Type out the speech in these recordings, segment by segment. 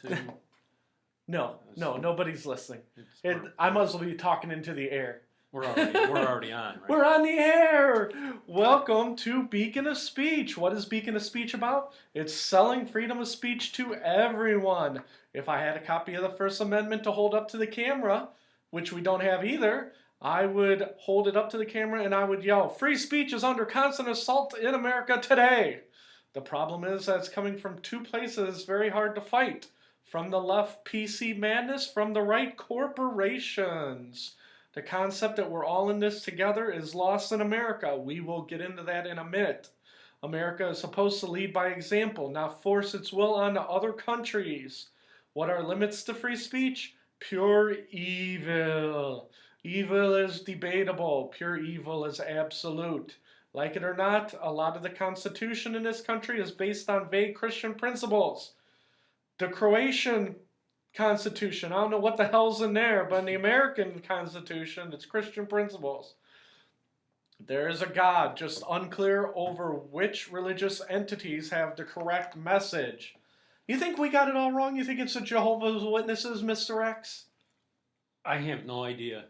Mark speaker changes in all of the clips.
Speaker 1: to?
Speaker 2: No, nobody's listening.
Speaker 1: We're
Speaker 2: I might as well be talking into the air.
Speaker 1: already on, right?
Speaker 2: We're on the air! Welcome to Beacon of Speech. What is Beacon of Speech about? It's selling freedom of speech to everyone. If I had a copy of the First Amendment to hold up to the camera, which we don't have either, I would hold it up to the camera and I would yell, "Free speech is under constant assault in America today." The problem is that it's coming from two places very hard to fight. From the left, PC madness. From the right, corporations. The concept that we're all in this together is lost in America. We will get into that in a minute. America is supposed to lead by example, not force its will onto other countries. What are limits to free speech? Pure evil. Evil is debatable. Pure evil is absolute. Like it or not, a lot of the Constitution in this country is based on vague Christian principles. The Croatian Constitution, I don't know what the hell's in there, but in the American Constitution, it's Christian principles. There is a God, just unclear over which religious entities have the correct message. You think we got it all wrong? You think it's the Jehovah's Witnesses, Mr. X?
Speaker 1: I have no idea.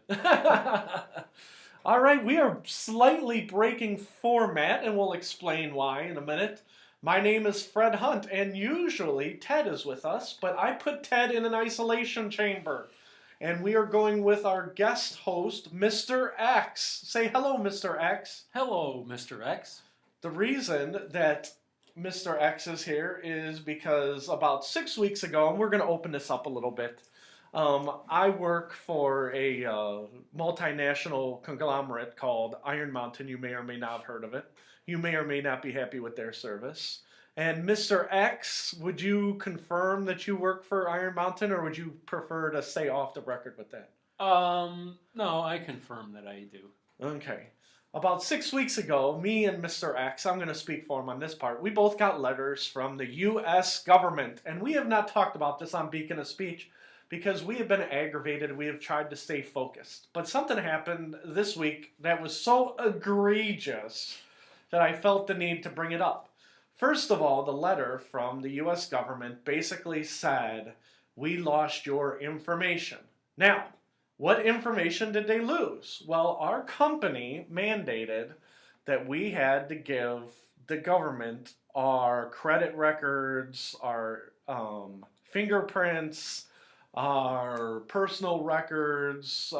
Speaker 2: All right, we are slightly breaking format, and we'll explain why in a minute. My name is Fred Hunt, and usually Ted is with us, but I put Ted in an isolation chamber. And we are going with our guest host, Mr. X. Say hello, Mr. X.
Speaker 1: Hello, Mr. X.
Speaker 2: The reason that Mr. X is here is because about 6 weeks ago, and we're going to open this up a little bit, I work for a multinational conglomerate called Iron Mountain. You may or may not have heard of it. You may or may not be happy with their service. And Mr. X, would you confirm that you work for Iron Mountain, or would you prefer to stay off the record with that?
Speaker 1: No, I confirm that I do.
Speaker 2: Okay. About 6 weeks ago, me and Mr. X, I'm going to speak for him on this part, we both got letters from the U.S. government. And we have not talked about this on Beacon of Speech because we have been aggravated. We have tried to stay focused. But something happened this week that was so egregious that I felt the need to bring it up. First of all, the letter from the U.S. government basically said, "We lost your information." Now, what information did they lose? Well, our company mandated that we had to give the government our credit records, our fingerprints, our personal records,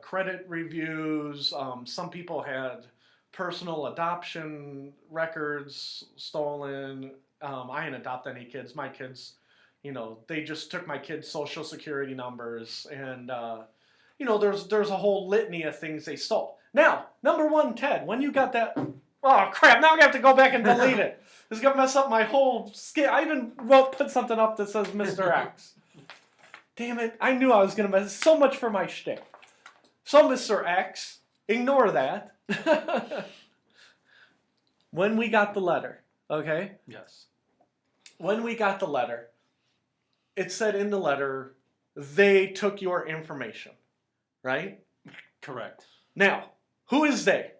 Speaker 2: credit reviews. Some people had personal adoption records stolen. I didn't adopt any kids. My kids, they just took my kids' social security numbers, and there's a whole litany of things they stole. Now, number one, Ted, when you got that, oh crap! Now I have to go back and delete it. It's gonna mess up my whole skin. I even put something up that says Mr. X. Damn it! I knew I was gonna mess. So much for my shtick. So, Mr. X, ignore that. When we got the letter, okay?
Speaker 1: Yes.
Speaker 2: When we got the letter, it said in the letter, they took your information, right?
Speaker 1: Correct.
Speaker 2: Now, who is they?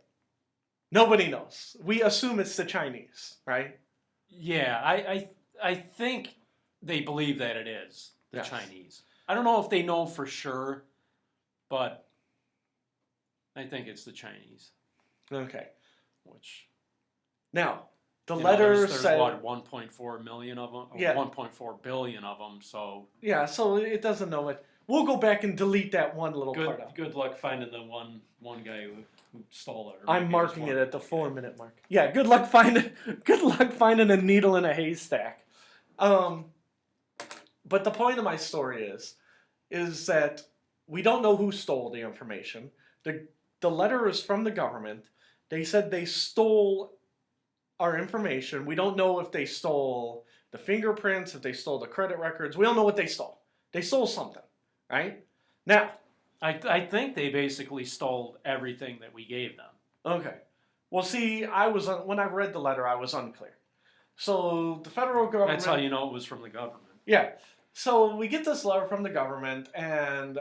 Speaker 2: Nobody knows. We assume it's the Chinese, right?
Speaker 1: Yeah, I think they believe that it is the
Speaker 2: Yes.
Speaker 1: Chinese. I don't know if they know for sure, but I think it's the Chinese.
Speaker 2: Okay.
Speaker 1: Which
Speaker 2: Now, the letter
Speaker 1: there's
Speaker 2: said...
Speaker 1: what, 1.4 million of them?
Speaker 2: Yeah.
Speaker 1: 1.4 billion of them, so...
Speaker 2: Yeah, so it doesn't know it. We'll go back and delete that one little part out.
Speaker 1: Good luck finding the one guy who stole it.
Speaker 2: I'm marking it at the 4-minute mark. Yeah, good luck finding a needle in a haystack. But the point of my story is that we don't know who stole the information. The letter is from the government. They said they stole our information. We don't know if they stole the fingerprints, if they stole the credit records. We don't know what they stole. They stole something, right? Now,
Speaker 1: I think they basically stole everything that we gave them.
Speaker 2: okay. Well, see, when I read the letter, I was unclear. So the federal government...
Speaker 1: That's how you know it was from the government.
Speaker 2: Yeah. So we get this letter from the government, and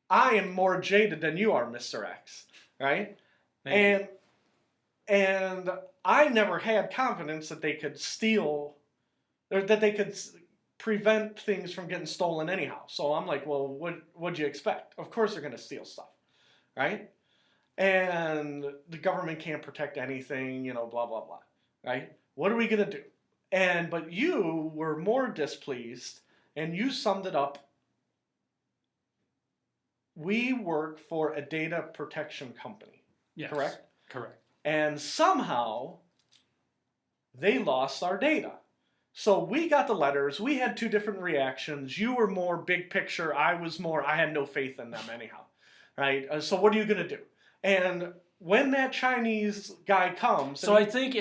Speaker 2: I am more jaded than you are, Mr. X, right?
Speaker 1: Thank
Speaker 2: And I never had confidence that they could steal, or that they could prevent things from getting stolen anyhow. So I'm like, well, what'd you expect? Of course they're going to steal stuff, right? And the government can't protect anything, blah, blah, blah, right? What are we going to do? But you were more displeased, and you summed it up. We work for a data protection company,
Speaker 1: Yes.
Speaker 2: correct?
Speaker 1: Correct.
Speaker 2: And somehow they lost our data. So we got the letters. We had two different reactions. You were more big picture. I had no faith in them anyhow, right? So what are you going to do? And when that Chinese guy comes...
Speaker 1: So I think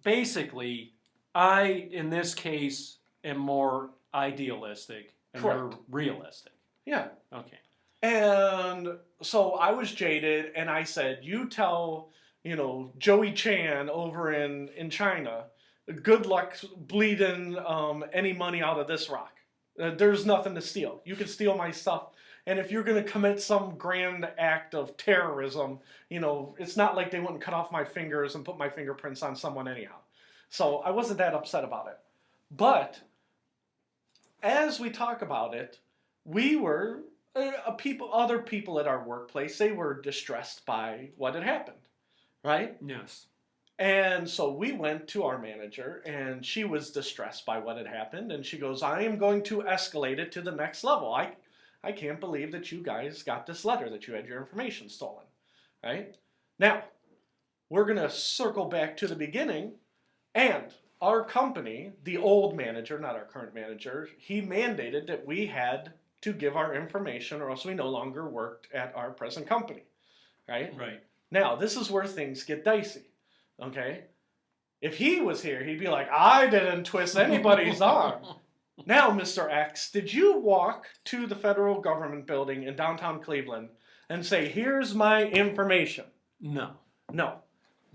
Speaker 1: basically, in this case, am more idealistic and more realistic.
Speaker 2: Yeah.
Speaker 1: Okay.
Speaker 2: And so I was jaded, and I said, you tell, Joey Chan over in China, good luck bleeding any money out of this rock. There's nothing to steal. You can steal my stuff. And if you're going to commit some grand act of terrorism, it's not like they wouldn't cut off my fingers and put my fingerprints on someone anyhow. So I wasn't that upset about it. But as we talk about it, we were, other people at our workplace, they were distressed by what had happened, right?
Speaker 1: Yes.
Speaker 2: And so we went to our manager, and she was distressed by what had happened. And she goes, I am going to escalate it to the next level. I can't believe that you guys got this letter, that you had your information stolen, right? Now, we're going to circle back to the beginning, and our company, the old manager, not our current manager, he mandated that we had to give our information or else we no longer worked at our present company, right?
Speaker 1: Right.
Speaker 2: Now, this is where things get dicey, okay? If he was here, he'd be like, I didn't twist anybody's arm. Now, Mr. X, did you walk to the federal government building in downtown Cleveland and say, here's my information?
Speaker 1: No.
Speaker 2: No.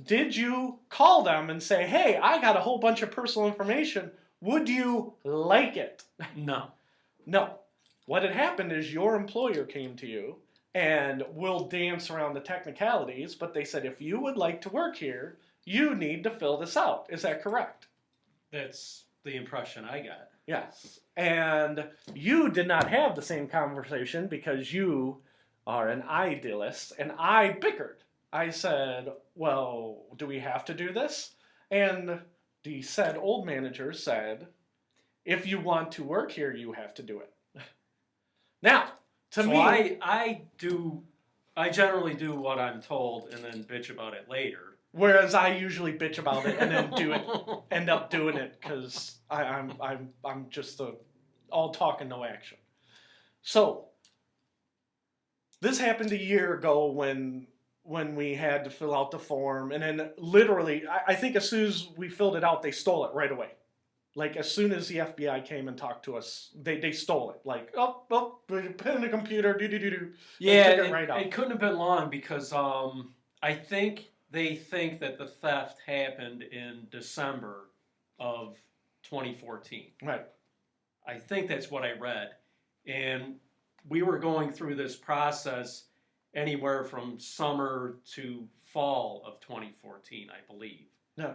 Speaker 2: Did you call them and say, hey, I got a whole bunch of personal information. Would you like it?
Speaker 1: No.
Speaker 2: No. What had happened is your employer came to you, and we'll dance around the technicalities, but they said, if you would like to work here, you need to fill this out. Is that correct?
Speaker 1: That's the impression I got.
Speaker 2: Yes. And you did not have the same conversation because you are an idealist, and I bickered. I said, well, do we have to do this? And the said old manager said, if you want to work here, you have to do it. Now, to me...
Speaker 1: I generally do what I'm told and then bitch about it later.
Speaker 2: Whereas I usually bitch about it and then end up doing it because I'm just all talk and no action. So this happened a year ago when we had to fill out the form, and then literally, I think as soon as we filled it out, they stole it right away. Like as soon as the FBI came and talked to us, they stole it. Like, put it in the computer, do.
Speaker 1: Yeah,
Speaker 2: took it right out.
Speaker 1: It couldn't have been long because I think they think that the theft happened in December of 2014.
Speaker 2: Right.
Speaker 1: I think that's what I read. And we were going through this process anywhere from summer to fall of 2014, I believe.
Speaker 2: Yeah.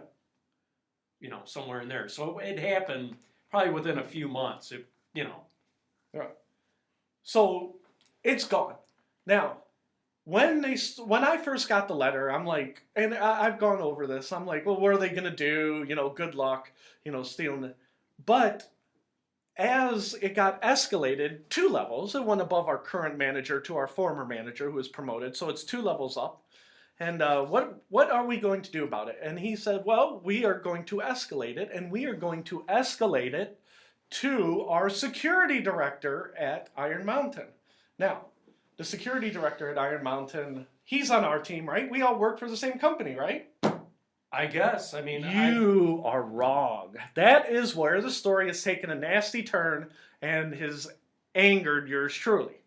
Speaker 1: Somewhere in there. So it happened probably within a few months.
Speaker 2: Yeah. So it's gone. Now, when I first got the letter, I'm like, and I've gone over this. I'm like, well, what are they gonna do? Good luck. Stealing it. But as it got escalated 2 levels, it went above our current manager to our former manager who was promoted. So it's 2 levels up. And what are we going to do about it? And he said, well, we are going to escalate it, and we are going to escalate it to our security director at Iron Mountain. Now, the security director at Iron Mountain, he's on our team, right? We all work for the same company, right?
Speaker 1: I guess. I mean,
Speaker 2: you are wrong. That is where the story has taken a nasty turn and has angered yours truly.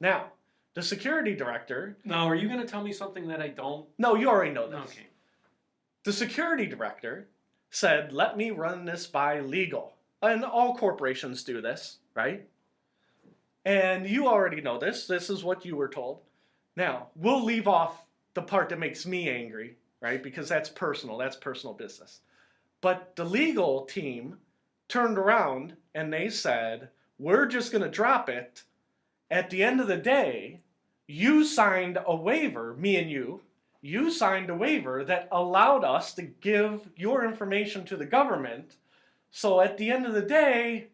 Speaker 2: Now, the security director...
Speaker 1: Now, are you going to tell me something that I don't...
Speaker 2: No, you already know this.
Speaker 1: Okay.
Speaker 2: The security director said, let me run this by legal. And all corporations do this, right? And you already know this. This is what you were told. Now, we'll leave off the part that makes me angry, right? Because that's personal. That's personal business. But the legal team turned around and they said, we're just going to drop it. At the end of the day, you signed a waiver, me and you signed a waiver that allowed us to give your information to the government. So at the end of the day,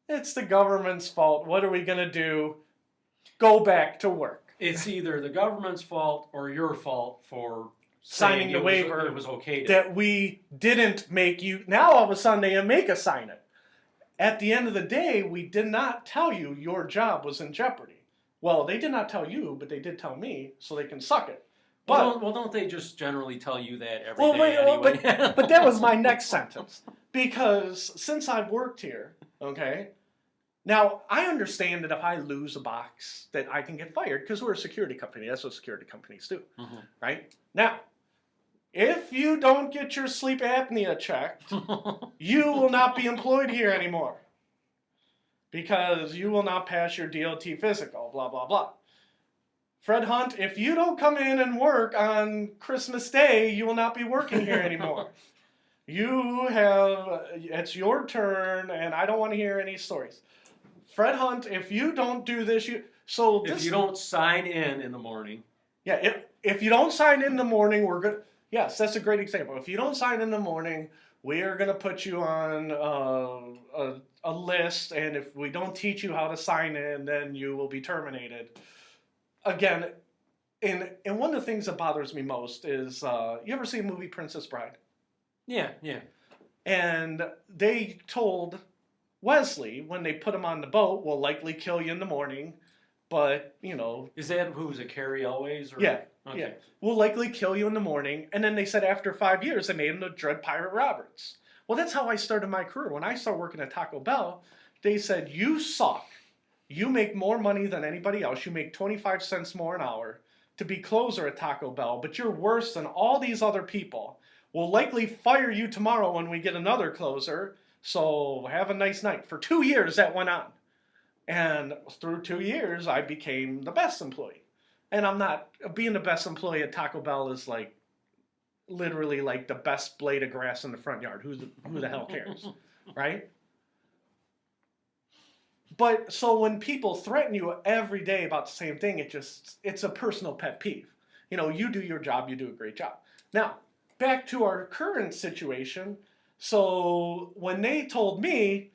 Speaker 2: it's the government's fault. What are we going to do? Go back to work.
Speaker 1: It's either the government's fault or your fault for
Speaker 2: Signing the waiver
Speaker 1: it was okay
Speaker 2: that we didn't make you. Now all of a sudden they make us sign it. At the end of the day, we did not tell you your job was in jeopardy. Well, they did not tell you, but they did tell me, so they can suck it. But
Speaker 1: well, don't they just generally tell you that every day anyway?
Speaker 2: but that was my next sentence. Because since I've worked here, okay, now I understand that if I lose a box that I can get fired because we're a security company. That's what security companies do, right? Now, if you don't get your sleep apnea checked, you will not be employed here anymore. Because you will not pass your DOT physical, blah, blah, blah. Fred Hunt, if you don't come in and work on Christmas Day, you will not be working here anymore. It's your turn, and I don't want to hear any stories. Fred Hunt, if you don't do this,
Speaker 1: if you don't sign in the morning.
Speaker 2: Yeah, if you don't sign in the morning, we're good. Yes, that's a great example. If you don't sign in the morning, we are going to put you on a list, and if we don't teach you how to sign in, then you will be terminated. Again, and one of the things that bothers me most is, you ever see a movie Princess Bride?
Speaker 1: Yeah.
Speaker 2: And they told Wesley, when they put him on the boat, we'll likely kill you in the morning, but,
Speaker 1: Is that who was it, Carrie Elways?
Speaker 2: Yeah.
Speaker 1: Okay.
Speaker 2: Yeah. We'll likely kill you in the morning. And then they said after 5 years, they made him the Dread Pirate Roberts. Well, that's how I started my career. When I started working at Taco Bell, they said, you suck. You make more money than anybody else. You make 25 cents more an hour to be closer at Taco Bell, but you're worse than all these other people. We'll likely fire you tomorrow when we get another closer, so have a nice night. For 2 years, that went on. And through 2 years, I became the best employee. And I'm not, being the best employee at Taco Bell is like, literally like the best blade of grass in the front yard. Who the hell cares, right? But so when people threaten you every day about the same thing, it's a personal pet peeve. You do your job, you do a great job. Now, back to our current situation. So when they told me,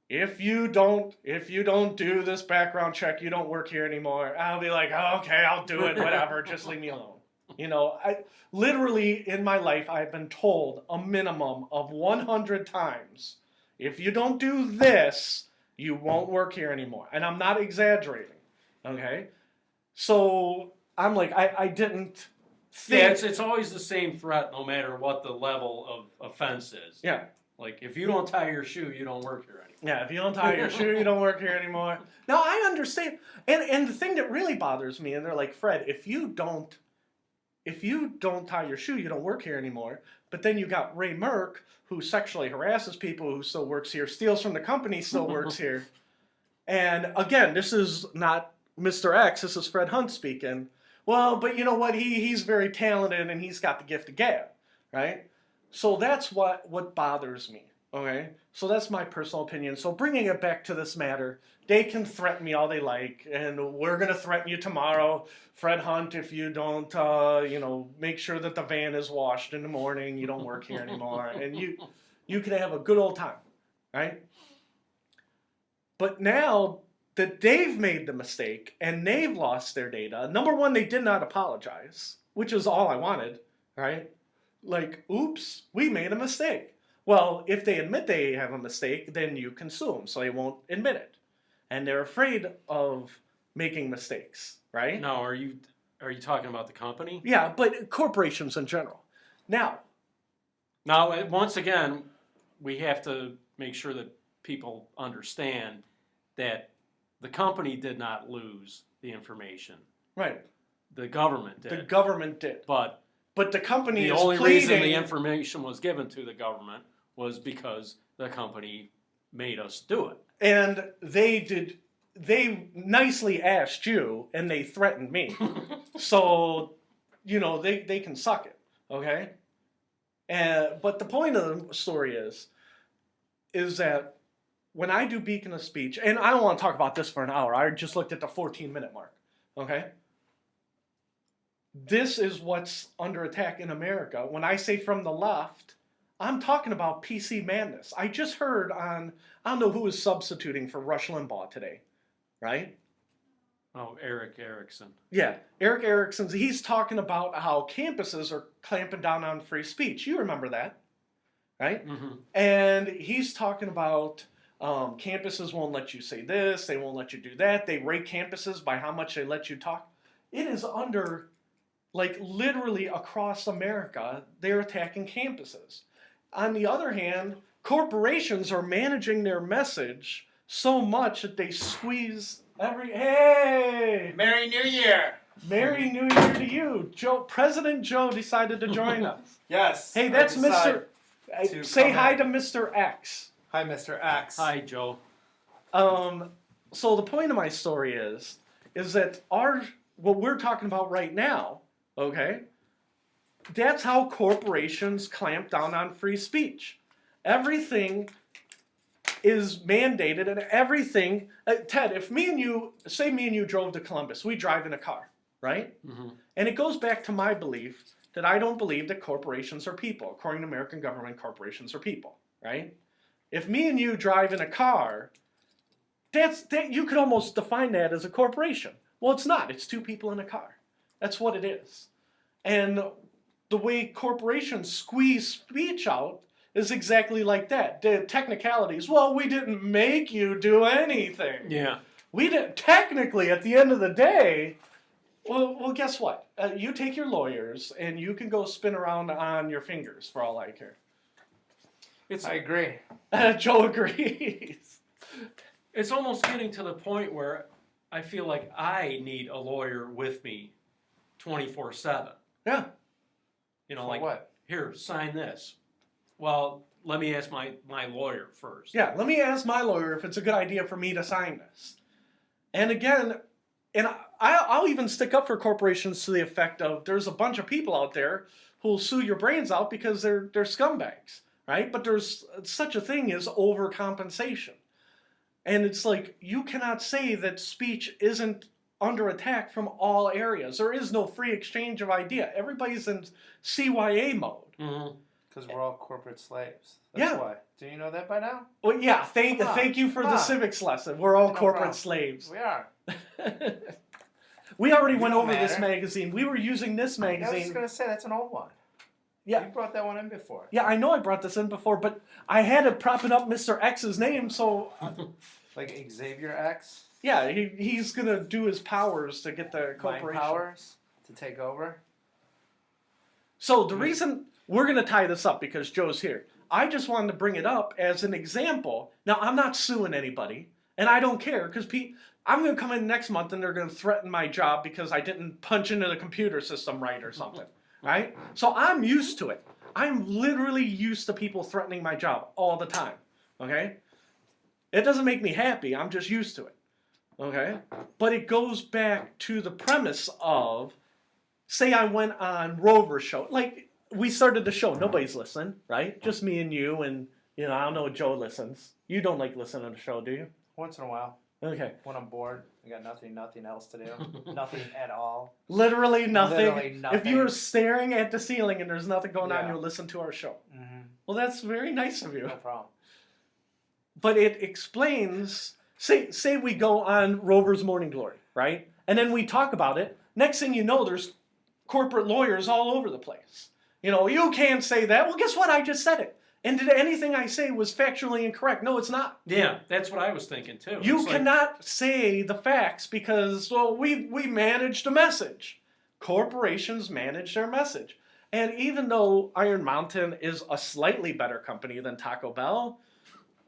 Speaker 2: if you don't do this background check, you don't work here anymore, I'll be like, oh, okay, I'll do it, whatever, just leave me alone. I literally in my life, I've been told a minimum of 100 times, if you don't do this, you won't work here anymore. And I'm not exaggerating, okay? So I'm like, I didn't think...
Speaker 1: Yeah, it's always the same threat no matter what the level of offense is.
Speaker 2: Yeah.
Speaker 1: Like, if you don't tie your shoe, you don't work here anymore.
Speaker 2: Yeah, if you don't tie your shoe, you don't work here anymore. Now, I understand. And the thing that really bothers me, and they're like, Fred, if you don't tie your shoe, you don't work here anymore. But then you got Ray Merck, who sexually harasses people, who still works here, steals from the company, still works here. And again, this is not Mr. X, this is Fred Hunt speaking. Well, but you know what? He's very talented and he's got the gift of gab, right? So that's what bothers me, okay? So that's my personal opinion. So bringing it back to this matter, they can threaten me all they like, and we're going to threaten you tomorrow, Fred Hunt, if you don't, make sure that the van is washed in the morning, you don't work here anymore, and you can have a good old time, right? But now that they've made the mistake and they've lost their data, number one, they did not apologize, which is all I wanted, right? Like, oops, we made a mistake. Well, if they admit they have a mistake, then you can sue them, so they won't admit it. And they're afraid of making mistakes, right?
Speaker 1: No, are you talking about the company?
Speaker 2: Yeah, but corporations in general. Now,
Speaker 1: once again, we have to make sure that people understand that the company did not lose the information.
Speaker 2: Right.
Speaker 1: The government did.
Speaker 2: The government did.
Speaker 1: But
Speaker 2: the company
Speaker 1: the
Speaker 2: is
Speaker 1: only
Speaker 2: pleading...
Speaker 1: reason the information was given to the government was because the company made us do it.
Speaker 2: And they nicely asked you, and they threatened me. So, they can suck it, okay? But the point of the story is, is that when I do Beacon of Speech, and I don't want to talk about this for an hour, I just looked at the 14-minute mark, okay? This is what's under attack in America. When I say from the left, I'm talking about PC madness. I just heard on, I don't know who was substituting for Rush Limbaugh today, right?
Speaker 1: Oh, Eric Erickson.
Speaker 2: Yeah, Eric Erickson's, he's talking about how campuses are clamping down on free speech. You remember that, right?
Speaker 1: Mm-hmm.
Speaker 2: And he's talking about campuses won't let you say this, they won't let you do that. They rate campuses by how much they let you talk. It is under, like literally across America, they're attacking campuses. On the other hand, corporations are managing their message so much that they squeeze hey!
Speaker 3: Merry New Year!
Speaker 2: Merry New Year to you. President Joe decided to join us.
Speaker 3: Yes.
Speaker 2: Hey, that's Mr. Say hi to Mr. X.
Speaker 3: Hi, Mr. X.
Speaker 1: Hi, Joe.
Speaker 2: So the point of my story is that what we're talking about right now, okay, that's how corporations clamp down on free speech. Everything is mandated and everything. Ted, if me and you drove to Columbus, we drive in a car, right?
Speaker 1: Mm-hmm.
Speaker 2: And it goes back to my belief that I don't believe that corporations are people. According to American government, corporations are people, right? If me and you drive in a car, that you could almost define that as a corporation. Well, it's not. It's two people in a car. That's what it is. And the way corporations squeeze speech out is exactly like that. The technicalities, well, we didn't make you do anything.
Speaker 1: Yeah.
Speaker 2: We didn't, technically, at the end of the day, well, guess what? You take your lawyers and you can go spin around on your fingers for all I care.
Speaker 3: I agree.
Speaker 2: Joe agrees.
Speaker 1: It's almost getting to the point where I feel like I need a lawyer with me 24/7.
Speaker 2: Yeah.
Speaker 1: You know,
Speaker 3: For
Speaker 1: like,
Speaker 3: what?
Speaker 1: here, sign this. Well, let me ask my lawyer first.
Speaker 2: Yeah, let me ask my lawyer if it's a good idea for me to sign this. And again, and I'll even stick up for corporations to the effect of there's a bunch of people out there who'll sue your brains out because they're scumbags, right? But there's such a thing as overcompensation. And it's like, you cannot say that speech isn't under attack from all areas. There is no free exchange of idea. Everybody's in CYA mode.
Speaker 1: Mm-hmm.
Speaker 3: Because we're all corporate slaves. That's why. Do you know that by now?
Speaker 2: Well, yeah, thank you for the civics lesson. We're all corporate
Speaker 3: problem.
Speaker 2: slaves.
Speaker 3: We are.
Speaker 2: We already
Speaker 3: You
Speaker 2: went
Speaker 3: don't
Speaker 2: over this
Speaker 3: matter.
Speaker 2: magazine. We were using this
Speaker 3: I was
Speaker 2: magazine.
Speaker 3: just going to say, that's an old one.
Speaker 2: Yeah.
Speaker 3: You brought that one in before.
Speaker 2: Yeah, I know I brought this in before, but I had to prop it up Mr. X's name, so
Speaker 3: Like Xavier X.
Speaker 2: yeah, he's going to do his powers to get the
Speaker 3: Mind
Speaker 2: corporation.
Speaker 3: powers to take over.
Speaker 2: So the reason we're going to tie this up because Joe's here. I just wanted to bring it up as an example. Now, I'm not suing anybody, and I don't care because I'm going to come in next month and they're going to threaten my job because I didn't punch into the computer system right or something, right? So I'm used to it. I'm literally used to people threatening my job all the time, okay? It doesn't make me happy. I'm just used to it, okay? But it goes back to the premise of, say I went on Rover's show. Like, we started the show. Nobody's listening, right? Just me and you, and, you know, I don't know if Joe listens. You don't like listening to the show, do you?
Speaker 3: Once in a while.
Speaker 2: Okay.
Speaker 3: When I'm bored, I got nothing else to do. Nothing at all.
Speaker 2: Literally nothing.
Speaker 3: Literally nothing.
Speaker 2: If you're staring at the ceiling and there's nothing going on,
Speaker 3: Yeah.
Speaker 2: you'll listen to our show.
Speaker 3: Mm-hmm.
Speaker 2: Well, that's very nice of you.
Speaker 3: No problem.
Speaker 2: But it explains, say we go on Rover's Morning Glory, right? And then we talk about it. Next thing you know, there's corporate lawyers all over the place. You know, you can't say that. Well, guess what? I just said it. And did anything I say was factually incorrect? No, it's not.
Speaker 1: Yeah, that's what I was thinking too.
Speaker 2: You
Speaker 1: It's like,
Speaker 2: cannot say the facts because, well, we managed a message. Corporations manage their message. And even though Iron Mountain is a slightly better company than Taco Bell,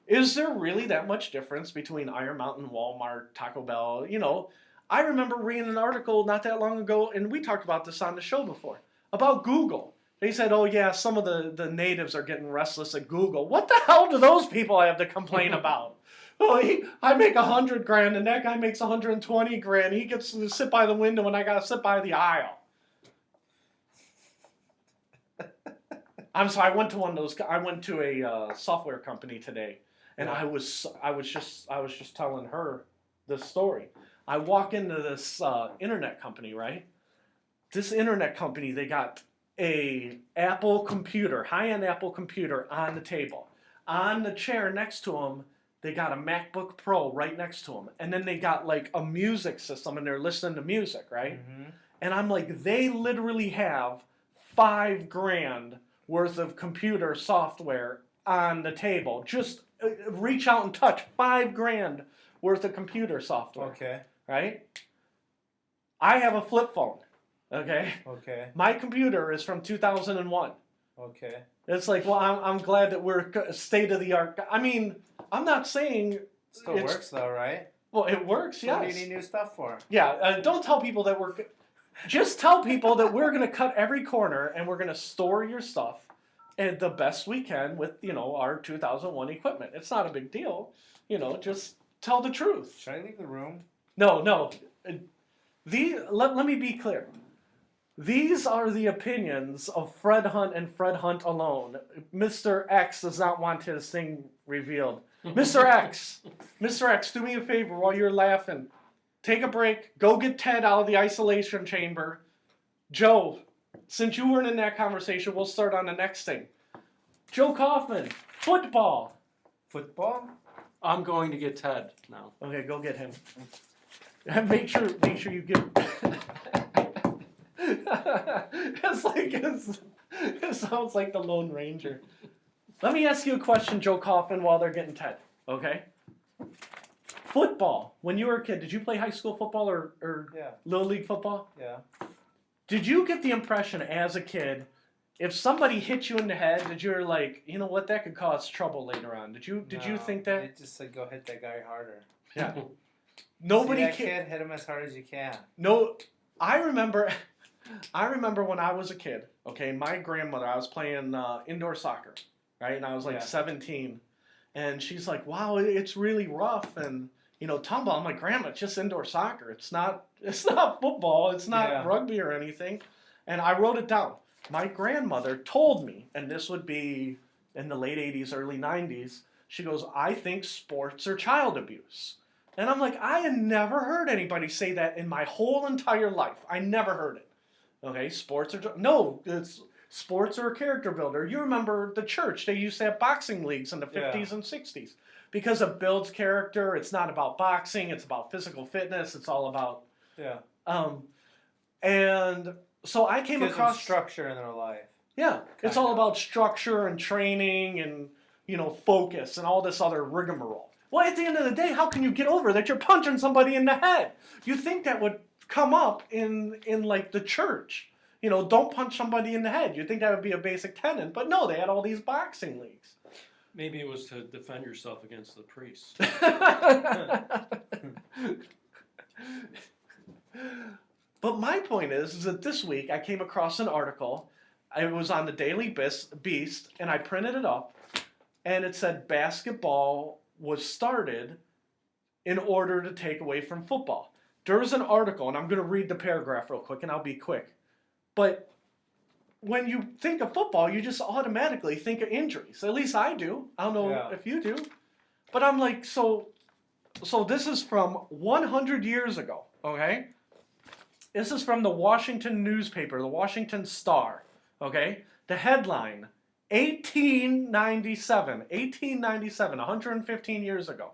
Speaker 2: is there really that much difference between Iron Mountain, Walmart, Taco Bell? You know, I remember reading an article not that long ago, and we talked about this on the show before, about Google. They said, oh yeah, some of the natives are getting restless at Google. What the hell do those people have to complain about? Oh, I make $100,000 and that guy makes $120,000. He gets to sit by the window and I gotta sit by the aisle. I'm sorry, I went to a software company today. And
Speaker 3: Yeah.
Speaker 2: I was just telling her this story. I walk into this internet company, right? This internet company, they got a Apple computer, high-end Apple computer on the table. On the chair next to them, they got a MacBook Pro right next to them. And then they got like a music system and they're listening to music, right?
Speaker 3: Mm-hmm.
Speaker 2: And I'm like, they literally have $5,000 worth of computer software on the table. Just reach out and touch $5,000 worth of computer software,
Speaker 3: Okay.
Speaker 2: right? I have a flip phone, okay?
Speaker 3: Okay.
Speaker 2: My computer is from 2001.
Speaker 3: Okay.
Speaker 2: It's like, well, I'm glad that we're state of the art. I mean, I'm not saying
Speaker 3: Still
Speaker 2: it's-
Speaker 3: works though, right?
Speaker 2: Well, it works,
Speaker 3: So what
Speaker 2: yes.
Speaker 3: do you need new stuff for?
Speaker 2: Yeah, don't tell people that we're. Just tell people that we're going to cut every corner and we're going to store your stuff and the best we can with our 2001 equipment. It's not a big deal, Just tell the truth.
Speaker 3: Should I leave the room?
Speaker 2: No. Let me be clear. These are the opinions of Fred Hunt and Fred Hunt alone. Mr. X does not want his thing revealed. Mr. X, do me a favor while you're laughing. Take a break. Go get Ted out of the isolation chamber. Joe, since you weren't in that conversation, we'll start on the next thing. Joe Kaufman, football.
Speaker 3: Football?
Speaker 1: I'm going to get Ted now.
Speaker 2: Okay, go get him. Make sure you give. It sounds like the Lone Ranger. Let me ask you a question, Joe Kaufman, while they're getting Ted. Okay. Football. When you were a kid, did you play high school football or
Speaker 3: Yeah.
Speaker 2: little league football?
Speaker 3: Yeah.
Speaker 2: Did you get the impression as a kid, if somebody hit you in the head, that you're like, you know what, that could cause trouble later on? Did you
Speaker 3: No,
Speaker 2: think that?
Speaker 3: It just said go hit that guy harder.
Speaker 2: Yeah.
Speaker 3: See
Speaker 2: Nobody
Speaker 3: that
Speaker 2: ca-
Speaker 3: kid, hit him as hard as you can.
Speaker 2: No, I remember when I was a kid. Okay, my grandmother. I was playing indoor soccer, right, and I was like
Speaker 3: Yeah.
Speaker 2: 17, and she's like, "Wow, it's really rough." And tumble. I'm like, "Grandma, it's just indoor soccer. It's not football. It's not
Speaker 3: Yeah.
Speaker 2: rugby or anything." And I wrote it down. My grandmother told me, and this would be in the late 80s, early 90s. She goes, "I think sports are child abuse." And I'm like, I had never heard anybody say that in my whole entire life. I never heard it. Okay, sports are a character builder. You remember the church, they used to have boxing leagues in the 50s and 60s. Because it builds character, it's not about boxing, it's about physical fitness, it's all about...
Speaker 3: Yeah.
Speaker 2: And so I came
Speaker 3: Gives them
Speaker 2: across...
Speaker 3: structure in their life.
Speaker 2: Yeah, it's
Speaker 3: Kind
Speaker 2: all
Speaker 3: of.
Speaker 2: about structure and training and, focus and all this other rigmarole. Well, at the end of the day, how can you get over that you're punching somebody in the head? You think that would come up in like the church. Don't punch somebody in the head. You think that would be a basic tenet, but no, they had all these boxing leagues.
Speaker 1: Maybe it was to defend yourself against the priests.
Speaker 2: But my point is that this week I came across an article. It was on the Daily Beast, and I printed it up, and it said basketball was started in order to take away from football. There was an article, and I'm going to read the paragraph real quick, and I'll be quick. But when you think of football, you just automatically think of injuries. At least I do. I don't know if you do. But I'm like, so this is from 100 years ago, okay? This is from the Washington newspaper, the Washington Star, okay? The headline, 1897, 115 years ago.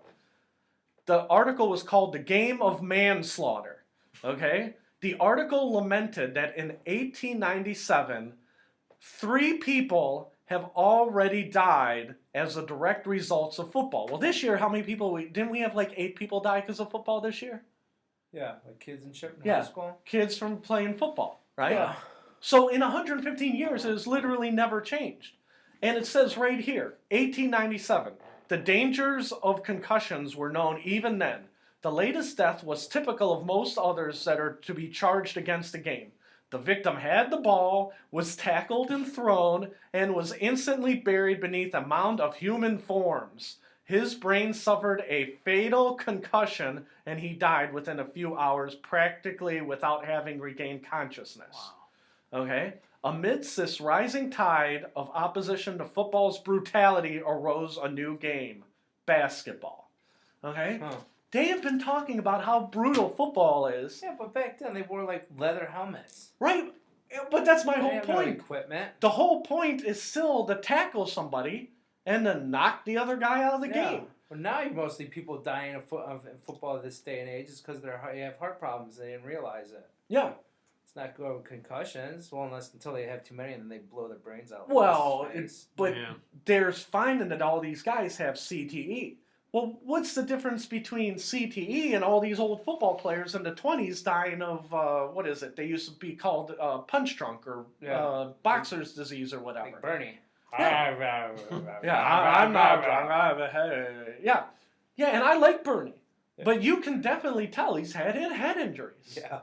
Speaker 2: The article was called The Game of Manslaughter, okay? The article lamented that in 1897, 3 people have already died as a direct result of football. Well, this year, how many people? Didn't we have like 8 people die because of football this year?
Speaker 3: Yeah, like kids in
Speaker 2: Yeah.
Speaker 3: high school.
Speaker 2: Kids from playing football, right?
Speaker 3: Yeah.
Speaker 2: So in 115 years, it has literally never changed. And it says right here, 1897, the dangers of concussions were known even then. The latest death was typical of most others that are to be charged against the game. The victim had the ball, was tackled and thrown, and was instantly buried beneath a mound of human forms. His brain suffered a fatal concussion, and he died within a few hours, practically without having regained consciousness.
Speaker 1: Wow.
Speaker 2: Okay? Amidst this rising tide of opposition to football's brutality arose a new game, basketball. Okay?
Speaker 3: Huh.
Speaker 2: They have been talking about how brutal football is.
Speaker 3: Yeah, but back then they wore like leather helmets.
Speaker 2: Right? But that's my
Speaker 3: They
Speaker 2: whole
Speaker 3: have no
Speaker 2: point.
Speaker 3: equipment.
Speaker 2: The whole point is still to tackle somebody and to knock the other guy out of the game.
Speaker 3: Well, now you mostly people dying of football this day and age is because they have heart problems and they didn't realize it.
Speaker 2: Yeah.
Speaker 3: It's not good with concussions. Well, until they have too many and then they blow their brains out.
Speaker 2: Well, but
Speaker 1: Yeah.
Speaker 2: there's finding that all these guys have CTE. Well, what's the difference between CTE and all these old football players in the 20s dying of, what is it? They used to be called punch drunk or boxer's disease or whatever.
Speaker 3: Like Bernie.
Speaker 2: Yeah, I'm not drunk. I have a head. Yeah. Yeah, and I like Bernie.
Speaker 3: Yeah.
Speaker 2: But you can definitely tell he's had head injuries.
Speaker 3: Yeah.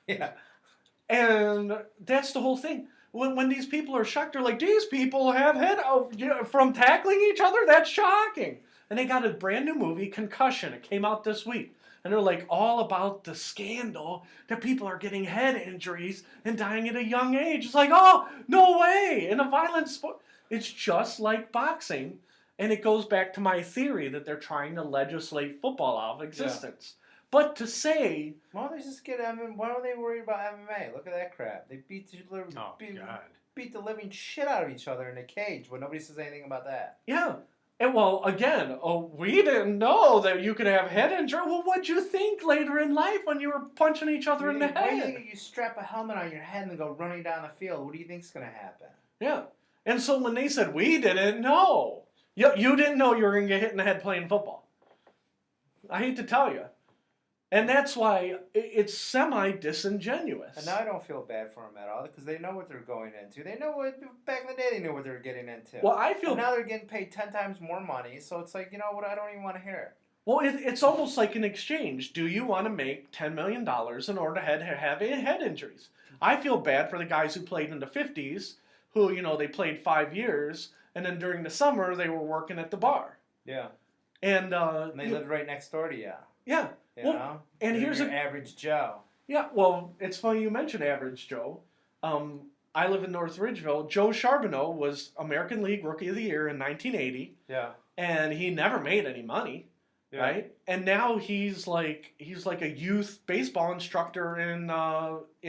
Speaker 3: Yeah.
Speaker 2: And that's the whole thing. When these people are shocked, they're like, these people have from tackling each other? That's shocking. And they got a brand new movie, Concussion. It came out this week. And they're like all about the scandal that people are getting head injuries and dying at a young age. It's like, oh, no way. In a violent sport. It's just like boxing. And it goes back to my theory that they're trying to legislate football out of existence. Yeah. But to say...
Speaker 3: Why don't they just get MMA? Why don't they worry about MMA? Look at that crap. They beat the living shit out of each other in a cage, but nobody says anything about that.
Speaker 2: Yeah. And well, again, we didn't know that you could have head injury. Well, what'd you think later in life when you were punching each other in the head?
Speaker 3: Why do you think you strap a helmet on your head and go running down the field? What do you think's going to happen?
Speaker 2: Yeah. And so when they said, we didn't know, you didn't know you were going to get hit in the head playing football. I hate to tell you. And that's why it's semi-disingenuous.
Speaker 3: And now I don't feel bad for them at all because they know what they're going into. They know back in the day they knew what they were getting into.
Speaker 2: Well, I feel...
Speaker 3: And now they're getting paid 10 times more money, so it's like, you know what, I don't even want to hear it.
Speaker 2: Well, it's almost like an exchange. Do you want to make $10 million in order to have head injuries? I feel bad for the guys who played in the 50s who, they played 5 years, and then during the summer they were working at the bar.
Speaker 3: Yeah.
Speaker 2: And
Speaker 3: they lived right next door to you.
Speaker 2: Yeah.
Speaker 3: You
Speaker 2: well,
Speaker 3: know?
Speaker 2: And here's
Speaker 3: your average Joe.
Speaker 2: Yeah, well, it's funny you mentioned average Joe. I live in North Ridgeville. Joe Charbonneau was American League Rookie of the Year in 1980.
Speaker 3: Yeah.
Speaker 2: And he never made any money, right? And now he's like a youth baseball instructor in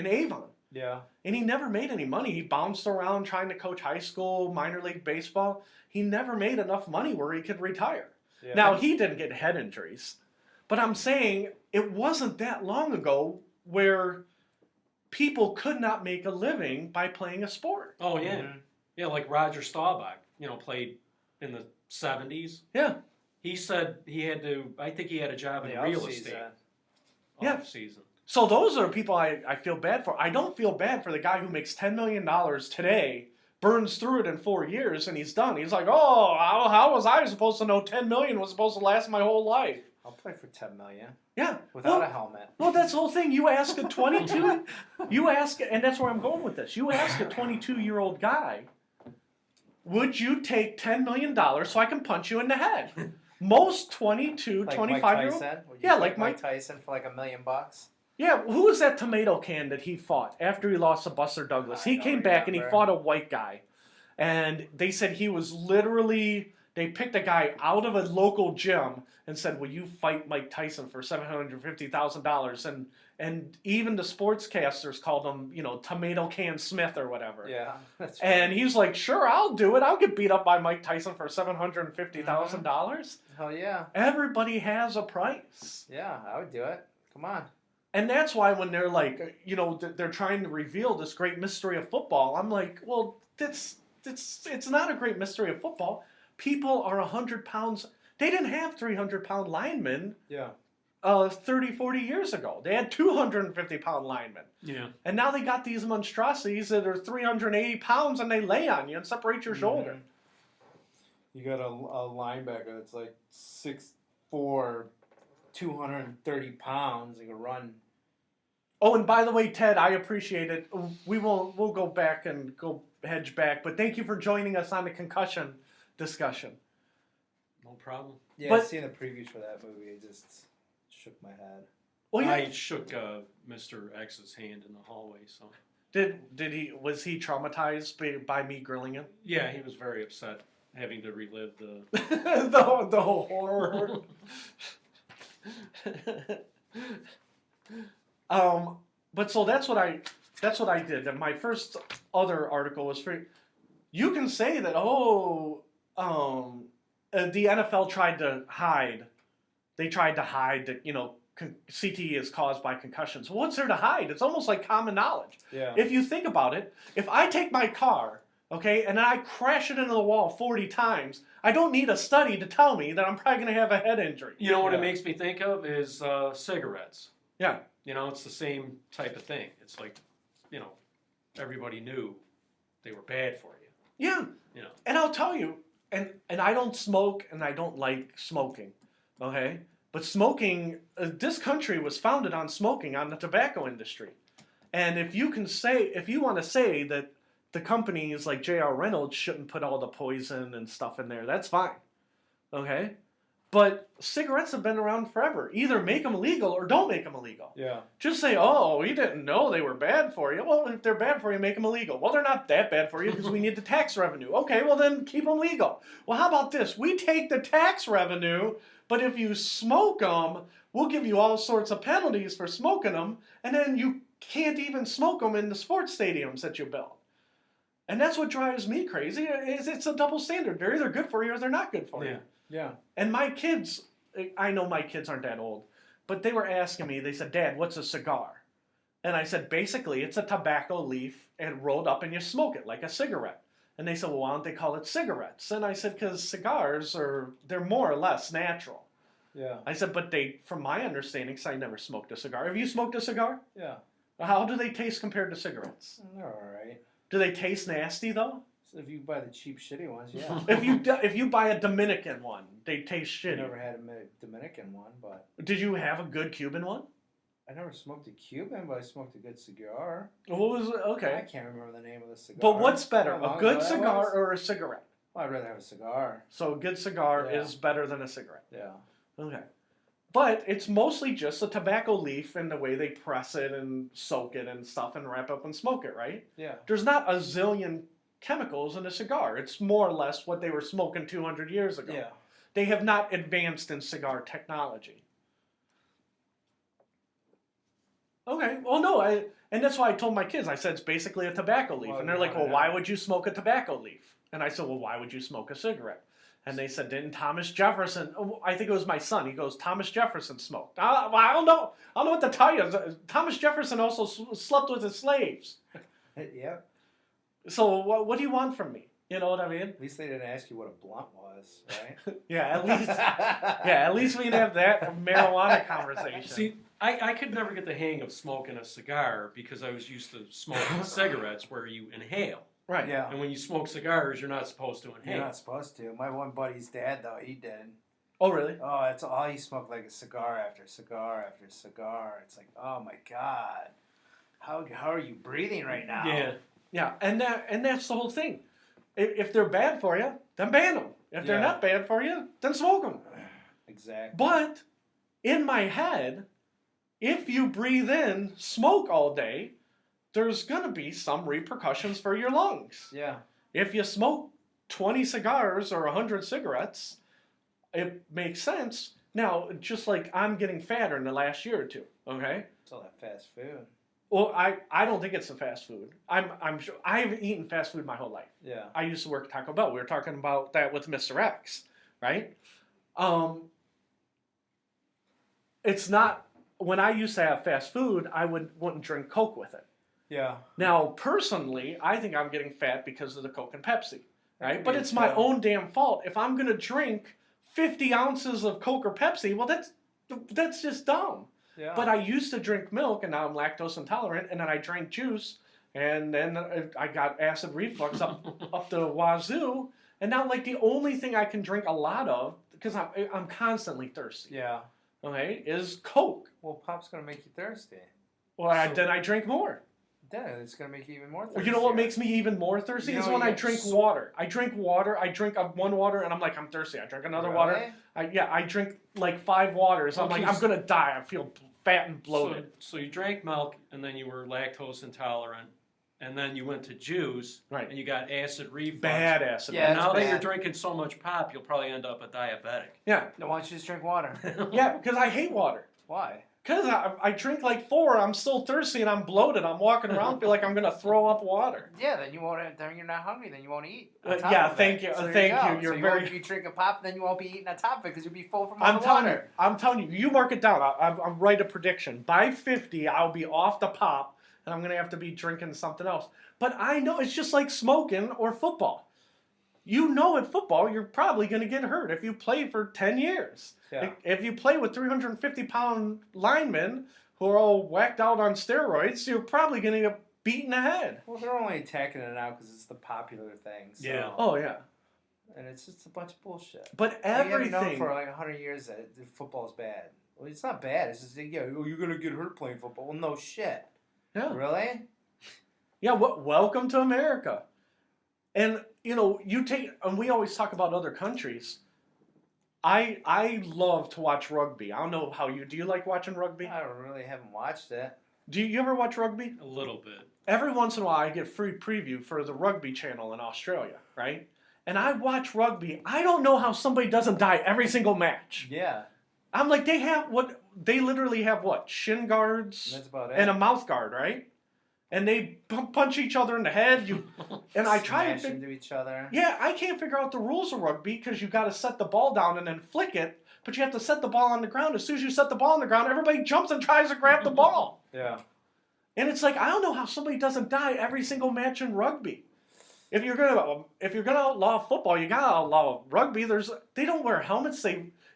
Speaker 2: Avon.
Speaker 3: Yeah.
Speaker 2: And he never made any money. He bounced around trying to coach high school, minor league baseball. He never made enough money where he could retire. Yeah. Now, he didn't get head injuries. But I'm saying it wasn't that long ago where people could not make a living by playing a sport.
Speaker 1: Oh, yeah. Mm-hmm. Yeah, like Roger Staubach, played in the 70s.
Speaker 2: Yeah.
Speaker 1: He said I think he had a job in real estate. Off-season.
Speaker 2: So those are people I feel bad for. I don't feel bad for the guy who makes $10 million today, burns through it in 4 years, and he's done. He's like, oh, how was I supposed to know $10 million was supposed to last my whole life?
Speaker 3: I'll play for $10 million.
Speaker 2: Yeah.
Speaker 3: Without a helmet.
Speaker 2: Well, that's the whole thing. You ask a 22, and that's where I'm going with this. You ask a 22-year-old guy, would you take $10 million so I can punch you in the head? Most 22,
Speaker 3: like
Speaker 2: 25-year-old.
Speaker 3: Yeah, like Mike Tyson for like $1 million.
Speaker 2: Yeah, who was that tomato can that he fought after he lost to Buster Douglas? He came back and he fought a white guy. And they said he was literally... They picked a guy out of a local gym and said, will you fight Mike Tyson for $750,000? And even the sportscasters called him, Tomato Can Smith or whatever.
Speaker 3: Yeah, that's
Speaker 2: right. And he's like, sure, I'll do it. I'll get beat up by Mike Tyson for $750,000.
Speaker 3: Hell yeah.
Speaker 2: Everybody has a price.
Speaker 3: Yeah, I would do it. Come on.
Speaker 2: And that's why when they're like, they're trying to reveal this great mystery of football, I'm like, well, it's not a great mystery of football. People are 100 pounds. They didn't have 300-pound linemen 30, 40 years ago. They had 250-pound linemen.
Speaker 1: Yeah.
Speaker 2: And now they got these monstrosities that are 380 pounds and they lay on you and separate your shoulder.
Speaker 3: You got a linebacker that's like 6'4", 230 pounds. You can run.
Speaker 2: Oh, and by the way, Ted, I appreciate it. We'll go back and go hedge back. But thank you for joining us on the concussion discussion.
Speaker 1: No problem.
Speaker 3: Yeah, I seen the previews for that movie. It just shook my head.
Speaker 2: Well, yeah.
Speaker 1: I shook Mr. X's hand in the hallway. So
Speaker 2: was he traumatized by me grilling him?
Speaker 1: Yeah, he was very upset. having to relive the.
Speaker 2: the horror. But so that's what I did. And my first other article was for. You can say that the NFL tried to hide. They tried to hide that CTE is caused by concussions. Well, what's there to hide? It's almost like common knowledge.
Speaker 3: Yeah.
Speaker 2: If you think about it, if I take my car, okay, and I crash it into the wall 40 times, I don't need a study to tell me that I'm probably going to have a head injury.
Speaker 1: You know what it makes me think of is cigarettes.
Speaker 2: Yeah.
Speaker 1: It's the same type of thing. It's like, everybody knew they were bad for you.
Speaker 2: Yeah. And I'll tell you, and I don't smoke and I don't like smoking, okay? But smoking, this country was founded on smoking, on the tobacco industry. And if you want to say that the companies like J.R. Reynolds shouldn't put all the poison and stuff in there, that's fine, okay? But cigarettes have been around forever. Either make them legal or don't make them illegal.
Speaker 3: Yeah.
Speaker 2: Just say, oh, we didn't know they were bad for you. Well, if they're bad for you, make them illegal. Well, they're not that bad for you because we need the tax revenue. Okay, well then keep them legal. Well, how about this? We take the tax revenue, but if you smoke them, we'll give you all sorts of penalties for smoking them, and then you can't even smoke them in the sports stadiums that you build. And that's what drives me crazy, is it's a double standard. They're either good for you or they're not good for you.
Speaker 3: Yeah.
Speaker 2: And my kids, I know my kids aren't that old, but they were asking me, they said, Dad, what's a cigar? And I said, basically, it's a tobacco leaf and rolled up and you smoke it like a cigarette. And they said, well, why don't they call it cigarettes? And I said, because cigars they're more or less natural.
Speaker 3: Yeah.
Speaker 2: I said, but from my understanding, because I never smoked a cigar. Have you smoked a cigar?
Speaker 3: Yeah.
Speaker 2: How do they taste compared to cigarettes?
Speaker 3: They're all right.
Speaker 2: Do they taste nasty, though?
Speaker 3: So if you buy the cheap, shitty ones, yeah.
Speaker 2: If you buy a Dominican one, they taste shitty.
Speaker 3: I never had a Dominican one, but...
Speaker 2: Did you have a good Cuban one?
Speaker 3: I never smoked a Cuban, but I smoked a good cigar.
Speaker 2: What was it? Okay.
Speaker 3: I can't remember the name of the cigar.
Speaker 2: But what's better,
Speaker 3: How long
Speaker 2: a good
Speaker 3: ago that
Speaker 2: cigar
Speaker 3: was?
Speaker 2: or a cigarette?
Speaker 3: Well, I'd rather have a cigar.
Speaker 2: So a good cigar
Speaker 3: Yeah.
Speaker 2: is better than a cigarette.
Speaker 3: Yeah.
Speaker 2: Okay. But it's mostly just a tobacco leaf and the way they press it and soak it and stuff and wrap up and smoke it, right?
Speaker 3: Yeah.
Speaker 2: There's not a zillion chemicals in a cigar. It's more or less what they were smoking 200 years ago.
Speaker 3: Yeah.
Speaker 2: They have not advanced in cigar technology. Okay, well, no, and that's why I told my kids, I said, it's basically a tobacco leaf.
Speaker 3: Well,
Speaker 2: And they're
Speaker 3: you
Speaker 2: like, well,
Speaker 3: wanna
Speaker 2: why
Speaker 3: know.
Speaker 2: would you smoke a tobacco leaf? And I said, well, why would you smoke a cigarette? And they said, didn't Thomas Jefferson, I think it was my son, he goes, Thomas Jefferson smoked. Well, I don't know what to tell you. Thomas Jefferson also slept with his slaves.
Speaker 3: Yeah.
Speaker 2: So what do you want from me? You know what I mean?
Speaker 3: At least they didn't ask you what a blunt was, right?
Speaker 2: Yeah, at least we can have that marijuana conversation.
Speaker 1: See, I could never get the hang of smoking a cigar because I was used to smoking cigarettes where you inhale.
Speaker 2: Right.
Speaker 3: Yeah.
Speaker 1: And when you smoke cigars, you're not supposed to
Speaker 3: You're
Speaker 1: inhale.
Speaker 3: not supposed to. My one buddy's dad, though, he did.
Speaker 2: Oh, really?
Speaker 3: Oh, it's all he smoked, like a cigar after cigar after cigar. It's like, oh my God, how are you breathing right now?
Speaker 1: Yeah.
Speaker 2: Yeah, and that's the whole thing. If they're bad for you, then ban them. If they're
Speaker 3: Yeah.
Speaker 2: not bad for you, then smoke them.
Speaker 3: Exactly.
Speaker 2: But in my head, if you breathe in smoke all day, there's going to be some repercussions for your lungs.
Speaker 3: Yeah.
Speaker 2: If you smoke 20 cigars or 100 cigarettes, it makes sense. Now, just like I'm getting fatter in the last year or two, okay?
Speaker 3: It's all that fast food.
Speaker 2: Well, I don't think it's the fast food. I'm sure I've eaten fast food my whole life.
Speaker 3: Yeah.
Speaker 2: I used to work at Taco Bell. We were talking about that with Mr. X, right? It's not, when I used to have fast food, I wouldn't drink Coke with it.
Speaker 3: Yeah.
Speaker 2: Now, personally, I think I'm getting fat because of the Coke and Pepsi, right? But
Speaker 3: Me
Speaker 2: it's my
Speaker 3: too.
Speaker 2: own damn fault. If I'm going to drink 50 ounces of Coke or Pepsi, well, that's just dumb.
Speaker 3: Yeah.
Speaker 2: But I used to drink milk, and now I'm lactose intolerant, and then I drank juice, and then I got acid reflux up the wazoo, and now like the only thing I can drink a lot of, because I'm constantly thirsty,
Speaker 3: Yeah.
Speaker 2: okay, is Coke.
Speaker 3: Well, pop's gonna make you thirsty.
Speaker 2: Well, then I drink more.
Speaker 3: Then it's gonna make you even more thirsty.
Speaker 2: Well, you know what makes me even more thirsty
Speaker 3: You
Speaker 2: is
Speaker 3: know,
Speaker 2: when I
Speaker 3: you-
Speaker 2: drink water. I drink water. I drink one water, and I'm like, I'm thirsty. I drink another water.
Speaker 3: Really?
Speaker 2: I drink like 5 waters. I'm
Speaker 1: Okay,
Speaker 2: like, I'm gonna die. I feel fat and bloated.
Speaker 1: So you drank milk and then you were lactose intolerant. and then you went to juice,
Speaker 2: Right.
Speaker 1: and you got acid reflux.
Speaker 2: Bad acid.
Speaker 3: Yeah,
Speaker 1: And now that
Speaker 3: bad.
Speaker 1: you're drinking so much pop, you'll probably end up a diabetic.
Speaker 2: Yeah.
Speaker 3: No, why don't you just drink water?
Speaker 2: Yeah, because I hate water.
Speaker 3: Why?
Speaker 2: Because I drink like 4, I'm still thirsty and I'm bloated. I'm walking around, feel like I'm going to throw up water.
Speaker 3: Yeah, then you won't. Then you're not hungry. Then you won't eat.
Speaker 2: Yeah, thank you.
Speaker 3: So
Speaker 2: Thank
Speaker 3: go.
Speaker 2: you. You're
Speaker 3: so
Speaker 2: very.
Speaker 3: Won't be drinking pop, then you won't be eating on top of it because you'll be full from all the water.
Speaker 2: I'm telling you, you mark it down. I'll write a prediction. By 50, I'll be off the pop, and I'm going to have to be drinking something else. But I know it's just like smoking or football. You know at football, you're probably going to get hurt if you play for 10 years.
Speaker 3: Yeah.
Speaker 2: If you play with 350-pound linemen who are all whacked out on steroids, you're probably going to get beat in the head.
Speaker 3: Well, they're only attacking it now because it's the popular thing. So.
Speaker 1: Yeah.
Speaker 2: Oh, yeah.
Speaker 3: And it's just a bunch of bullshit.
Speaker 2: But
Speaker 3: We haven't known
Speaker 2: everything...
Speaker 3: for like 100 years that football's bad. Well, it's not bad. It's just, yeah, oh, you're going to get hurt playing football. Well, no shit.
Speaker 2: Yeah.
Speaker 3: Really?
Speaker 2: Yeah, welcome to America. And, and we always talk about other countries. I love to watch rugby. I don't know how do you like watching rugby?
Speaker 3: I really haven't watched it.
Speaker 2: Do you ever watch rugby?
Speaker 1: A little bit.
Speaker 2: Every once in a while I get free preview for the rugby channel in Australia, right? And I watch rugby. I don't know how somebody doesn't die every single match.
Speaker 3: Yeah.
Speaker 2: I'm like, they literally have what? Shin guards
Speaker 3: That's about it.
Speaker 2: and a mouth guard, right? And they punch each other in the head. And I try to
Speaker 3: Smash into each other.
Speaker 2: Yeah, I can't figure out the rules of rugby because you got to set the ball down and then flick it, but you have to set the ball on the ground. As soon as you set the ball on the ground, everybody jumps and tries to grab the ball.
Speaker 3: Yeah.
Speaker 2: And it's like, I don't know how somebody doesn't die every single match in rugby. If you're gonna outlaw football, you gotta outlaw rugby. They don't wear helmets.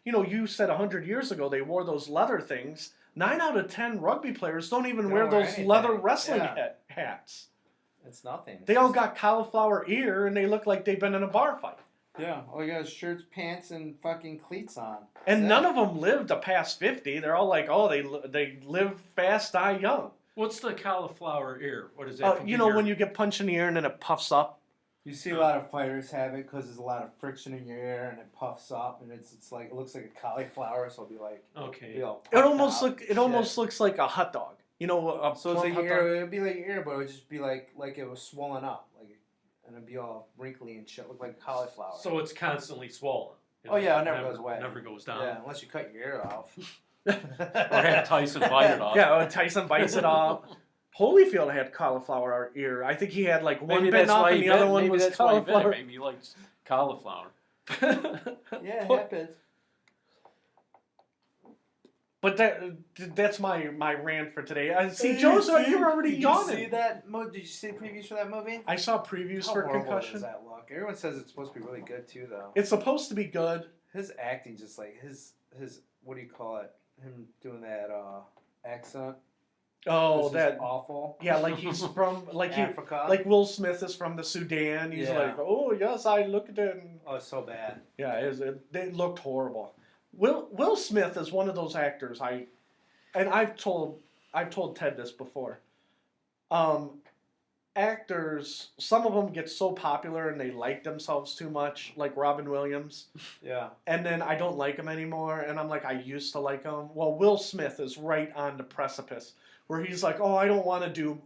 Speaker 2: You said 100 years ago they wore those leather things. 9 out of 10 rugby players don't even wear those
Speaker 3: anything.
Speaker 2: leather wrestling
Speaker 3: Yeah.
Speaker 2: hats.
Speaker 3: It's nothing.
Speaker 2: They all got cauliflower ear and they look like they've been in a bar fight.
Speaker 3: Yeah. All you got is shirts, pants, and fucking cleats on.
Speaker 2: And
Speaker 3: That's
Speaker 2: none
Speaker 3: it.
Speaker 2: of them lived to past 50. They're all like, oh, they live fast, die young.
Speaker 1: What's the cauliflower ear? What is that?
Speaker 2: When you get punched in the ear and then it puffs up.
Speaker 3: You see a lot of fighters have it because there's a lot of friction in your ear and it puffs up and it's like it looks like a cauliflower, so it'll be like
Speaker 1: Okay.
Speaker 3: be all
Speaker 2: It almost
Speaker 3: puffed out.
Speaker 2: almost looks like a hot dog. A
Speaker 3: So it's
Speaker 2: plump
Speaker 3: like
Speaker 2: hot
Speaker 3: your
Speaker 2: dog.
Speaker 3: ear. It'd be like your ear, but it would just be like it was swollen up, and it'd be all wrinkly and shit, look like a cauliflower.
Speaker 1: So it's constantly swollen.
Speaker 3: Oh, yeah, it never goes away.
Speaker 1: Never goes down.
Speaker 3: yeah, unless you cut your ear off.
Speaker 1: Or have Tyson bite it off.
Speaker 2: Yeah, Tyson bites it off. Holyfield had cauliflower ear. I think he had like one
Speaker 1: Maybe
Speaker 2: bitten
Speaker 1: that's
Speaker 2: off
Speaker 1: why
Speaker 2: and
Speaker 1: he
Speaker 2: the other
Speaker 1: bit-
Speaker 2: one
Speaker 1: maybe
Speaker 2: was
Speaker 1: that's why he bit it.
Speaker 2: cauliflower.
Speaker 1: Maybe he likes cauliflower.
Speaker 3: Yeah, it happens.
Speaker 2: But that's my rant for today. See, Joseph, you're already yawning.
Speaker 3: Did you see that? Did you see the previews for that movie?
Speaker 2: I saw previews
Speaker 3: How
Speaker 2: for
Speaker 3: horrible
Speaker 2: Concussion.
Speaker 3: does that look? Everyone says it's supposed to be really good too, though.
Speaker 2: It's supposed to be good.
Speaker 3: His acting, just like his what do you call it? Him doing that accent.
Speaker 2: Oh,
Speaker 3: It's
Speaker 2: that
Speaker 3: just awful.
Speaker 2: yeah, like he's from
Speaker 3: Africa.
Speaker 2: like Will Smith is from the Sudan. He's
Speaker 3: Yeah.
Speaker 2: like, oh yes, I looked at it. And,
Speaker 3: Oh, it's so bad.
Speaker 2: yeah, it looked horrible. Will Smith is one of those actors. I've told Ted this before. Actors, some of them get so popular and they like themselves too much, like Robin Williams.
Speaker 3: Yeah.
Speaker 2: And then I don't like him anymore, and I'm like, I used to like him. Well, Will Smith is right on the precipice, where he's like, oh, I don't want to do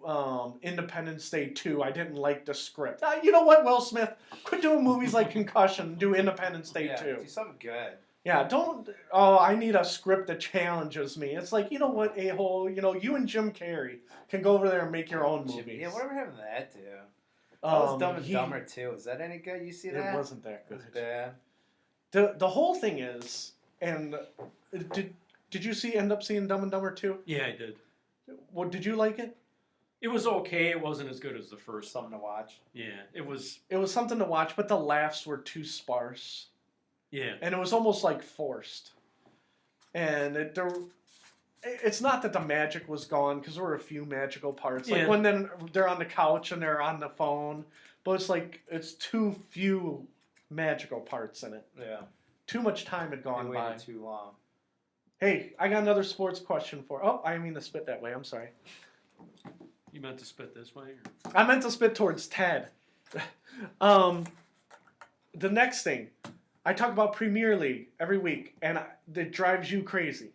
Speaker 2: Independence Day 2. I didn't like the script. You know what, Will Smith? Quit doing movies like Concussion. Do Independence Day 2.
Speaker 3: Do something good.
Speaker 2: Yeah, don't, oh, I need a script that challenges me. It's like, you know what, a-hole, you and Jim Carrey can go over there and make your own movies.
Speaker 3: Yeah, whatever happened to that, dude? That was Dumb and
Speaker 2: he-
Speaker 3: Dumber too. Is that any good? You see that?
Speaker 2: It wasn't that
Speaker 3: It
Speaker 2: good.
Speaker 3: was bad.
Speaker 2: The whole thing is, and did you end up seeing Dumb and Dumber 2?
Speaker 1: Yeah, I did.
Speaker 2: What, did you like it?
Speaker 1: It was okay. It wasn't as good as the first.
Speaker 3: Something to watch.
Speaker 1: Yeah, it was.
Speaker 2: It was something to watch, but the laughs were too sparse.
Speaker 1: Yeah.
Speaker 2: And it was almost like forced. And it's not that the magic was gone, because there were a few magical parts. Like
Speaker 1: Yeah.
Speaker 2: when then they're on the couch and they're on the phone. But it's like, it's too few magical parts in it.
Speaker 3: Yeah.
Speaker 2: Too much time had gone
Speaker 3: They
Speaker 2: by.
Speaker 3: waited too long.
Speaker 2: Hey, I got another sports question for. Oh, I didn't mean to spit that way. I'm sorry.
Speaker 1: You meant to spit this way? Or?
Speaker 2: I meant to spit towards Ted. The next thing, I talk about Premier League every week, and it drives you crazy.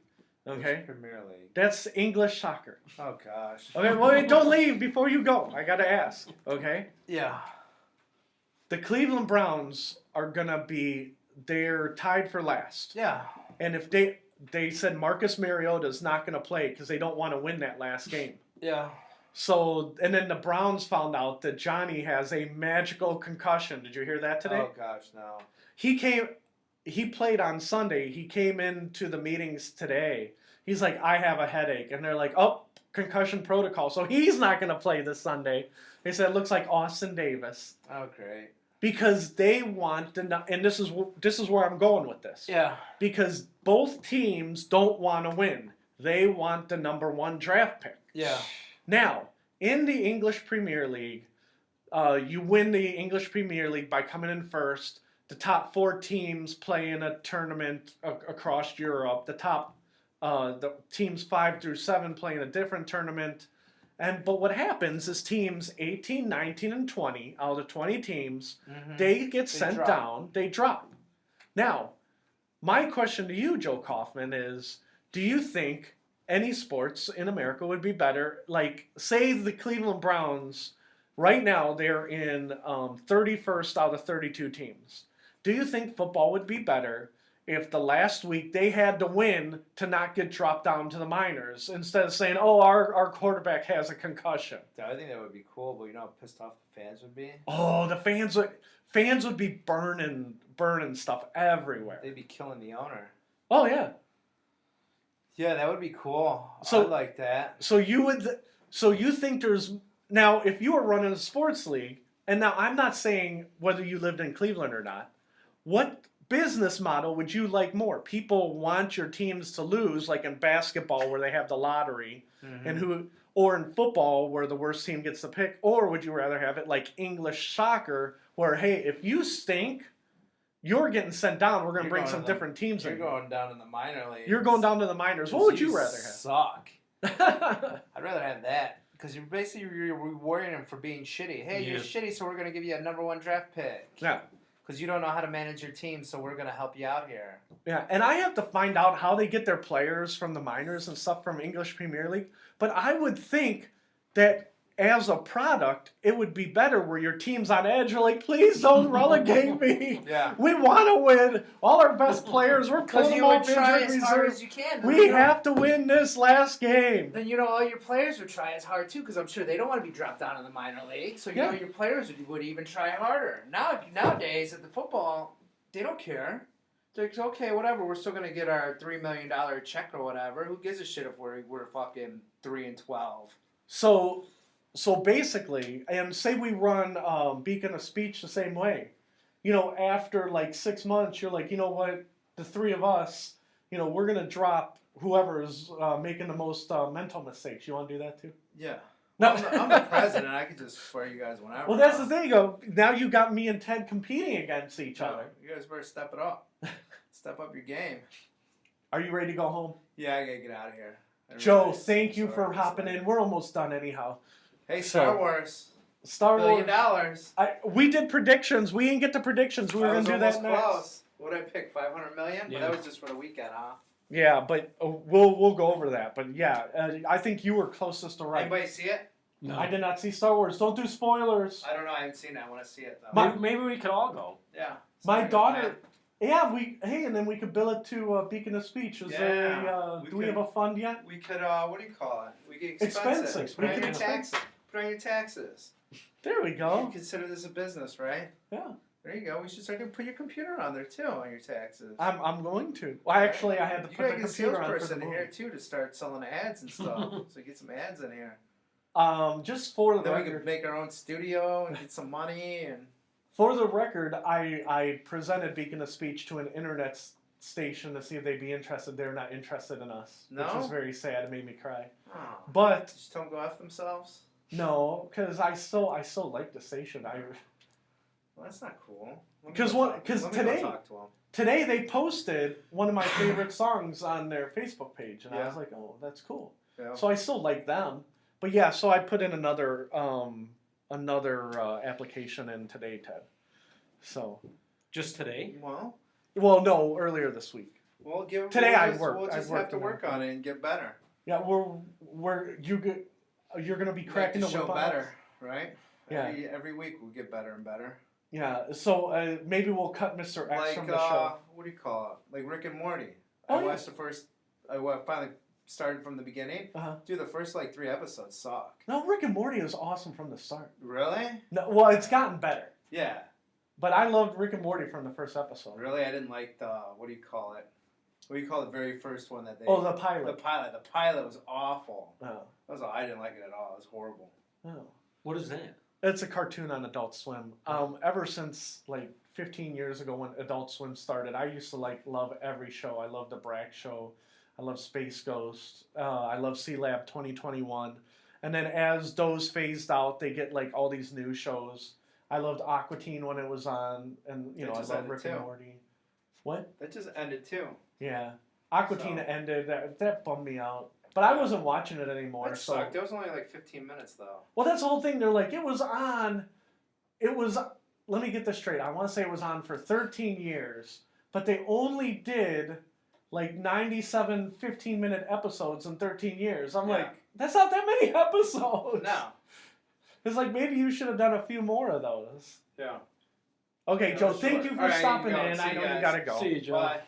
Speaker 2: Okay?
Speaker 3: Premier League.
Speaker 2: That's English soccer.
Speaker 3: Oh, gosh.
Speaker 2: Okay, well, wait, don't leave before you go. I got to ask, okay?
Speaker 3: Yeah.
Speaker 2: The Cleveland Browns are going to be, they're tied for last.
Speaker 3: Yeah.
Speaker 2: And if they said Marcus Mariota's not going to play because they don't want to win that last game.
Speaker 3: Yeah.
Speaker 2: So, and then the Browns found out that Johnny has a magical concussion. Did you hear that today?
Speaker 3: Oh, gosh, no.
Speaker 2: He played on Sunday. He came into the meetings today. He's like, I have a headache. And they're like, oh, concussion protocol. So he's not going to play this Sunday. They said it looks like Austin Davis.
Speaker 3: Oh, great.
Speaker 2: Because they want to, and this is where I'm going with this.
Speaker 3: Yeah.
Speaker 2: Because both teams don't want to win. They want the number 1 draft pick.
Speaker 3: Yeah.
Speaker 2: Now, in the English Premier League, you win the English Premier League by coming in first. The top 4 teams play in a tournament across Europe. The teams 5 through 7 play in a different tournament. But what happens is teams 18, 19, and 20, out of the 20 teams, they get sent down, they drop. Now, my question to you, Joe Kaufman, is do you think any sports in America would be better? Like, say the Cleveland Browns, right now they're in 31st out of 32 teams. Do you think football would be better if the last week they had to win to not get dropped down to the minors instead of saying, oh, our quarterback has a concussion?
Speaker 3: I think that would be cool, but you know how pissed off the fans would be?
Speaker 2: Oh, the fans would be burning stuff everywhere.
Speaker 3: They'd be killing the owner.
Speaker 2: Oh, yeah.
Speaker 3: Yeah, that would be cool.
Speaker 2: So,
Speaker 3: I'd like that.
Speaker 2: So you think there's, now if you were running a sports league, and now I'm not saying whether you lived in Cleveland or not, what business model would you like more? People want your teams to lose, like in basketball where they have the lottery, or in football where the worst team gets the pick, or would you rather have it like English soccer where, hey, if you stink, you're getting sent down. We're going to bring some different teams in.
Speaker 3: You're going down in the minor leagues.
Speaker 2: You're going down to the minors. What would you rather have?
Speaker 3: Suck. I'd rather have that because you're basically rewarding them for being shitty. Hey, you're shitty, so we're going to give you a number 1 draft pick.
Speaker 2: Yeah.
Speaker 3: Because you don't know how to manage your team, so we're going to help you out here.
Speaker 2: Yeah, and I have to find out how they get their players from the minors and stuff from English Premier League. But I would think that as a product, it would be better where your team's on edge. You're like, please don't relegate me.
Speaker 3: Yeah.
Speaker 2: We want to win. All our best players, we're pulling them off
Speaker 3: try
Speaker 2: injured
Speaker 3: as hard
Speaker 2: reserve.
Speaker 3: as you can.
Speaker 2: We have to win this last game.
Speaker 3: Then, all your players would try as hard, too, because I'm sure they don't want to be dropped down in the minor league. So, your players would even try harder. Nowadays, at the football, they don't care. They're like, okay, whatever. We're still going to get our $3 million check or whatever. Who gives a shit if we're fucking 3-12?
Speaker 2: So basically, and say we run Beacon of Speech the same way. After like 6 months, you're like, you know what? The 3 of us, we're going to drop whoever is making the most mental mistakes. You want to do that too?
Speaker 3: Yeah.
Speaker 2: No.
Speaker 3: I'm the president. I could just swear you guys whenever.
Speaker 2: Well, that's the thing. Now you got me and Ted competing against each other.
Speaker 3: You guys better step it up. Step up your game.
Speaker 2: Are you ready to go home?
Speaker 3: Yeah, I got to get out of here.
Speaker 2: Joe, thank you for hopping in. We're almost done anyhow.
Speaker 3: Hey, Star Wars.
Speaker 2: Star
Speaker 3: Wars. $1 billion.
Speaker 2: We did predictions. We didn't get the predictions. We were going to do that next.
Speaker 3: Close. What did I pick? 500 million? Yeah. But that was just for the weekend, huh?
Speaker 2: Yeah, but we'll go over that. But yeah, I think you were closest to right.
Speaker 3: Anybody see it?
Speaker 2: No. I did not see Star Wars. Don't do spoilers.
Speaker 3: I don't know. I haven't seen it. I want to see it though.
Speaker 1: Maybe we could all go.
Speaker 3: Yeah.
Speaker 2: My daughter. Yeah, and then we could bill it to Beacon of Speech. Is there do we have a fund yet?
Speaker 3: We could. What do you call it? We get expenses. Put on your taxes. Put on your taxes.
Speaker 2: There we go.
Speaker 3: You consider this a business, right?
Speaker 2: Yeah.
Speaker 3: There you go. We should start to put your computer on there too on your taxes.
Speaker 2: I'm going to. Well, actually, I had to put the computer on for the
Speaker 3: salesperson in here too to start selling ads and stuff. So get some ads in here.
Speaker 2: Just for the
Speaker 3: then
Speaker 2: record,
Speaker 3: we could make our own studio and get some money and.
Speaker 2: For the record, I presented Beacon of Speech to an internet station to see if they'd be interested. They're not interested in us, which is very sad. It made me cry.
Speaker 3: Oh.
Speaker 2: But
Speaker 3: just tell them go F themselves.
Speaker 2: No, because I still like the station.
Speaker 3: Well, that's not cool.
Speaker 2: Because today they posted one of my favorite songs on their Facebook page, and I was like, oh, that's cool. Yeah. So I still like them, but yeah. So I put in another application in today, Ted. So
Speaker 1: just today?
Speaker 2: Well, no, earlier this week.
Speaker 3: Well, give it.
Speaker 2: Today I worked.
Speaker 3: We'll
Speaker 2: I
Speaker 3: just
Speaker 2: worked
Speaker 3: have to
Speaker 2: and
Speaker 3: work on it and get better.
Speaker 2: Yeah, you're gonna be cracking
Speaker 3: Make the
Speaker 2: the
Speaker 3: show
Speaker 2: whip on
Speaker 3: better,
Speaker 2: us?
Speaker 3: right?
Speaker 2: Yeah.
Speaker 3: Every week we'll get better and better.
Speaker 2: Yeah. So maybe we'll cut Mr. X
Speaker 3: Like
Speaker 2: from the show.
Speaker 3: what do you call it? Like Rick and Morty.
Speaker 2: Oh,
Speaker 3: I
Speaker 2: yeah.
Speaker 3: watched the first. Finally started from the beginning.
Speaker 2: Uh-huh.
Speaker 3: Dude, the first like 3 episodes suck.
Speaker 2: No, Rick and Morty was awesome from the start.
Speaker 3: Really?
Speaker 2: No, well, it's gotten better.
Speaker 3: Yeah.
Speaker 2: But I loved Rick and Morty from the first episode.
Speaker 3: Really, I didn't like the what do you call it? What do you call the very first one that they?
Speaker 2: Oh, the pilot.
Speaker 3: The pilot. The pilot was awful.
Speaker 2: Oh.
Speaker 3: I didn't like it at all. It was horrible.
Speaker 2: Oh.
Speaker 1: What is that?
Speaker 2: It's a cartoon on Adult Swim. Ever since like 15 years ago when Adult Swim started, I used to love every show. I love the Brack Show. I love Space Ghost. I love Sea Lab 2021. And then as those phased out, they get like all these new shows. I loved Aqua Teen when it was on, and I love Rick and Morty. What?
Speaker 3: That just ended too.
Speaker 2: Yeah, Aqua Teen ended. That bummed me out. But I wasn't watching it anymore.
Speaker 3: That sucked. It was only like 15 minutes though.
Speaker 2: Well, that's the whole thing. They're like, it was on. It was. Let me get this straight. I want to say it was on for 13 years, but they only did like 97 15-minute episodes in 13 years. I'm like, that's not that many episodes.
Speaker 3: No.
Speaker 2: It's like maybe you should have done a few more of those.
Speaker 3: Yeah.
Speaker 2: Okay, Joe, thank you for stopping
Speaker 3: you
Speaker 2: in.
Speaker 3: See
Speaker 2: I
Speaker 3: you
Speaker 2: know
Speaker 3: guys.
Speaker 2: you gotta go.
Speaker 1: See you, Joe.
Speaker 3: Bye.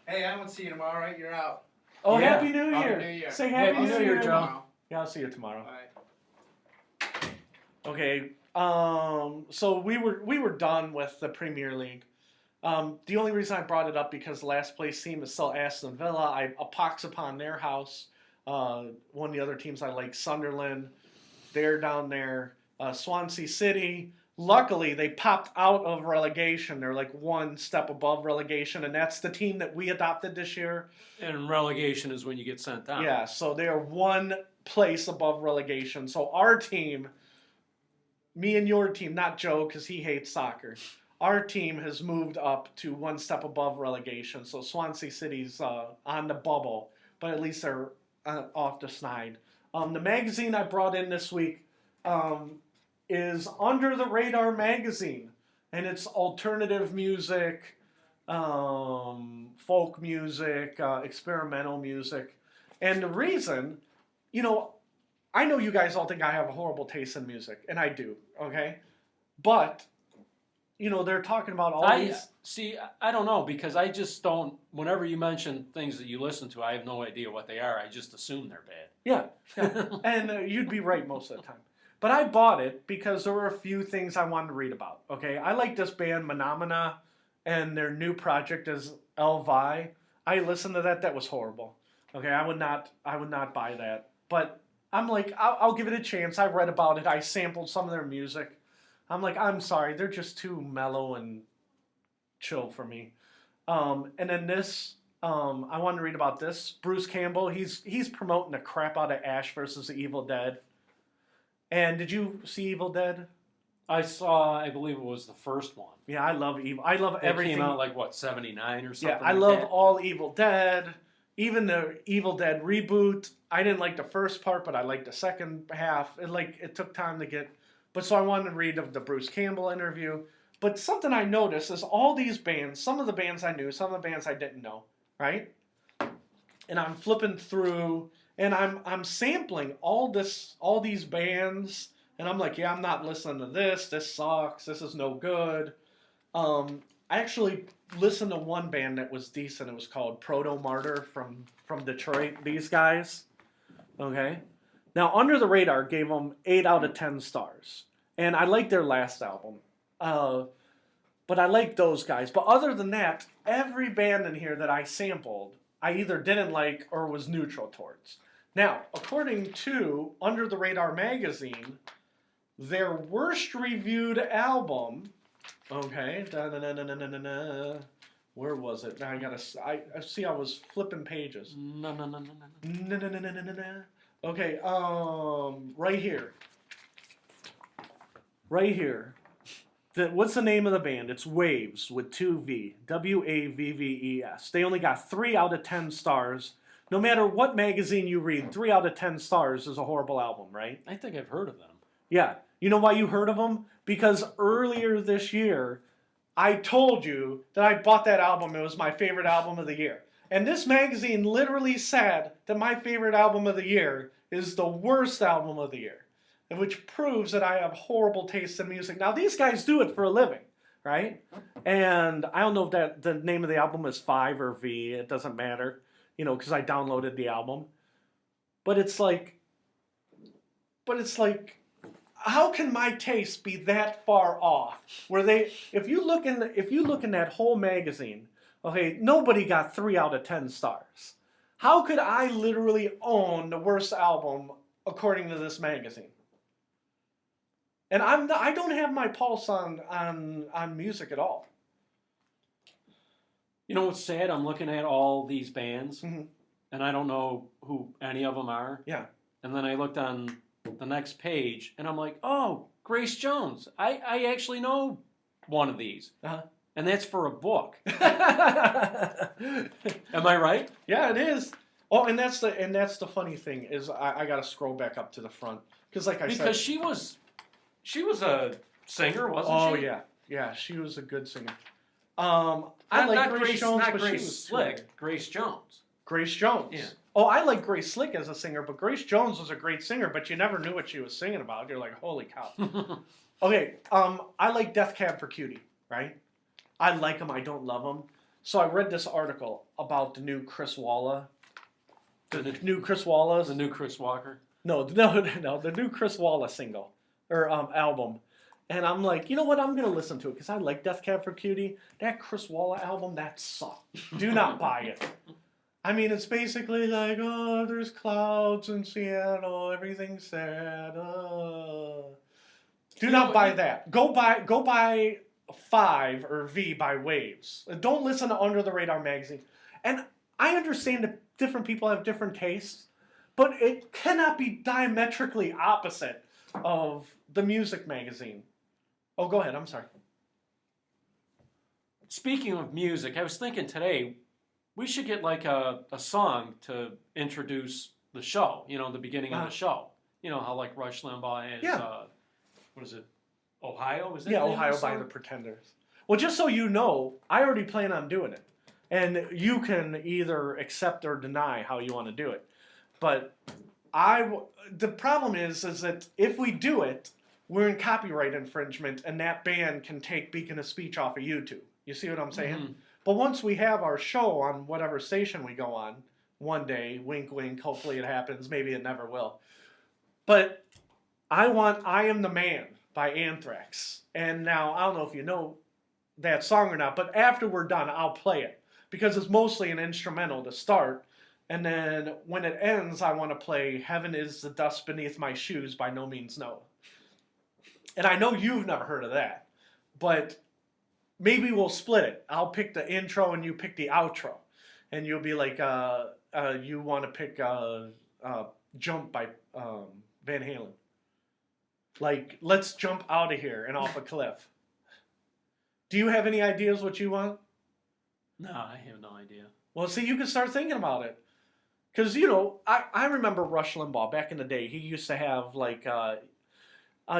Speaker 3: Hey, I won't see you tomorrow, right? You're out.
Speaker 2: Oh,
Speaker 1: Yeah.
Speaker 2: Happy New Year.
Speaker 3: Happy New Year.
Speaker 2: Say Happy
Speaker 1: Happy
Speaker 2: New
Speaker 1: New
Speaker 2: Year,
Speaker 1: Year, Joe.
Speaker 3: Tomorrow.
Speaker 2: Yeah, I'll see you tomorrow.
Speaker 3: Bye.
Speaker 2: Okay. So we were done with the Premier League. The only reason I brought it up because the last place team is still Aston Villa. I pox upon their house. One of the other teams I like, Sunderland, they're down there. Swansea City. Luckily, they popped out of relegation. They're like one step above relegation, and that's the team that we adopted this year.
Speaker 1: And relegation is when you get sent down.
Speaker 2: Yeah, so they are one place above relegation. So our team, me and your team, not Joe because he hates soccer, our team has moved up to one step above relegation. So Swansea City's on the bubble, but at least they're off the snide. The magazine I brought in this week is Under the Radar magazine, and it's alternative music, folk music, experimental music. And the reason, I know you guys all think I have a horrible taste in music, and I do, okay? But, they're talking about all these...
Speaker 1: See, I don't know, because I just don't, whenever you mention things that you listen to, I have no idea what they are. I just assume they're bad.
Speaker 2: Yeah. And you'd be right most of the time. But I bought it because there were a few things I wanted to read about, okay? I like this band, Menomina, and their new project is Elvi. I listened to that. That was horrible. Okay, I would not buy that. But I'm like, I'll give it a chance. I read about it. I sampled some of their music. I'm like, I'm sorry. They're just too mellow and chill for me. And then this, I wanted to read about this. Bruce Campbell, he's promoting the crap out of Ash versus the Evil Dead. And did you see Evil Dead?
Speaker 1: I saw, I believe it was the first one.
Speaker 2: Yeah, I love Evil. I love everything.
Speaker 1: It came out like, what, 79 or something?
Speaker 2: Yeah, I love all Evil Dead. Even the Evil Dead reboot. I didn't like the first part, but I liked the second half. It took time to get... But so I wanted to read of the Bruce Campbell interview. But something I noticed is all these bands, some of the bands I knew, some of the bands I didn't know, right? And I'm flipping through... And I'm sampling all these bands, and I'm like, yeah, I'm not listening to this. This sucks. This is no good. I actually listened to one band that was decent. It was called Proto Martyr from Detroit. These guys, okay. Now Under the Radar gave them 8 out of 10 stars, and I like their last album. But I like those guys. But other than that, every band in here that I sampled, I either didn't like or was neutral towards. Now, according to Under the Radar magazine, their worst reviewed album, okay, where was it? Now I see I was flipping pages.
Speaker 1: No.
Speaker 2: Okay, right here. Right here. What's the name of the band? It's Waves with 2 V. Wavves. They only got 3 out of 10 stars. No matter what magazine you read, 3 out of 10 stars is a horrible album, right?
Speaker 1: I think I've heard of them.
Speaker 2: Yeah. You know why you heard of them? Because earlier this year, I told you that I bought that album. It was my favorite album of the year. And this magazine literally said that my favorite album of the year is the worst album of the year, which proves that I have horrible taste in music. Now, these guys do it for a living, right? And I don't know if that the name of the album is 5 or V. It doesn't matter, because I downloaded the album. But it's like, how can my taste be that far off? If you look in that whole magazine, okay, nobody got 3 out of 10 stars. How could I literally own the worst album according to this magazine? And I don't have my pulse on music at all.
Speaker 1: You know what's sad? I'm looking at all these bands,
Speaker 2: Mm-hmm.
Speaker 1: and I don't know who any of them are.
Speaker 2: Yeah.
Speaker 1: And then I looked on the next page, and I'm like, oh, Grace Jones. I actually know one of these.
Speaker 2: Uh-huh.
Speaker 1: And that's for a book. Am I right?
Speaker 2: Yeah, it is. Oh, and that's the funny thing is I got to scroll back up to the front because I said,
Speaker 1: because she was a singer, wasn't she?
Speaker 2: Oh yeah, she was a good singer. I like
Speaker 1: not
Speaker 2: Grace Jones,
Speaker 1: not
Speaker 2: but she
Speaker 1: Grace
Speaker 2: was
Speaker 1: Slick. Grace Jones.
Speaker 2: Grace Jones.
Speaker 1: Yeah.
Speaker 2: Oh, I like Grace Slick as a singer, but Grace Jones was a great singer, but you never knew what she was singing about. You're like, holy cow. Okay, I like Death Cab for Cutie, right? I like him. I don't love him. So I read this article about the new Chris Walla. The new Chris Wallace.
Speaker 1: The new Chris Walker.
Speaker 2: No, the new Chris Walla single or album. And I'm like, you know what? I'm gonna listen to it because I like Death Cab for Cutie. That Chris Walla album, that sucked. Do not buy it. I mean, it's basically like, oh, there's clouds in Seattle, everything's sad. Do not buy that. Go buy 5 or V by Waves. Don't listen to Under the Radar magazine. And I understand that different people have different tastes, but it cannot be diametrically opposite of the music magazine. Oh, go ahead. I'm sorry.
Speaker 1: Speaking of music, I was thinking today we should get like a song to introduce the show. The beginning of the show. You know how like Rush Limbaugh has.
Speaker 2: Yeah.
Speaker 1: What is it? Ohio? Is that
Speaker 2: Yeah,
Speaker 1: the name of
Speaker 2: Ohio
Speaker 1: the
Speaker 2: by
Speaker 1: song?
Speaker 2: the Pretenders. Well, just so you know, I already plan on doing it. And you can either accept or deny how you want to do it. But the problem is that if we do it, we're in copyright infringement, and that band can take Beacon of Speech off of YouTube. You see what I'm saying?
Speaker 1: Mhm.
Speaker 2: But once we have our show on whatever station we go on, one day, wink, wink, hopefully it happens, maybe it never will. But I want I Am the Man by Anthrax. And now, I don't know if you know that song or not, but after we're done, I'll play it. Because it's mostly an instrumental to start. And then when it ends, I want to play Heaven is the Dust Beneath My Shoes by No Means No. And I know you've never heard of that. But maybe we'll split it. I'll pick the intro and you pick the outro. And you'll be like, you want to pick Jump by Van Halen. Like, let's jump out of here and off a cliff. Do you have any ideas what you want?
Speaker 1: No, I have no idea.
Speaker 2: Well, see, you can start thinking about it. Because, I remember Rush Limbaugh back in the day. He used to have, like,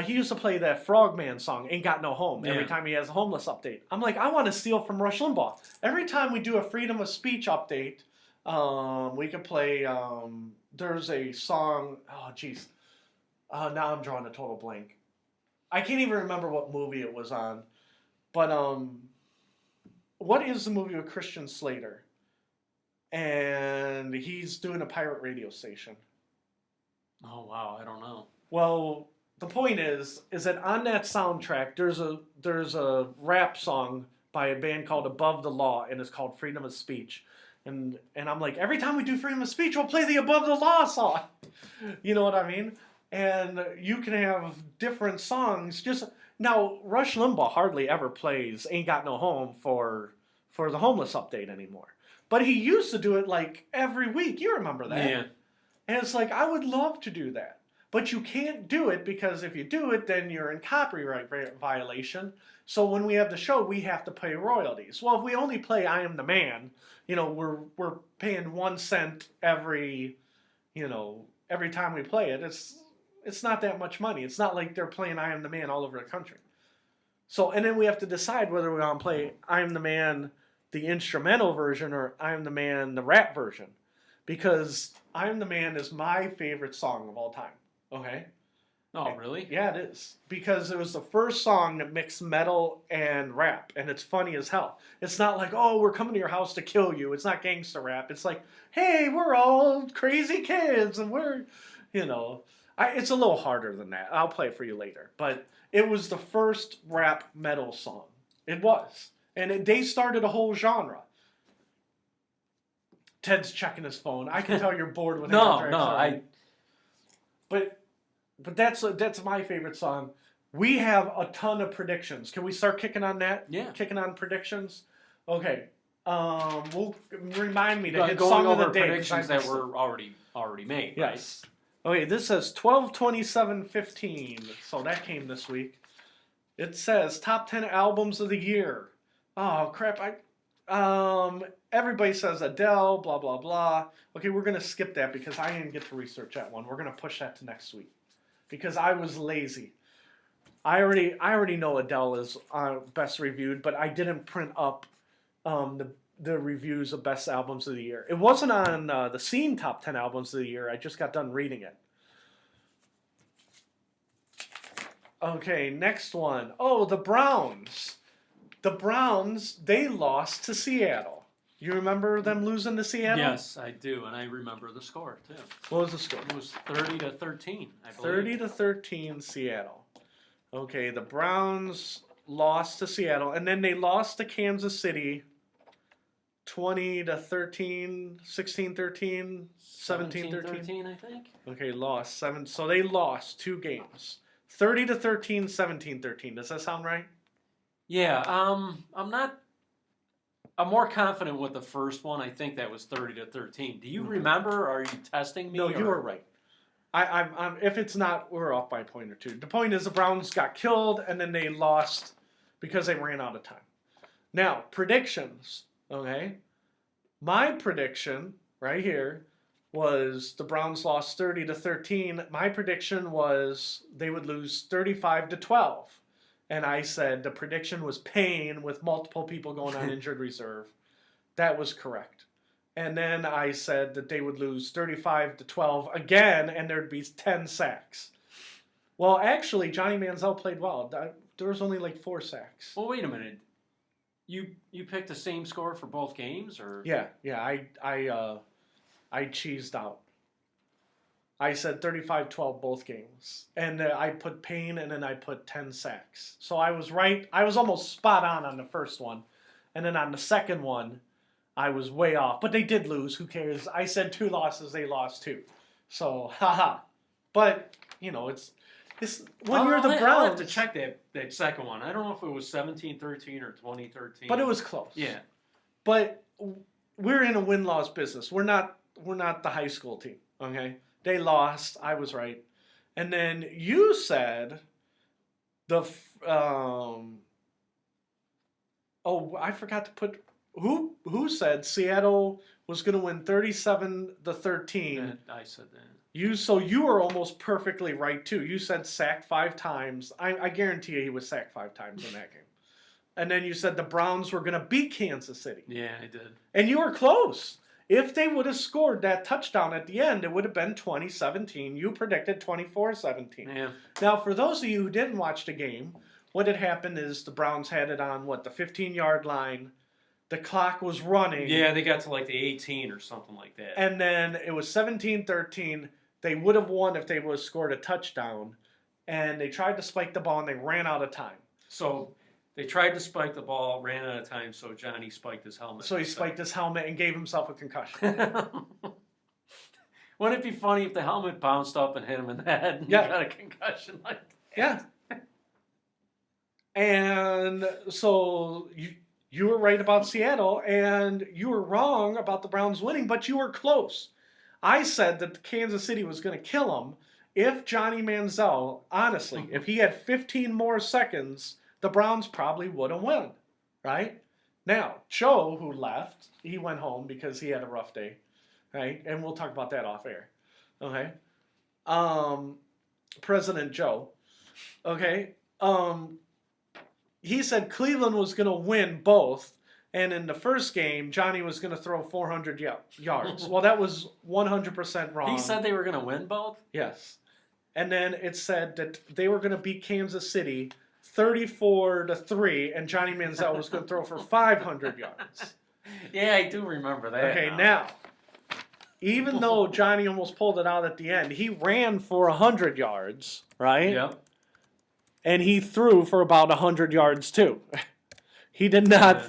Speaker 2: he used to play that Frogman song, Ain't Got No Home, every time he has a homeless update. I'm like, I want to steal from Rush Limbaugh. Every time we do a freedom of speech update, we can play, there's a song, oh, jeez. Now I'm drawing a total blank. I can't even remember what movie it was on. But, what is the movie with Christian Slater? And he's doing a pirate radio station.
Speaker 1: Oh wow, I don't know.
Speaker 2: Well, the point is that on that soundtrack there's a rap song by a band called Above the Law, and it's called Freedom of Speech. And I'm like, every time we do Freedom of Speech, we'll play the Above the Law song. You know what I mean? And you can have different songs. Now, Rush Limbaugh hardly ever plays Ain't Got No Home for the homeless update anymore. But he used to do it like every week. You remember that?
Speaker 1: Yeah.
Speaker 2: And it's like, I would love to do that. But you can't do it because if you do it, then you're in copyright violation. So when we have the show, we have to pay royalties. Well, if we only play I Am the Man, we're paying 1 cent every time we play it. It's not that much money. It's not like they're playing I Am the Man all over the country. So, and then we have to decide whether we want to play I Am the Man the instrumental version or I Am the Man, the rap version. Because I Am the Man is my favorite song of all time. Okay?
Speaker 1: Oh, really?
Speaker 2: Yeah, it is. Because it was the first song that mixed metal and rap, and it's funny as hell. It's not like, oh, we're coming to your house to kill you. It's not gangster rap. It's like, hey, we're all crazy kids, and we're, it's a little harder than that. I'll play it for you later. But it was the first rap metal song. It was. And they started a whole genre. Ted's checking his phone. I can tell you're bored with it. But that's my favorite song. We have a ton of predictions. Can we start kicking on that?
Speaker 1: Yeah.
Speaker 2: Kicking on predictions? Okay. We'll remind me to
Speaker 1: Going
Speaker 2: hit song of
Speaker 1: over
Speaker 2: the day.
Speaker 1: predictions that were already made,
Speaker 2: yes. Right? Okay, this says 12/27/15. So that came this week. It says top 10 albums of the year. Oh crap! Everybody says Adele, blah blah blah. Okay, we're gonna skip that because I didn't get to research that one. We're gonna push that to next week because I was lazy. I already know Adele is best reviewed, but I didn't print up the reviews of best albums of the year. It wasn't on the Scene top 10 albums of the year. I just got done reading it. Okay, next one. Oh, the Browns. The Browns, they lost to Seattle. You remember them losing to Seattle?
Speaker 1: Yes, I do, and I remember the score too.
Speaker 2: What was the score?
Speaker 1: It was 30-13, I believe.
Speaker 2: 30-13 Seattle. Okay, the Browns lost to Seattle, and then they lost to Kansas City 20-13, 16-13, 17-13.
Speaker 1: I think.
Speaker 2: Okay, lost 7. So they lost 2 games. 30-13, 17-13. Does that sound right?
Speaker 1: Yeah, I'm more confident with the first one. I think that was 30-13. Do you remember? Or are you testing me?
Speaker 2: No, you were right. I'm if it's not, we're off by a point or two. The point is the Browns got killed and then they lost because they ran out of time. Now, predictions, okay? My prediction right here was the Browns lost 30-13. My prediction was they would lose 35-12. And I said the prediction was pain with multiple people going on injured reserve. That was correct. And then I said that they would lose 35-12 again, and there'd be 10 sacks. Well, actually, Johnny Manziel played well. There was only like 4 sacks.
Speaker 1: Well, wait a minute. You picked the same score for both games, or?
Speaker 2: Yeah. I cheesed out. I said 35-12 both games. And I put pain, and then I put 10 sacks. So I was right. I was almost spot on the first one. And then on the second one, I was way off. But they did lose. Who cares? I said 2 losses. They lost 2. So, haha. But, it's when you're the Browns.
Speaker 1: I'll have to check that second one. I don't know if it was 17-13 or 20-13.
Speaker 2: But it was close.
Speaker 1: Yeah.
Speaker 2: But we're in a win-loss business. We're not the high school team, okay? They lost. I was right. And then you said I forgot to put who said Seattle was going to win 37-13.
Speaker 1: I said that.
Speaker 2: You were almost perfectly right too. You said sacked 5 times. I guarantee you he was sacked 5 times in that game. And then you said the Browns were going to beat Kansas City.
Speaker 1: Yeah, I did.
Speaker 2: And you were close. If they would have scored that touchdown at the end, it would have been 20-17. You predicted 24-17.
Speaker 1: Yeah.
Speaker 2: Now, for those of you who didn't watch the game, what had happened is the Browns had it on, the 15-yard line. The clock was running.
Speaker 1: Yeah, they got to like the 18 or something like that.
Speaker 2: And then it was 17-13. They would have won if they would have scored a touchdown. And they tried to spike the ball, and they ran out of time.
Speaker 1: So they tried to spike the ball, ran out of time, so Johnny spiked his helmet.
Speaker 2: So he spiked his helmet and gave himself a concussion.
Speaker 1: Wouldn't it be funny if the helmet bounced up and hit him in the head and he got a concussion like that?
Speaker 2: Yeah. And so you were right about Seattle, and you were wrong about the Browns winning, but you were close. I said that Kansas City was going to kill him if Johnny Manziel, honestly, if he had 15 more seconds, the Browns probably would have won, right? Now, Joe, who left, he went home because he had a rough day, right? And we'll talk about that off air, okay? President Joe, okay? He said Cleveland was going to win both, And in the first game, Johnny was going to throw 400 yards. Well, that was 100% wrong.
Speaker 1: He said they were going to win both?
Speaker 2: Yes. And then it said that they were going to beat Kansas City 34-3, and Johnny Manziel was going to throw for 500 yards.
Speaker 1: Yeah, I do remember that.
Speaker 2: Okay, now, even though Johnny almost pulled it out at the end, he ran for 100 yards, right?
Speaker 1: Yep.
Speaker 2: And he threw for about 100 yards, too. He did not...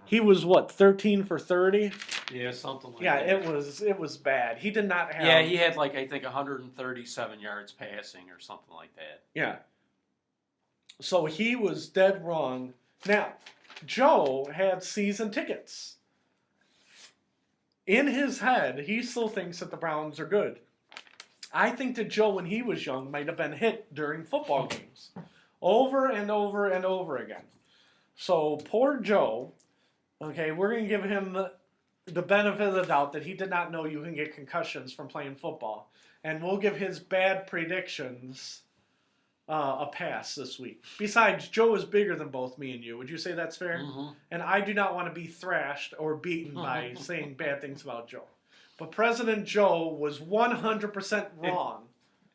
Speaker 2: He was, 13 for 30?
Speaker 1: Yeah, something like that.
Speaker 2: Yeah, it was bad. He did not have...
Speaker 1: Yeah, he had, I think 137 yards passing or something like that.
Speaker 2: Yeah. So he was dead wrong. Now, Joe had season tickets. In his head, he still thinks that the Browns are good. I think that Joe, when he was young, might have been hit during football games. Over and over and over again. So, poor Joe, okay, we're going to give him the benefit of the doubt that he did not know you can get concussions from playing football. And we'll give his bad predictions a pass this week. Besides, Joe is bigger than both me and you. Would you say that's fair?
Speaker 1: Mm-hmm.
Speaker 2: And I do not want to be thrashed or beaten by saying bad things about Joe. But President Joe was 100% wrong.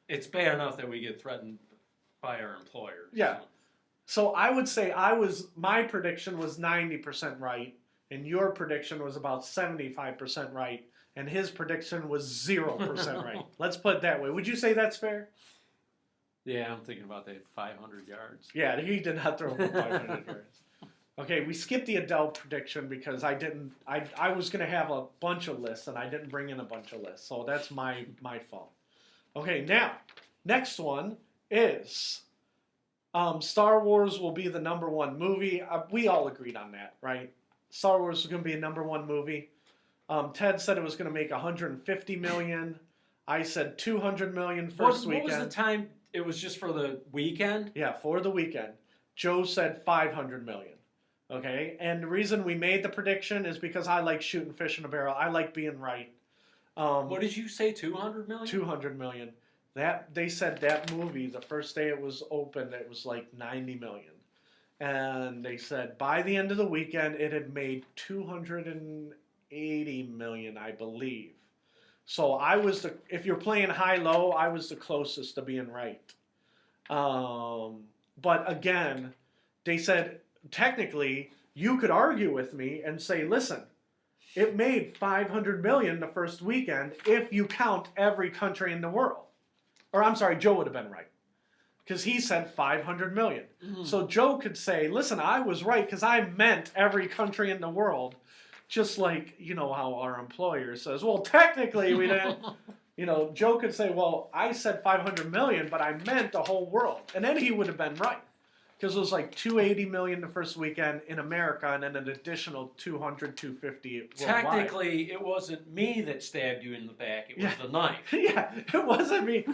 Speaker 1: It's bad enough that we get threatened by our employers.
Speaker 2: Yeah. So I would say my prediction was 90% right, and your prediction was about 75% right, and his prediction was 0% right. Let's put it that way. Would you say that's fair?
Speaker 1: Yeah, I'm thinking about that 500 yards.
Speaker 2: Yeah, he did not throw for 500 yards. Okay, we skipped the Adele prediction because I was going to have a bunch of lists, and I didn't bring in a bunch of lists, so that's my fault. Okay, now, next one is Star Wars will be the #1 movie. We all agreed on that, right? Star Wars is going to be a #1 movie. Ted said it was going to make $150 million. I said $200 million first weekend.
Speaker 1: What was the time? It was just for the weekend?
Speaker 2: Yeah, for the weekend. Joe said $500 million. Okay, and the reason we made the prediction is because I like shooting fish in a barrel. I like being right.
Speaker 1: What did you say? 200 million?
Speaker 2: 200 million. That they said that movie the first day it was open it was like 90 million, and they said by the end of the weekend it had made 280 million, I believe. So I was if you're playing high-low, I was the closest to being right. But again, they said technically you could argue with me and say, listen, it made 500 million the first weekend if you count every country in the world. Or I'm sorry, Joe would have been right because he said 500 million. Mm-hmm. So Joe could say, listen, I was right because I meant every country in the world. Just like, how our employer says, well, technically we didn't, Joe could say, well, I said 500 million, but I meant the whole world. And then he would have been right. Because it was like 280 million the first weekend in America and then an additional 200, 250 worldwide.
Speaker 1: Technically, it wasn't me that stabbed you in the back. It was the knife.
Speaker 2: Yeah, it wasn't me.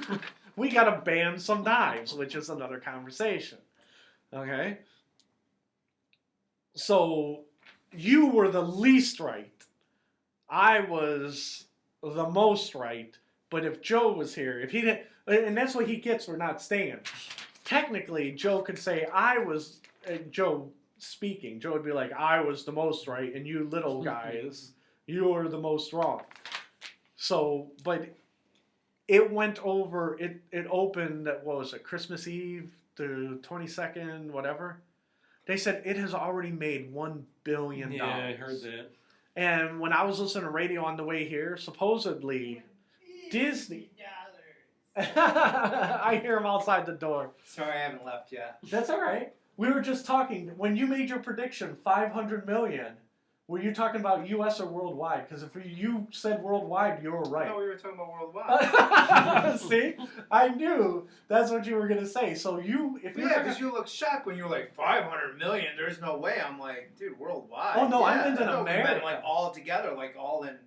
Speaker 2: We got to ban some knives, which is another conversation. Okay? So you were the least right. I was the most right. But if Joe was here, if he didn't, and that's what he gets for not staying. Technically, Joe could say, Joe speaking, Joe would be like, I was the most right, and you little guys, you were the most wrong. So, but it went over, it opened, what was it, Christmas Eve, the 22nd, whatever. They said it has already made $1 billion.
Speaker 1: Yeah, I heard that.
Speaker 2: And when I was listening to radio on the way here, supposedly Disney... I hear him outside the door.
Speaker 3: Sorry, I haven't left yet.
Speaker 2: That's all right. We were just talking. When you made your prediction, 500 million, were you talking about U.S. or worldwide? Because if you said worldwide, you were right.
Speaker 3: No, we were talking about worldwide.
Speaker 2: See? I knew that's what you were going to say. So
Speaker 3: because you looked shocked when you were like, 500 million, there's no way. I'm like, dude, worldwide.
Speaker 2: Oh, no,
Speaker 3: yeah,
Speaker 2: I meant in America.
Speaker 3: Meant like all together, like all in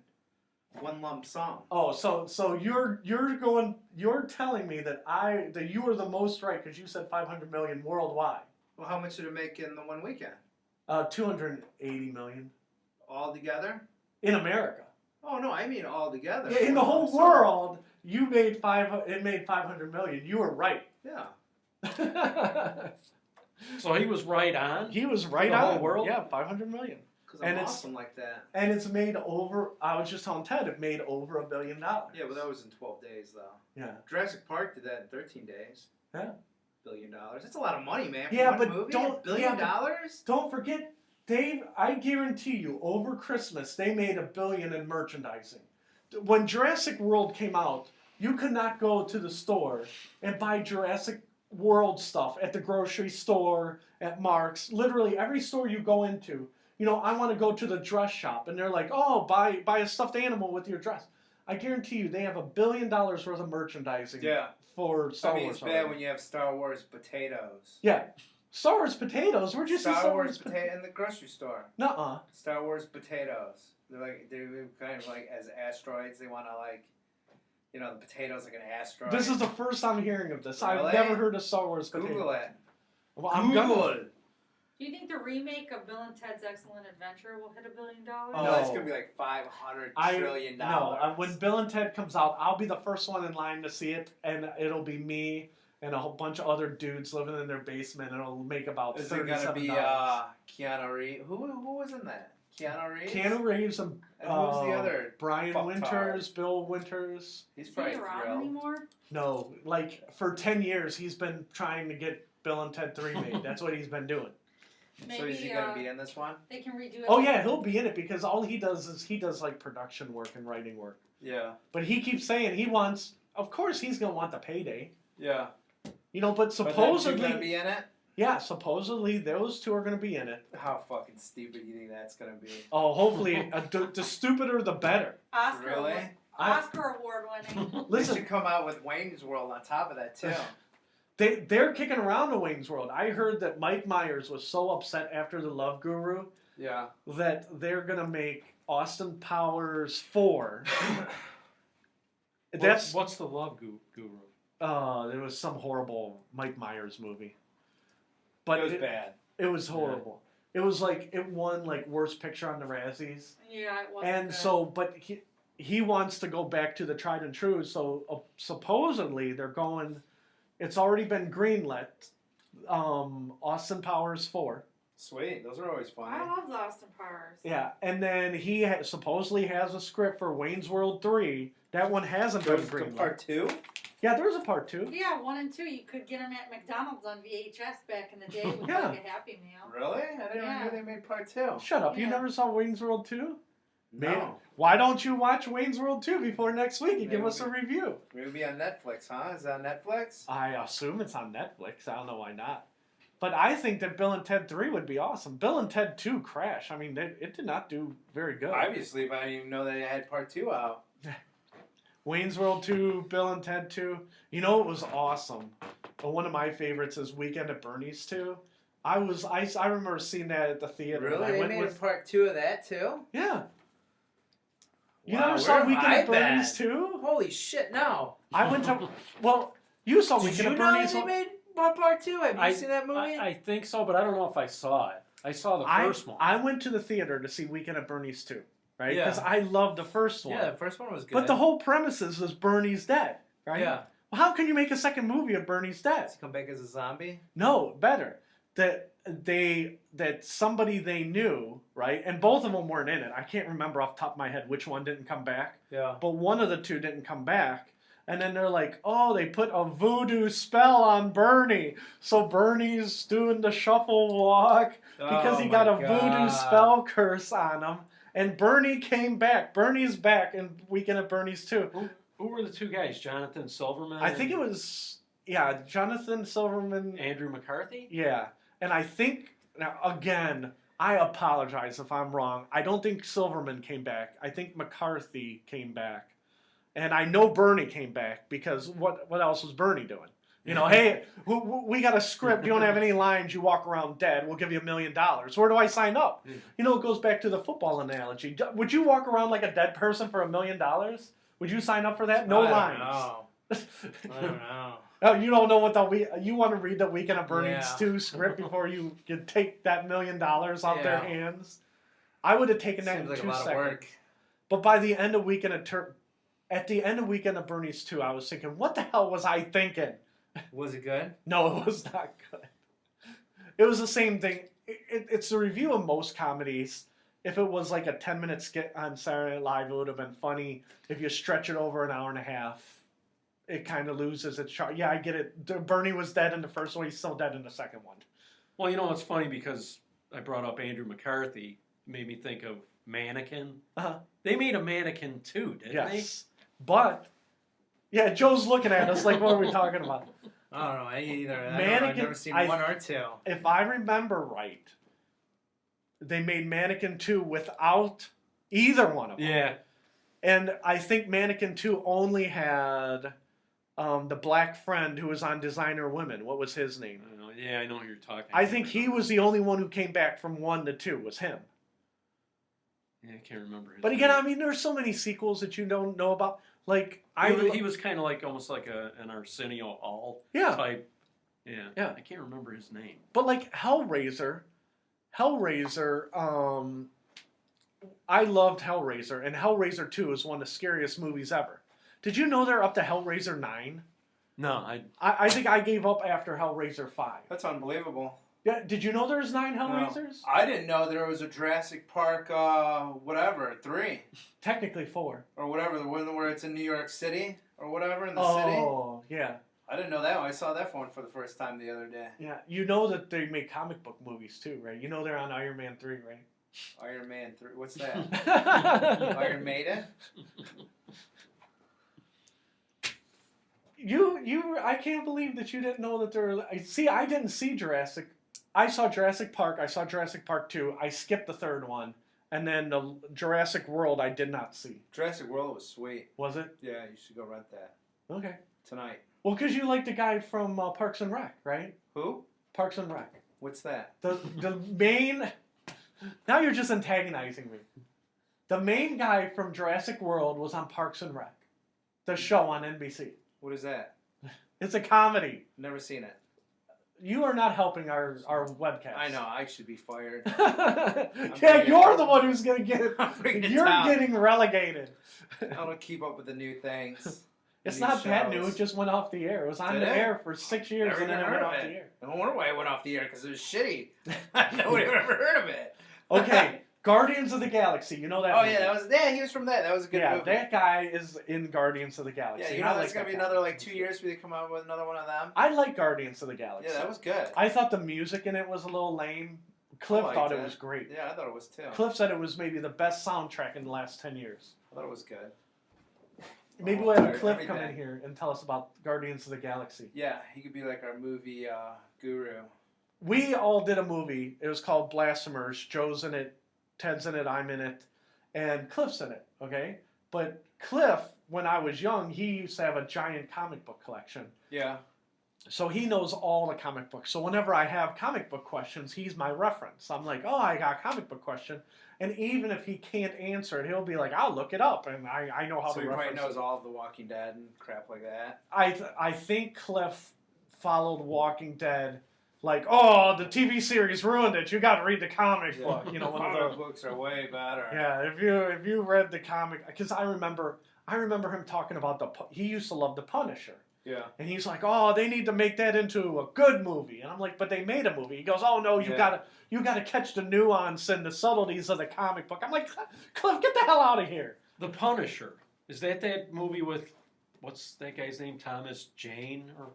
Speaker 3: one lump sum.
Speaker 2: Oh, so you're telling me that you were the most right because you said 500 million worldwide.
Speaker 3: Well, how much did it make in the one weekend?
Speaker 2: 280 million.
Speaker 3: All together?
Speaker 2: In America.
Speaker 3: Oh no, I mean all together.
Speaker 2: Yeah, in the whole world, it made 500 million. You were right.
Speaker 3: Yeah.
Speaker 1: So he was right on?
Speaker 2: He was right
Speaker 1: the
Speaker 2: on.
Speaker 1: whole world?
Speaker 2: Yeah, 500 million.
Speaker 3: Because I'm
Speaker 2: And it's-
Speaker 3: awesome like that.
Speaker 2: And it's made over. I was just telling Ted, it made over $1 billion.
Speaker 3: Yeah, but that was in 12 days, though.
Speaker 2: Yeah.
Speaker 3: Jurassic Park did that in 13 days.
Speaker 2: Yeah.
Speaker 3: $1 billion. That's a lot of money, man. For
Speaker 2: Yeah,
Speaker 3: one
Speaker 2: but
Speaker 3: movie?
Speaker 2: don't-
Speaker 3: $1 billion?
Speaker 2: Don't forget, Dave. I guarantee you, over Christmas they made $1 billion in merchandising. When Jurassic World came out, you could not go to the store and buy Jurassic World stuff at the grocery store, at Mark's, literally every store you go into. You know, I want to go to the dress shop, and they're like, "Oh, buy a stuffed animal with your dress." I guarantee you, they have $1 billion worth of merchandising
Speaker 3: Yeah.
Speaker 2: for Star
Speaker 3: I mean,
Speaker 2: Wars.
Speaker 3: it's bad
Speaker 2: already.
Speaker 3: when you have Star Wars potatoes.
Speaker 2: Yeah, Star Wars potatoes. Where'd you see
Speaker 3: Star Wars potato in the grocery store.
Speaker 2: Nuh-uh.
Speaker 3: Star Wars potatoes. They're kind of like as asteroids. They want to like, you know, the potatoes like an asteroid.
Speaker 2: This is the first I'm hearing of this. I've
Speaker 3: Really?
Speaker 2: never heard of Star Wars potatoes.
Speaker 3: Google it.
Speaker 2: Well, I'm
Speaker 3: Google
Speaker 2: gonna.
Speaker 3: it.
Speaker 4: Do you think the remake of Bill and Ted's Excellent Adventure will hit $1 billion?
Speaker 3: Oh,
Speaker 2: No.
Speaker 3: it's gonna be like $500 trillion.
Speaker 2: No, when Bill and Ted comes out, I'll be the first one in line to see it, and it'll be me and a whole bunch of other dudes living in their basement, and it'll make about
Speaker 3: Is it
Speaker 2: $37.
Speaker 3: gonna be Keanu Reeves? Who was in that? Keanu Reeves.
Speaker 2: Keanu Reeves and
Speaker 3: And who's the other?
Speaker 2: Brian
Speaker 3: fucktard?
Speaker 2: Winters, Bill Winters.
Speaker 3: He's
Speaker 4: Is
Speaker 3: probably
Speaker 4: he around
Speaker 3: thrilled.
Speaker 4: anymore?
Speaker 2: No, like for 10 years, he's been trying to get Bill and Ted 3 made. That's what he's been doing.
Speaker 4: Maybe
Speaker 3: So is he gonna be in this one?
Speaker 4: they can redo it.
Speaker 2: Oh yeah, he'll be in it because all he does is he does like production work and writing work.
Speaker 3: Yeah.
Speaker 2: But he keeps saying he wants. Of course, he's gonna want the payday.
Speaker 3: Yeah.
Speaker 2: You know, but
Speaker 3: But then two
Speaker 2: supposedly,
Speaker 3: gonna be in it.
Speaker 2: yeah, supposedly those two are gonna be in it.
Speaker 3: How fucking stupid do you think that's gonna be?
Speaker 2: Oh, hopefully, the stupider the better.
Speaker 4: Oscar,
Speaker 3: Really?
Speaker 4: Oscar award winning.
Speaker 3: They
Speaker 2: Listen,
Speaker 3: should come out with Wayne's World on top of that too.
Speaker 2: they're kicking around the Wayne's World. I heard that Mike Myers was so upset after the Love Guru
Speaker 3: Yeah.
Speaker 2: that they're gonna make Austin Powers 4. That's
Speaker 1: what's the love guru?
Speaker 2: there was some horrible Mike Myers movie, but
Speaker 3: it was bad.
Speaker 2: It was horrible. It was like it won like worst picture on the Razzies,
Speaker 4: Yeah, it wasn't
Speaker 2: and
Speaker 4: good.
Speaker 2: so but he wants to go back to the tried and true. So supposedly they're going. It's already been greenlit. Austin Powers 4.
Speaker 3: Sweet. Those are always funny.
Speaker 4: I love Austin Powers.
Speaker 2: Yeah, and then he supposedly has a script for Wayne's World 3. That one hasn't been
Speaker 3: There's the
Speaker 2: greenlit.
Speaker 3: part 2.
Speaker 2: Yeah, there's a part 2.
Speaker 4: Yeah, 1 and 2. You could get them at McDonald's on VHS back in the day with
Speaker 2: Yeah.
Speaker 4: like a Happy Meal.
Speaker 3: Really? I didn't
Speaker 4: Yeah.
Speaker 3: know they made part 2.
Speaker 2: Shut up! You
Speaker 4: Yeah.
Speaker 2: never saw Wayne's World 2?
Speaker 3: No.
Speaker 2: Why don't you watch Wayne's World 2 before next week and
Speaker 3: Maybe
Speaker 2: give us a review?
Speaker 3: Maybe be on Netflix, huh? Is that on Netflix?
Speaker 2: I assume it's on Netflix. I don't know why not. But I think that Bill and Ted 3 would be awesome. Bill and Ted 2 crash. I mean, it did not do very good.
Speaker 3: Obviously, if I didn't even know they had part 2 out.
Speaker 2: Wayne's World 2, Bill and Ted 2. You know what was awesome? One of my favorites is Weekend at Bernie's 2. I remember seeing that at the theater.
Speaker 3: Really?
Speaker 2: I
Speaker 3: They
Speaker 2: went
Speaker 3: made
Speaker 2: with,
Speaker 3: a part 2 of that too?
Speaker 2: yeah. You
Speaker 3: Wow,
Speaker 2: never saw
Speaker 3: where
Speaker 2: Weekend
Speaker 3: have
Speaker 2: at
Speaker 3: I been?
Speaker 2: Bernie's 2?
Speaker 3: Holy shit, no.
Speaker 2: I went to, well, you saw
Speaker 3: Did
Speaker 2: Weekend
Speaker 3: you
Speaker 2: at
Speaker 3: know
Speaker 2: Bernie's.
Speaker 3: they made part 2? Have you
Speaker 1: I-
Speaker 3: seen that movie?
Speaker 1: I think so, but I don't know if I saw it. I saw the first one.
Speaker 2: I went to the theater to see Weekend at Bernie's 2, right?
Speaker 3: Yeah.
Speaker 2: Because I loved the first one.
Speaker 3: yeah, the first one was good.
Speaker 2: But the whole premise is Bernie's dead, right?
Speaker 3: Yeah.
Speaker 2: Well, how can you make a second movie of Bernie's dead?
Speaker 3: Does he come back as a zombie?
Speaker 2: No, better. That somebody they knew, right? And both of them weren't in it. I can't remember off the top of my head which one didn't come back.
Speaker 3: Yeah.
Speaker 2: But one of the two didn't come back. And then they're like, oh, they put a voodoo spell on Bernie. So Bernie's doing the shuffle walk because he got a voodoo spell curse on him. And Bernie came back. Bernie's back in Weekend at Bernie's too.
Speaker 1: Who were the two guys? Jonathan Silverman?
Speaker 2: I think it was, yeah, Jonathan Silverman.
Speaker 1: Andrew McCarthy?
Speaker 2: Yeah. And I think, now again, I apologize if I'm wrong. I don't think Silverman came back. I think McCarthy came back. And I know Bernie came back because what else was Bernie doing? You know, hey, we got a script. You don't have any lines. You walk around dead. We'll give you $1 million. Where do I sign up? You know, it goes back to the football analogy. Would you walk around like a dead person for $1 million? Would you sign up for that? No lines.
Speaker 3: I don't know.
Speaker 2: Oh, you don't know what you want to read the Weekend at Bernie's
Speaker 3: Yeah.
Speaker 2: 2 script before you can take that $1 million off their
Speaker 3: Yeah.
Speaker 2: hands. I would have taken that
Speaker 3: Seems
Speaker 2: in
Speaker 3: like
Speaker 2: 2
Speaker 3: a lot
Speaker 2: seconds.
Speaker 3: of work.
Speaker 2: But by the end of at the end of Weekend at Bernie's 2, I was thinking, what the hell was I thinking?
Speaker 3: Was it good?
Speaker 2: No, it was not good. It was the same thing. It's a review of most comedies. if it was like a 10-minute skit on Saturday Night Live, it would have been funny. If you stretch it over an hour and a half, it kind of loses its charm. Yeah, I get it. Bernie was dead in the first one. He's still dead in the second one.
Speaker 1: Well, you know, it's funny because I brought up Andrew McCarthy. It made me think of Mannequin.
Speaker 2: Uh-huh.
Speaker 1: They made a Mannequin too, didn't they?
Speaker 2: Yes. But, yeah, Joe's looking at us like, what are we talking about?
Speaker 3: I don't know either.
Speaker 2: Mannequin,
Speaker 3: I've never seen one or two.
Speaker 2: If I remember right, they made Mannequin 2 without either one of them.
Speaker 1: Yeah.
Speaker 2: And I think Mannequin 2 only had the black friend who was on Designer Women. What was his name?
Speaker 1: I know. Yeah, I know who you're talking.
Speaker 2: I think he was the only one who came back from 1 to 2, was him.
Speaker 1: Yeah, I can't remember. His
Speaker 2: But again,
Speaker 1: name.
Speaker 2: I mean, there's so many sequels that you don't know about. Like,
Speaker 1: He was kind of like almost like an Arsenio Hall
Speaker 2: yeah,
Speaker 1: type. Yeah.
Speaker 2: Yeah.
Speaker 1: I can't remember his name.
Speaker 2: but like Hellraiser, I loved Hellraiser, and Hellraiser 2 is one of the scariest movies ever. Did you know they're up to Hellraiser 9?
Speaker 1: No,
Speaker 2: I think I gave up after Hellraiser 5.
Speaker 3: That's unbelievable.
Speaker 2: Yeah, did you know there's 9
Speaker 3: No.
Speaker 2: Hellraisers?
Speaker 3: I didn't know there was a Jurassic Park, 3
Speaker 2: Technically 4.
Speaker 3: or whatever, the one where it's in New York City or whatever in the city.
Speaker 2: Oh, yeah.
Speaker 3: I didn't know that one. I saw that one for the first time the other day.
Speaker 2: Yeah, you know that they make comic book movies too, right? You know they're on Iron Man 3, right?
Speaker 3: Iron Man 3. What's that? Iron Maiden?
Speaker 2: I can't believe that you didn't know that there. See, I didn't see Jurassic. I saw Jurassic Park. I saw Jurassic Park 2. I skipped the third one, and then the Jurassic World I did not see.
Speaker 3: Jurassic World was sweet.
Speaker 2: Was it?
Speaker 3: Yeah, you should go rent that
Speaker 2: Okay.
Speaker 3: tonight.
Speaker 2: Well, because you like the guy from Parks and Rec, right?
Speaker 3: Who?
Speaker 2: Parks and Rec.
Speaker 3: What's that?
Speaker 2: The main. Now you're just antagonizing me. The main guy from Jurassic World was on Parks and Rec, the show on NBC.
Speaker 3: What is that?
Speaker 2: It's a comedy.
Speaker 3: Never seen it.
Speaker 2: You are not helping our webcast.
Speaker 3: I know. I should be fired.
Speaker 2: Yeah, you're the one who's gonna get it.
Speaker 3: I'm bringing it
Speaker 2: You're
Speaker 3: down.
Speaker 2: getting relegated.
Speaker 3: I don't keep up with the new things.
Speaker 2: It's
Speaker 3: New
Speaker 2: not that new.
Speaker 3: shows.
Speaker 2: It just went off the air. It was on
Speaker 3: Did
Speaker 2: the
Speaker 3: it?
Speaker 2: air for 6 years
Speaker 3: Never
Speaker 2: and then it
Speaker 3: even
Speaker 2: went
Speaker 3: heard
Speaker 2: off
Speaker 3: of
Speaker 2: the
Speaker 3: it.
Speaker 2: air.
Speaker 3: No wonder why it went off the air, because it was shitty. Nobody ever heard of it.
Speaker 2: Okay, Guardians of the Galaxy. You know that?
Speaker 3: Oh
Speaker 2: movie.
Speaker 3: yeah, he was from that. That was a good
Speaker 2: yeah,
Speaker 3: movie.
Speaker 2: that guy is in Guardians of the Galaxy.
Speaker 3: Yeah, you
Speaker 2: and I
Speaker 3: know that's
Speaker 2: like
Speaker 3: gonna be
Speaker 2: that guy.
Speaker 3: another like 2 years before they come out with another one of them.
Speaker 2: I like Guardians of the Galaxy.
Speaker 3: Yeah, that was good.
Speaker 2: I thought the music in it was a little lame. Cliff
Speaker 3: I liked
Speaker 2: thought it
Speaker 3: it.
Speaker 2: was great.
Speaker 3: Yeah, I thought it was too.
Speaker 2: Cliff said it was maybe the best soundtrack in the last 10 years.
Speaker 3: I thought it was good.
Speaker 2: Maybe
Speaker 3: Oh,
Speaker 2: we'll have Cliff
Speaker 3: every
Speaker 2: come
Speaker 3: day.
Speaker 2: in here and tell us about Guardians of the Galaxy.
Speaker 3: Yeah, he could be like our movie guru.
Speaker 2: We all did a movie. It was called Blasphemers. Joe's in it, Ted's in it, I'm in it, and Cliff's in it, okay? But Cliff, when I was young, he used to have a giant comic book collection.
Speaker 3: Yeah.
Speaker 2: So he knows all the comic books. So whenever I have comic book questions, he's my reference. I'm like, oh, I got a comic book question. And even if he can't answer it, he'll be like, I'll look it up. And I know how
Speaker 3: So
Speaker 2: to
Speaker 3: he probably
Speaker 2: reference
Speaker 3: knows
Speaker 2: it.
Speaker 3: all of The Walking Dead and crap like that.
Speaker 2: I think Cliff followed Walking Dead like, oh, the TV series ruined it. You got to read the comic book. You know, one of
Speaker 3: comic
Speaker 2: those.
Speaker 3: books are way better.
Speaker 2: Yeah, if you read the comic, because I remember him talking about he used to love The Punisher.
Speaker 3: Yeah.
Speaker 2: And he's like, oh, they need to make that into a good movie. And I'm like, but they made a movie. He goes, oh no, you gotta catch the nuance and the subtleties of the comic book. I'm like, Cliff, get the hell out of here.
Speaker 1: The Punisher. Is that movie with what's that guy's name? Thomas Jane? Or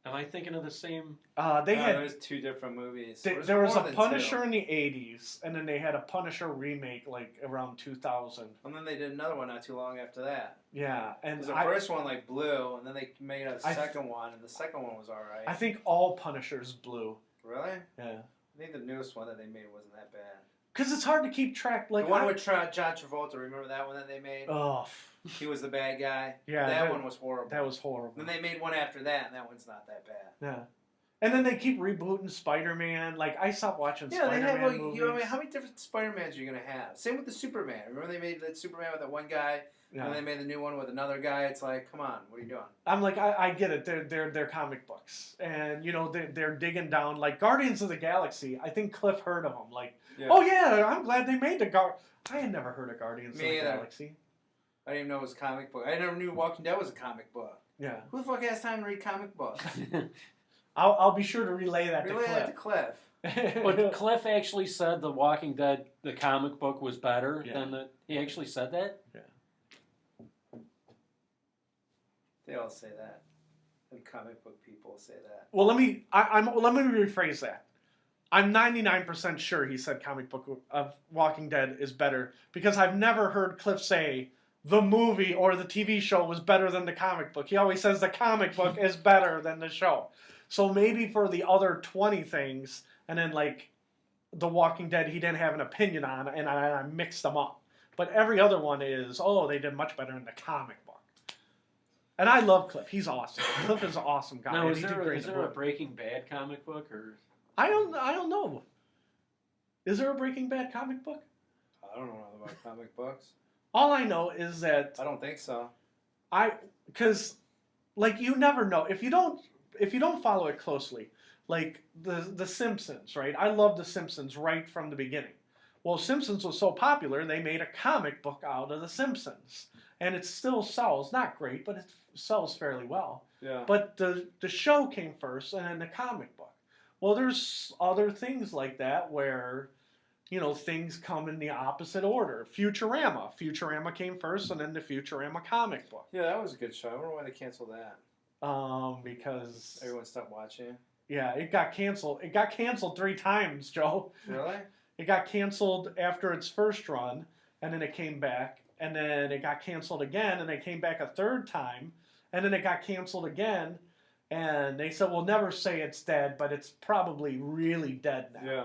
Speaker 1: am I thinking of the same?
Speaker 3: There's 2 different movies.
Speaker 2: There was a
Speaker 3: more than
Speaker 2: Punisher
Speaker 3: 2.
Speaker 2: in the 80s, and then they had a Punisher remake like around 2000.
Speaker 3: And then they did another one not too long after that.
Speaker 2: Yeah, and
Speaker 3: The first one like blew, and then they made a second one, and the second one was alright.
Speaker 2: I think all Punishers blew.
Speaker 3: Really?
Speaker 2: Yeah.
Speaker 3: I think the newest one that they made wasn't that bad.
Speaker 2: Because it's hard to keep track. Like
Speaker 3: The one with John Travolta, remember that one that they made?
Speaker 2: Oh.
Speaker 3: He was the bad guy.
Speaker 2: Yeah.
Speaker 3: That one was horrible.
Speaker 2: That was horrible.
Speaker 3: Then they made one after that, and that one's not that bad.
Speaker 2: Yeah. And then they keep rebooting Spider-Man. Like, I stopped watching Spider-Man
Speaker 3: they have
Speaker 2: movies.
Speaker 3: I mean, how many different Spider-Mans are you going to have? Same with the Superman. Remember they made that Superman with that one guy,
Speaker 2: Yeah.
Speaker 3: and then they made the new one with another guy? It's like, come on, what are you doing?
Speaker 2: I'm like, I get it. They're comic books. And, you know, they're digging down. Like, Guardians of the Galaxy, I think Cliff heard of them. Like, oh, yeah, I'm glad they made I had never heard of Guardians of the Galaxy.
Speaker 3: I didn't even know it was a comic book. I never knew Walking Dead was a comic book.
Speaker 2: Yeah.
Speaker 3: Who the fuck has time to read comic books?
Speaker 2: I'll be sure to relay that
Speaker 3: Relay that to
Speaker 2: to
Speaker 3: Cliff.
Speaker 2: Cliff.
Speaker 5: But Cliff actually said The Walking Dead, the comic book, was better
Speaker 2: Yeah.
Speaker 5: than the. He actually said that.
Speaker 3: They all say that. And comic book people say that.
Speaker 2: Well, let me rephrase that. I'm 99% sure he said comic book of Walking Dead is better because I've never heard Cliff say the movie or the TV show was better than the comic book. He always says the comic book is better than the show. So maybe for the other 20 things, and then like The Walking Dead, he didn't have an opinion on, and I mixed them up. But every other one is, they did much better in the comic book. And I love Cliff. He's awesome. Cliff is an awesome guy.
Speaker 5: Now,
Speaker 2: and
Speaker 5: is
Speaker 2: he did
Speaker 5: there,
Speaker 2: great
Speaker 5: is
Speaker 2: in the
Speaker 5: there a
Speaker 2: book.
Speaker 5: Breaking Bad comic book or?
Speaker 2: I don't know. Is there a Breaking Bad comic book?
Speaker 3: I don't know nothing about comic books.
Speaker 2: All I know is that
Speaker 3: I don't think so.
Speaker 2: because like you never know if you don't follow it closely. Like the Simpsons, right? I love the Simpsons right from the beginning. Well, Simpsons was so popular, they made a comic book out of the Simpsons, and it still sells. Not great, but it sells fairly well.
Speaker 3: Yeah.
Speaker 2: But the show came first, and then the comic book. Well, there's other things like that where, things come in the opposite order. Futurama came first, and then the Futurama comic book.
Speaker 3: Yeah, that was a good show. I wonder why they canceled that.
Speaker 2: Because
Speaker 3: Everyone stopped watching.
Speaker 2: yeah, it got canceled. It got canceled 3 times, Joe.
Speaker 3: Really?
Speaker 2: It got canceled after its first run, and then it came back, and then it got canceled again, and it came back a 3rd time, and then it got canceled again, and they said, we'll never say it's dead, but it's probably really dead now.
Speaker 3: Yeah.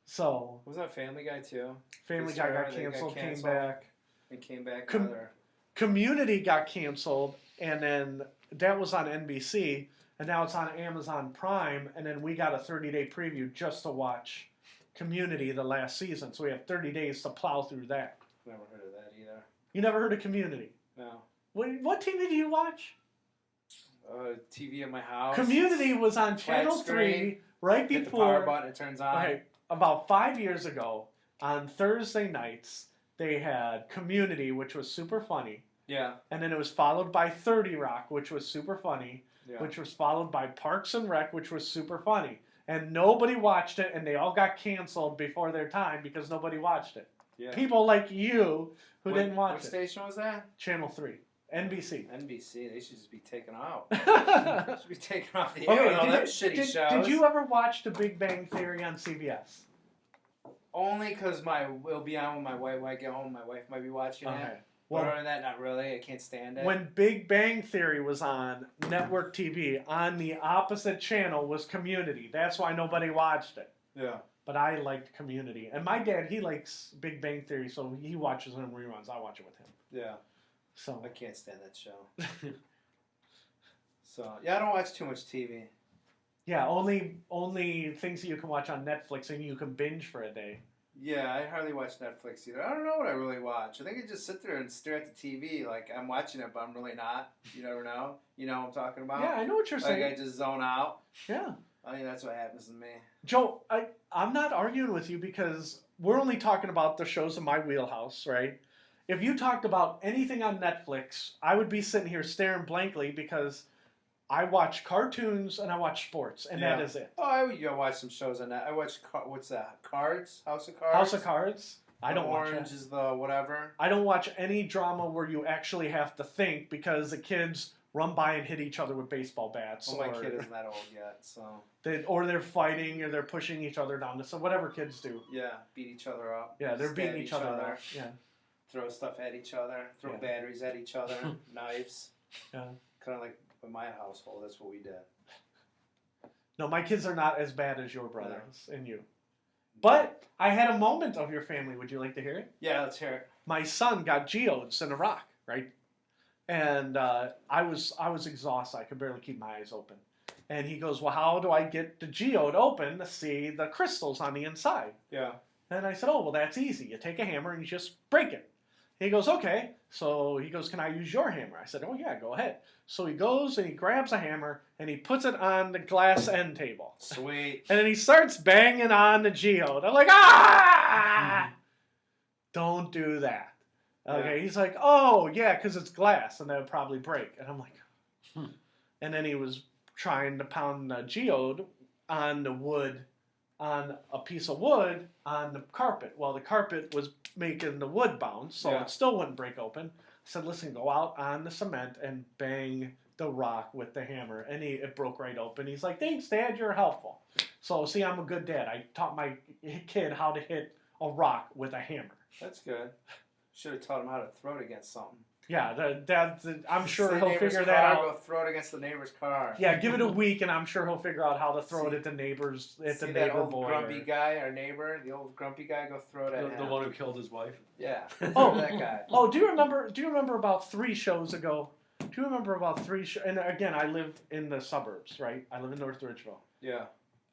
Speaker 2: So,
Speaker 3: Was that Family Guy too?
Speaker 2: Family
Speaker 3: They
Speaker 2: Guy got
Speaker 3: started, they got
Speaker 2: canceled, came
Speaker 3: canceled.
Speaker 2: back.
Speaker 3: And came back
Speaker 2: Com-
Speaker 3: another.
Speaker 2: Community got canceled, and then that was on NBC, and now it's on Amazon Prime, and then we got a 30-day preview just to watch Community the last season, so we have 30 days to plow through that.
Speaker 3: Never heard of that either.
Speaker 2: You never heard of Community?
Speaker 3: No.
Speaker 2: What TV do you watch?
Speaker 3: TV in my house.
Speaker 2: Community was on
Speaker 3: Flat
Speaker 2: Channel
Speaker 3: screen.
Speaker 2: 3 right
Speaker 3: Hit the power
Speaker 2: before.
Speaker 3: button, it turns on.
Speaker 2: Okay, about 5 years ago, on Thursday nights, they had Community, which was super funny,
Speaker 3: Yeah.
Speaker 2: and then it was followed by 30 Rock, which was super funny,
Speaker 3: Yeah.
Speaker 2: which was followed by Parks and Rec, which was super funny. And nobody watched it, and they all got canceled before their time because nobody watched it.
Speaker 3: Yeah.
Speaker 2: People like you who didn't watch
Speaker 3: What
Speaker 2: it.
Speaker 3: station was that?
Speaker 2: Channel 3, NBC.
Speaker 3: NBC. They should just be taken out.
Speaker 2: Okay,
Speaker 3: They should be taken off the air with all them shitty shows.
Speaker 2: did you ever watch The Big Bang Theory on CBS?
Speaker 3: Only because it'll be on when my wife might get home. My wife might be watching
Speaker 2: Okay.
Speaker 3: it.
Speaker 2: Well,
Speaker 3: But other than that, not really. I can't stand it.
Speaker 2: when Big Bang Theory was on network TV, on the opposite channel was Community. That's why nobody watched it.
Speaker 3: Yeah.
Speaker 2: But I liked Community. And my dad, he likes Big Bang Theory, so he watches them reruns. I watch it with him.
Speaker 3: Yeah.
Speaker 2: So
Speaker 3: I can't stand that show. So yeah, I don't watch too much TV.
Speaker 2: yeah, only things that you can watch on Netflix and you can binge for a day.
Speaker 3: Yeah, I hardly watch Netflix either. I don't know what I really watch. I think I just sit there and stare at the TV like I'm watching it, but I'm really not. You never know. You know what I'm talking about?
Speaker 2: Yeah, I know what you're
Speaker 3: Like
Speaker 2: saying.
Speaker 3: I just zone out.
Speaker 2: Yeah.
Speaker 3: I think that's what happens to me.
Speaker 2: Joe, I'm not arguing with you because we're only talking about the shows in my wheelhouse, right? If you talked about anything on Netflix, I would be sitting here staring blankly because I watch cartoons and I watch sports, and that
Speaker 3: Yeah.
Speaker 2: is it.
Speaker 3: Oh, I would go watch some shows on that. I watch what's that? Cards? House of Cards.
Speaker 2: House of Cards, I don't watch
Speaker 3: Orange
Speaker 2: that.
Speaker 3: is the whatever.
Speaker 2: I don't watch any drama where you actually have to think because the kids run by and hit each other with baseball bats,
Speaker 3: Well, my
Speaker 2: or
Speaker 3: kid isn't that old yet, so
Speaker 2: or they're fighting or they're pushing each other down. So whatever kids do,
Speaker 3: yeah, beat each other up.
Speaker 2: yeah, they're
Speaker 3: stab
Speaker 2: beating each other up. Yeah,
Speaker 3: throw stuff at each other, throw
Speaker 2: Yeah.
Speaker 3: batteries at each other, knives.
Speaker 2: yeah.
Speaker 3: Kind of like in my household, that's what we did.
Speaker 2: No, my kids are not as bad as your brothers and you. But I had a moment of your family. Would you like to hear it?
Speaker 3: Yeah, let's hear it.
Speaker 2: My son got geodes in Iraq, right? And I was exhausted. I could barely keep my eyes open. And he goes, well, how do I get the geode open to see the crystals on the inside?
Speaker 3: Yeah.
Speaker 2: And I said, oh, well, that's easy. You take a hammer and you just break it. He goes, okay. So he goes, can I use your hammer? I said, oh, yeah, go ahead. So he goes and he grabs a hammer and he puts it on the glass end table.
Speaker 3: Sweet.
Speaker 2: And then he starts banging on the geode. I'm like, ah! Don't do that. Okay,
Speaker 3: Yeah.
Speaker 2: he's like, oh, yeah, because it's glass and that would probably break. And I'm like, and then he was trying to pound the geode on the wood, on a piece of wood on the carpet. Well, the carpet was making the wood bounce, so it still wouldn't break open. I said, listen, go out on the cement and bang the rock with the hammer. And it broke right open. He's like, thanks, Dad, you're helpful. So, see, I'm a good dad. I taught my kid how to hit a rock with a hammer.
Speaker 3: That's good. Should have taught him how to throw it against something.
Speaker 2: Yeah, I'm sure
Speaker 3: See
Speaker 2: he'll
Speaker 3: neighbor's
Speaker 2: figure
Speaker 3: car,
Speaker 2: that out.
Speaker 3: Go throw it against the neighbor's car.
Speaker 2: Yeah, give it a week, and I'm sure he'll figure out how to throw it at the neighbors, at the
Speaker 3: See
Speaker 2: neighbor
Speaker 3: that old
Speaker 2: boy.
Speaker 3: grumpy guy, our neighbor, the old grumpy guy, go throw it at him.
Speaker 1: The one who killed his wife.
Speaker 3: Yeah.
Speaker 2: Oh.
Speaker 3: That guy.
Speaker 2: Oh, do you remember about 3 shows ago? And again, I live in the suburbs, right? I live in North Ridgeville.
Speaker 3: Yeah.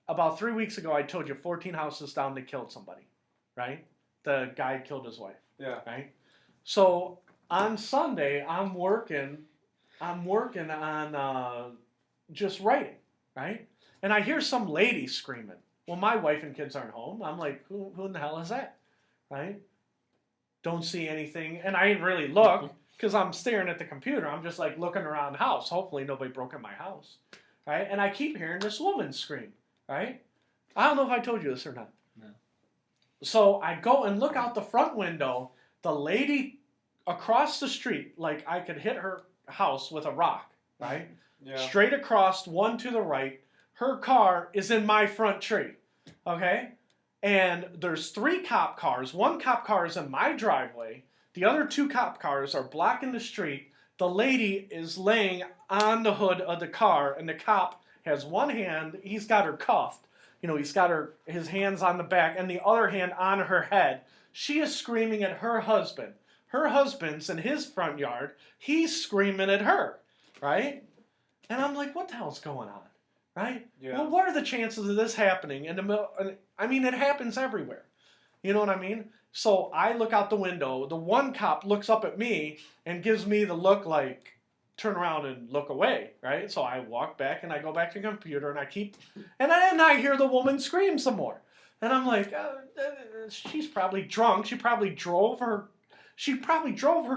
Speaker 2: About 3 weeks ago, I told you 14 houses down they killed somebody, right? The guy killed his wife,
Speaker 3: Yeah.
Speaker 2: right? So on Sunday, I'm working on just writing, right? And I hear some lady screaming. Well, my wife and kids aren't home. I'm like, who in the hell is that, right? Don't see anything, and I didn't really look because I'm staring at the computer. I'm just like looking around the house. Hopefully nobody broke in my house, right? And I keep hearing this woman scream, right? I don't know if I told you this or not.
Speaker 1: No.
Speaker 2: So I go and look out the front window. The lady across the street, like I could hit her house with a rock, right?
Speaker 3: Yeah.
Speaker 2: Straight across, one to the right. Her car is in my front tree, okay? And there's 3 cop cars. 1 cop car is in my driveway. The other 2 cop cars are blocking the street. The lady is laying on the hood of the car, and the cop has one hand. He's got her cuffed. You know, he's got his hands on the back, and the other hand on her head. She is screaming at her husband. Her husband's in his front yard. He's screaming at her, right? And I'm like, what the hell's going on, right?
Speaker 3: Yeah.
Speaker 2: Well, what are the chances of this happening in the middle? I mean, it happens everywhere. You know what I mean? So I look out the window. The one cop looks up at me and gives me the look like, turn around and look away, right? So I walk back and I go back to the computer and and then I hear the woman scream some more. And I'm like, she's probably drunk. She probably drove her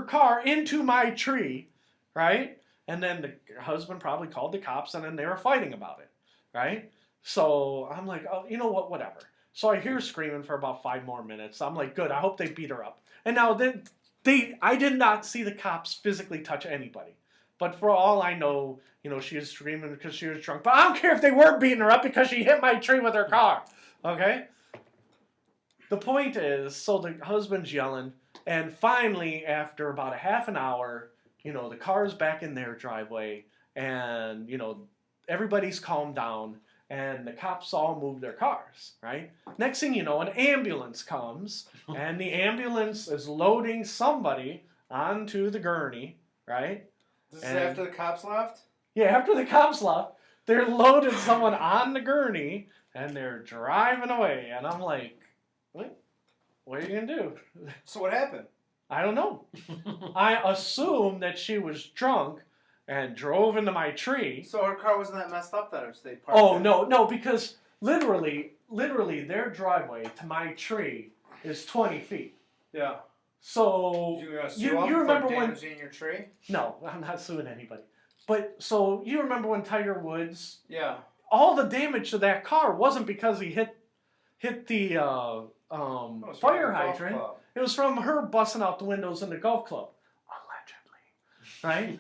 Speaker 2: car into my tree, right? And then the husband probably called the cops, and then they were fighting about it, right? So I'm like, oh, you know what, whatever. So I hear screaming for about 5 more minutes. I'm like, good, I hope they beat her up. And now I did not see the cops physically touch anybody. But for all I know, you know, she was screaming because she was drunk. But I don't care if they were beating her up because she hit my tree with her car, okay? The point is, so the husband's yelling, and finally, after about a half an hour, you know, the car's back in their driveway, and, you know, everybody's calmed down, and the cops all move their cars, right? Next thing you know, an ambulance comes, and the ambulance is loading somebody onto the gurney, right?
Speaker 3: This is after the cops left?
Speaker 2: Yeah, after the cops left, they're loading someone on the gurney, and they're driving away, and I'm like, what are you going to do?
Speaker 3: So what happened?
Speaker 2: I don't know. I assume that she was drunk and drove into my tree.
Speaker 3: So her car wasn't that messed up then, or they parked
Speaker 2: Oh,
Speaker 3: it?
Speaker 2: no, because literally their driveway to my tree is 20 feet.
Speaker 3: Yeah.
Speaker 2: So
Speaker 3: You
Speaker 2: remember when?
Speaker 3: damaging your tree?
Speaker 2: No, I'm not suing anybody. But so you remember when Tiger Woods?
Speaker 3: Yeah.
Speaker 2: All the damage to that car wasn't because he hit the fire hydrant. It was from her busting out the windows in the golf club, allegedly,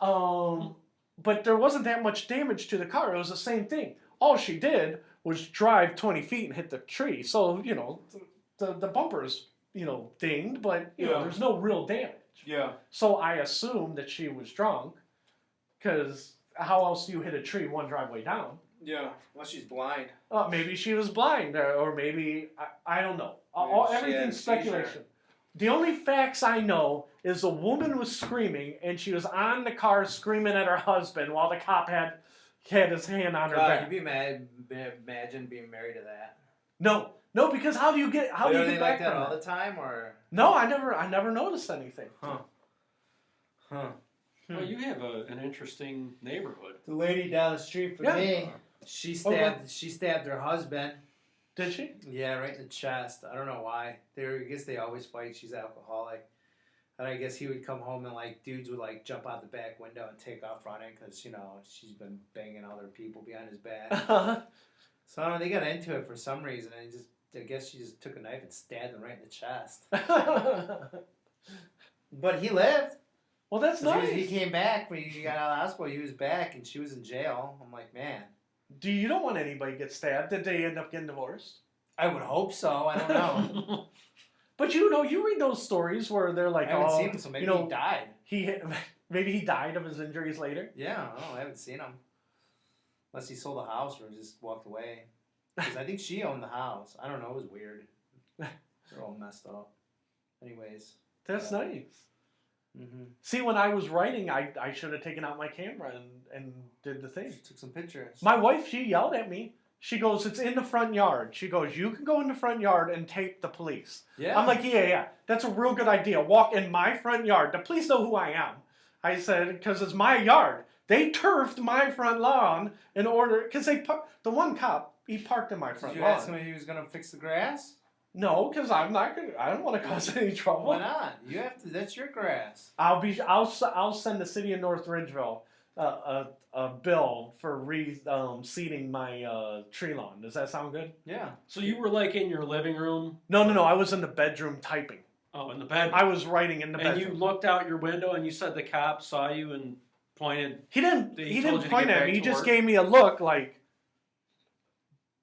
Speaker 2: right? But there wasn't that much damage to the car. It was the same thing. All she did was drive 20 feet and hit the tree. So, you know, the bumper is, you know, dinged, but, you know, there's no real damage.
Speaker 3: Yeah.
Speaker 2: So I assumed that she was drunk, because how else do you hit a tree one driveway down?
Speaker 3: Yeah. Unless she's blind.
Speaker 2: Maybe she was blind, or maybe, I don't know. Everything's speculation. The only facts I know is a woman was screaming, and she was on the car screaming at her husband while the cop had his hand on her back.
Speaker 3: You'd be mad. Imagine being married to that.
Speaker 2: No, because how do you get back
Speaker 3: like that
Speaker 2: from
Speaker 3: all the time, or?
Speaker 2: No, I never noticed anything.
Speaker 3: Huh.
Speaker 1: Well, you have an interesting neighborhood.
Speaker 3: The lady down the street from me, she stabbed her husband.
Speaker 2: Did she?
Speaker 3: Yeah, right in the chest. I don't know why. I guess they always fight. She's alcoholic. And I guess he would come home and like dudes would like jump out the back window and take off running because she's been banging other people behind his back. So I don't know, they got into it for some reason, and I guess she just took a knife and stabbed him right in the chest. But he lived.
Speaker 2: Well, that's nice.
Speaker 3: He came back when he got out of the hospital. He was back, and she was in jail. I'm like, man.
Speaker 2: You don't want anybody to get stabbed. Did they end up getting divorced?
Speaker 3: I would hope so. I don't know.
Speaker 2: But you read those stories where they're like,
Speaker 3: I haven't seen him, so maybe he died.
Speaker 2: Maybe he died of his injuries later.
Speaker 3: Yeah, I don't know. I haven't seen him. Unless he sold the house or just walked away. Because I think she owned the house. I don't know. It was weird. They're all messed up. Anyways.
Speaker 2: That's nice.
Speaker 3: Mm-hmm.
Speaker 2: See, when I was writing, I should have taken out my camera and did the thing.
Speaker 3: Took some pictures.
Speaker 2: My wife, she yelled at me. She goes, it's in the front yard. She goes, you can go in the front yard and tape the police.
Speaker 3: Yeah.
Speaker 2: I'm like, yeah. That's a real good idea. Walk in my front yard. The police know who I am. I said, because it's my yard. They turfed my front lawn in order, because the one cop, he parked in my front
Speaker 3: Did
Speaker 2: lawn.
Speaker 3: you ask him if he was going to fix the grass?
Speaker 2: No, because I don't want to cause any trouble.
Speaker 3: Why not? You have to. That's your grass.
Speaker 2: I'll send the city of North Ridgeville a bill for seeding my tree lawn. Does that sound good?
Speaker 3: Yeah.
Speaker 1: So you were like in your living room?
Speaker 2: No. I was in the bedroom typing.
Speaker 1: Oh, in the bed.
Speaker 2: I was writing in the bedroom.
Speaker 1: And you looked out your window and you said the cop saw you and pointed.
Speaker 2: He didn't
Speaker 1: He told you to
Speaker 2: point
Speaker 1: get
Speaker 2: at
Speaker 1: back
Speaker 2: me. He
Speaker 1: to
Speaker 2: just
Speaker 1: work?
Speaker 2: gave me a look like,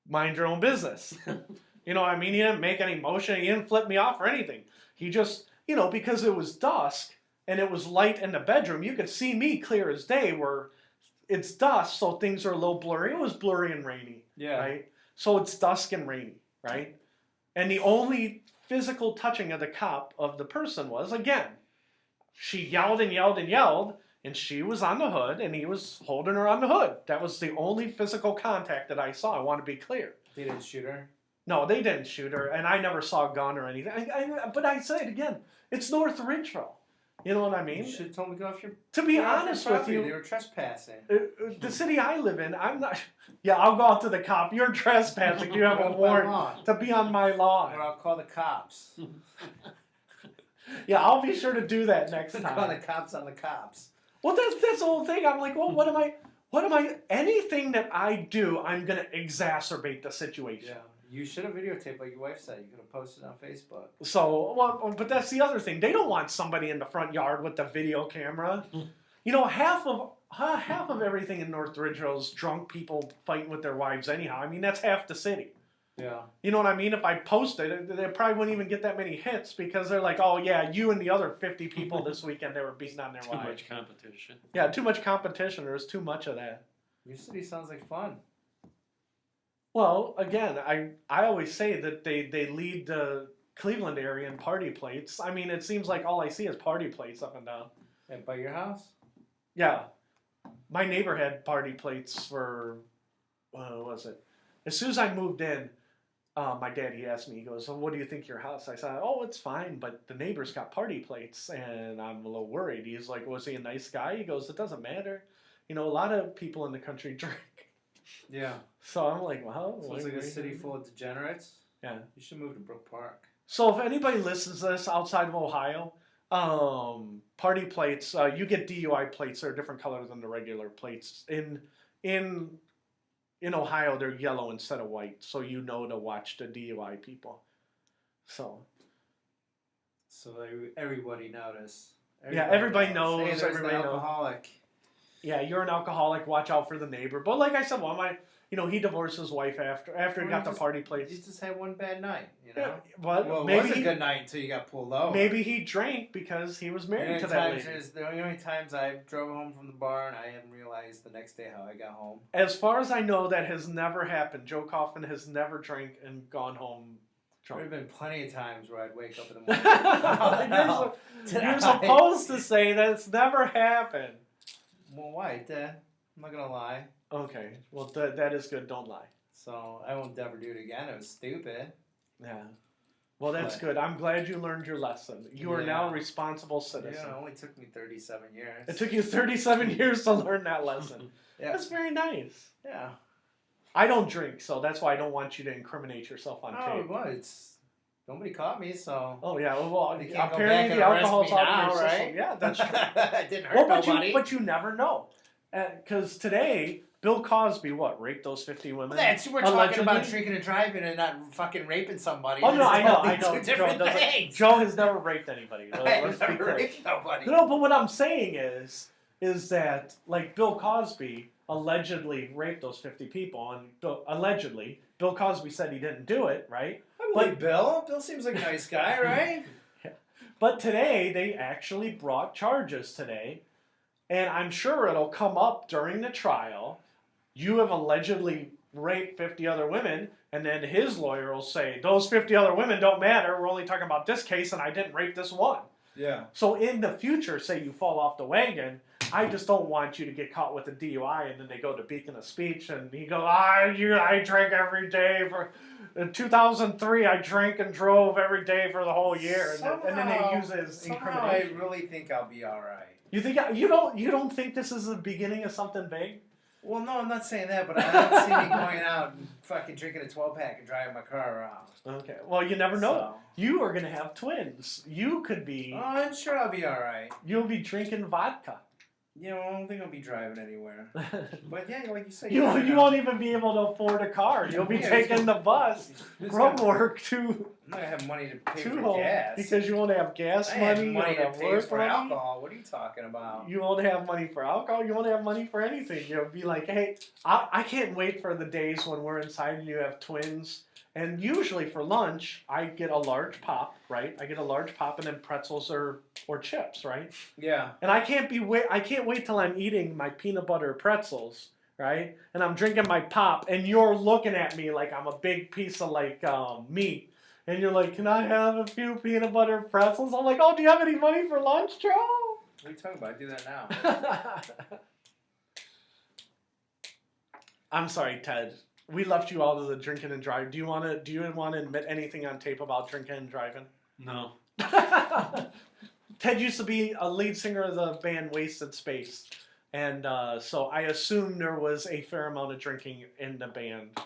Speaker 2: mind your own business. You know what I mean? He didn't make any motion. He didn't flip me off or anything. He just, because it was dusk and it was light in the bedroom, you could see me clear as day where it's dusk, so things are a little blurry. It was blurry and rainy,
Speaker 3: Yeah.
Speaker 2: right? So it's dusk and rainy, right? And the only physical touching of the cop of the person was, again, she yelled and yelled and yelled, and she was on the hood, and he was holding her on the hood. That was the only physical contact that I saw. I want to be clear.
Speaker 3: They didn't shoot her?
Speaker 2: No, they didn't shoot her, and I never saw a gun or anything. But I say it again, it's North Ridgeville. You know what I mean?
Speaker 3: You should have told me to go off your...
Speaker 2: To be
Speaker 3: get off your
Speaker 2: honest with
Speaker 3: property.
Speaker 2: you,
Speaker 3: They were trespassing.
Speaker 2: the city I live in, I'm not... Yeah, I'll go out to the cop. You're trespassing. You have a warrant to be on my lawn.
Speaker 3: Or I'll call the cops.
Speaker 2: Yeah, I'll be sure to do that next
Speaker 3: Call
Speaker 2: time.
Speaker 3: the cops on the cops.
Speaker 2: Well, that's the whole thing. I'm like, well, what am I... Anything that I do, I'm going to exacerbate the situation.
Speaker 3: Yeah. You should have videotaped like your wife said. You could have posted on Facebook.
Speaker 2: So, but that's the other thing. They don't want somebody in the front yard with the video camera. Half of everything in North Ridgeville is drunk people fighting with their wives anyhow. I mean, that's half the city.
Speaker 3: Yeah.
Speaker 2: You know what I mean? If I posted it, they probably wouldn't even get that many hits because they're like, oh yeah, you and the other 50 people this weekend, they were beating on their
Speaker 1: Too
Speaker 2: wives.
Speaker 1: much competition.
Speaker 2: Yeah, too much competition. There's too much of that.
Speaker 3: Your city sounds like fun.
Speaker 2: Well, again, I always say that they lead the Cleveland area in party plates. I mean, it seems like all I see is party plates up and down.
Speaker 3: And by your house?
Speaker 2: Yeah. My neighbor had party plates for, what was it? As soon as I moved in, my dad, he asked me, he goes, so what do you think of your house? I said, oh, it's fine, but the neighbor's got party plates, and I'm a little worried. He's like, was he a nice guy? He goes, it doesn't matter. A lot of people in the country drink.
Speaker 3: Yeah.
Speaker 2: So I'm like, well.
Speaker 3: So it's like a city full of degenerates?
Speaker 2: Yeah.
Speaker 3: You should move to Brook Park.
Speaker 2: So if anybody listens to this outside of Ohio, party plates, you get DUI plates. They're a different color than the regular plates. In Ohio, they're yellow instead of white, so you know to watch the DUI people. So
Speaker 3: everybody notice.
Speaker 2: Everybody knows.
Speaker 3: Hey, there's
Speaker 2: Everybody
Speaker 3: the
Speaker 2: knows.
Speaker 3: alcoholic.
Speaker 2: Yeah, you're an alcoholic. Watch out for the neighbor. But like I said, he divorced his wife after he got the party plates.
Speaker 3: You just had one bad night,
Speaker 2: Yeah, but
Speaker 3: Well, it
Speaker 2: maybe
Speaker 3: was a good night until you got pulled over.
Speaker 2: Maybe he drank because he was married to that lady.
Speaker 3: The only times I drove home from the bar and I haven't realized the next day how I got home.
Speaker 2: As far as I know, that has never happened. Joe Coffin has never drank and gone home
Speaker 3: There
Speaker 2: drunk.
Speaker 3: have been plenty of times where I'd wake up in the morning.
Speaker 2: You're supposed to say that it's never happened.
Speaker 3: Well, why, Dad? I'm not gonna lie.
Speaker 2: Okay, well that is good. Don't lie.
Speaker 3: So I won't ever do it again. It was stupid.
Speaker 2: Yeah. Well, that's
Speaker 3: But-
Speaker 2: good. I'm glad you learned your lesson. You are now a responsible citizen.
Speaker 3: Yeah, it only took me 37 years.
Speaker 2: It took you 37 years to learn that lesson.
Speaker 3: Yeah.
Speaker 2: That's very nice.
Speaker 3: Yeah.
Speaker 2: I don't drink, so that's why I don't want you to incriminate yourself on
Speaker 3: Oh,
Speaker 2: tape.
Speaker 3: well, it's Nobody caught me, so
Speaker 2: Oh yeah, well
Speaker 3: they can't go back
Speaker 2: apparently
Speaker 3: and
Speaker 2: the
Speaker 3: arrest
Speaker 2: alcohol's
Speaker 3: me
Speaker 2: out
Speaker 3: now,
Speaker 2: of your system.
Speaker 3: right?
Speaker 2: Yeah, that's true.
Speaker 3: It didn't hurt
Speaker 2: Well,
Speaker 3: nobody.
Speaker 2: but you never know, because today Bill Cosby raped those 50 women.
Speaker 3: We're talking about
Speaker 2: allegedly?
Speaker 3: drinking and driving and not fucking raping somebody.
Speaker 2: Oh no,
Speaker 3: It's
Speaker 2: I know.
Speaker 3: totally
Speaker 2: Joe
Speaker 3: two different
Speaker 2: doesn't.
Speaker 3: things.
Speaker 2: Joe has never raped anybody.
Speaker 3: I've
Speaker 2: Let's be
Speaker 3: never
Speaker 2: clear.
Speaker 3: raped nobody.
Speaker 2: No, but what I'm saying is that like Bill Cosby allegedly raped those 50 people, and allegedly Bill Cosby said he didn't do it, right?
Speaker 3: I believe Bill. Bill seems like a nice guy, right?
Speaker 2: But today they actually brought charges today, and I'm sure it'll come up during the trial. You have allegedly raped 50 other women, and then his lawyer will say those 50 other women don't matter. We're only talking about this case, and I didn't rape this one.
Speaker 3: Yeah.
Speaker 2: So in the future, say you fall off the wagon, I just don't want you to get caught with a DUI and then they go to Beacon of Speech and you go, I drank every day in 2003, I drank and drove every day for the whole year, and then they use it as
Speaker 3: somehow I
Speaker 2: incrimination.
Speaker 3: really think I'll be all right.
Speaker 2: You don't think this is the beginning of something big?
Speaker 3: Well, no, I'm not saying that, but I don't see me going out and fucking drinking a 12-pack and driving my car around.
Speaker 2: Okay, well you never know.
Speaker 3: So.
Speaker 2: You are gonna have twins. You could be.
Speaker 3: Oh, I'm sure I'll be all right.
Speaker 2: You'll be drinking vodka.
Speaker 3: You know, I don't think I'll be driving anywhere. But yeah, like you said,
Speaker 2: You
Speaker 3: never know.
Speaker 2: won't even be able to afford a car. You'll be
Speaker 3: Yeah,
Speaker 2: taking the bus
Speaker 3: It's
Speaker 2: from
Speaker 3: gonna-
Speaker 2: work to
Speaker 3: I'm not gonna have money to pay for
Speaker 2: home
Speaker 3: gas.
Speaker 2: because you won't have gas
Speaker 3: I
Speaker 2: money.
Speaker 3: have
Speaker 2: You
Speaker 3: money
Speaker 2: won't
Speaker 3: to
Speaker 2: have
Speaker 3: pay
Speaker 2: work
Speaker 3: for
Speaker 2: money.
Speaker 3: alcohol. What are you talking about?
Speaker 2: You won't have money for alcohol. You won't have money for anything. You'll be like, hey, I can't wait for the days when we're inside and you have twins. And usually for lunch, I get a large pop, right? I get a large pop and then pretzels or chips, right?
Speaker 3: Yeah.
Speaker 2: And I can't wait till I'm eating my peanut butter pretzels, right? And I'm drinking my pop, and you're looking at me like I'm a big piece of meat. And you're like, can I have a few peanut butter pretzels? I'm like, oh, do you have any money for lunch, Joe?
Speaker 3: What are you talking about? I do that now.
Speaker 2: I'm sorry, Ted. We left you out of the drinking and driving. Do you want to admit anything on tape about drinking and driving?
Speaker 1: No.
Speaker 2: Ted used to be a lead singer of the band Wasted Space, and so I assume there was a fair amount of drinking in the band.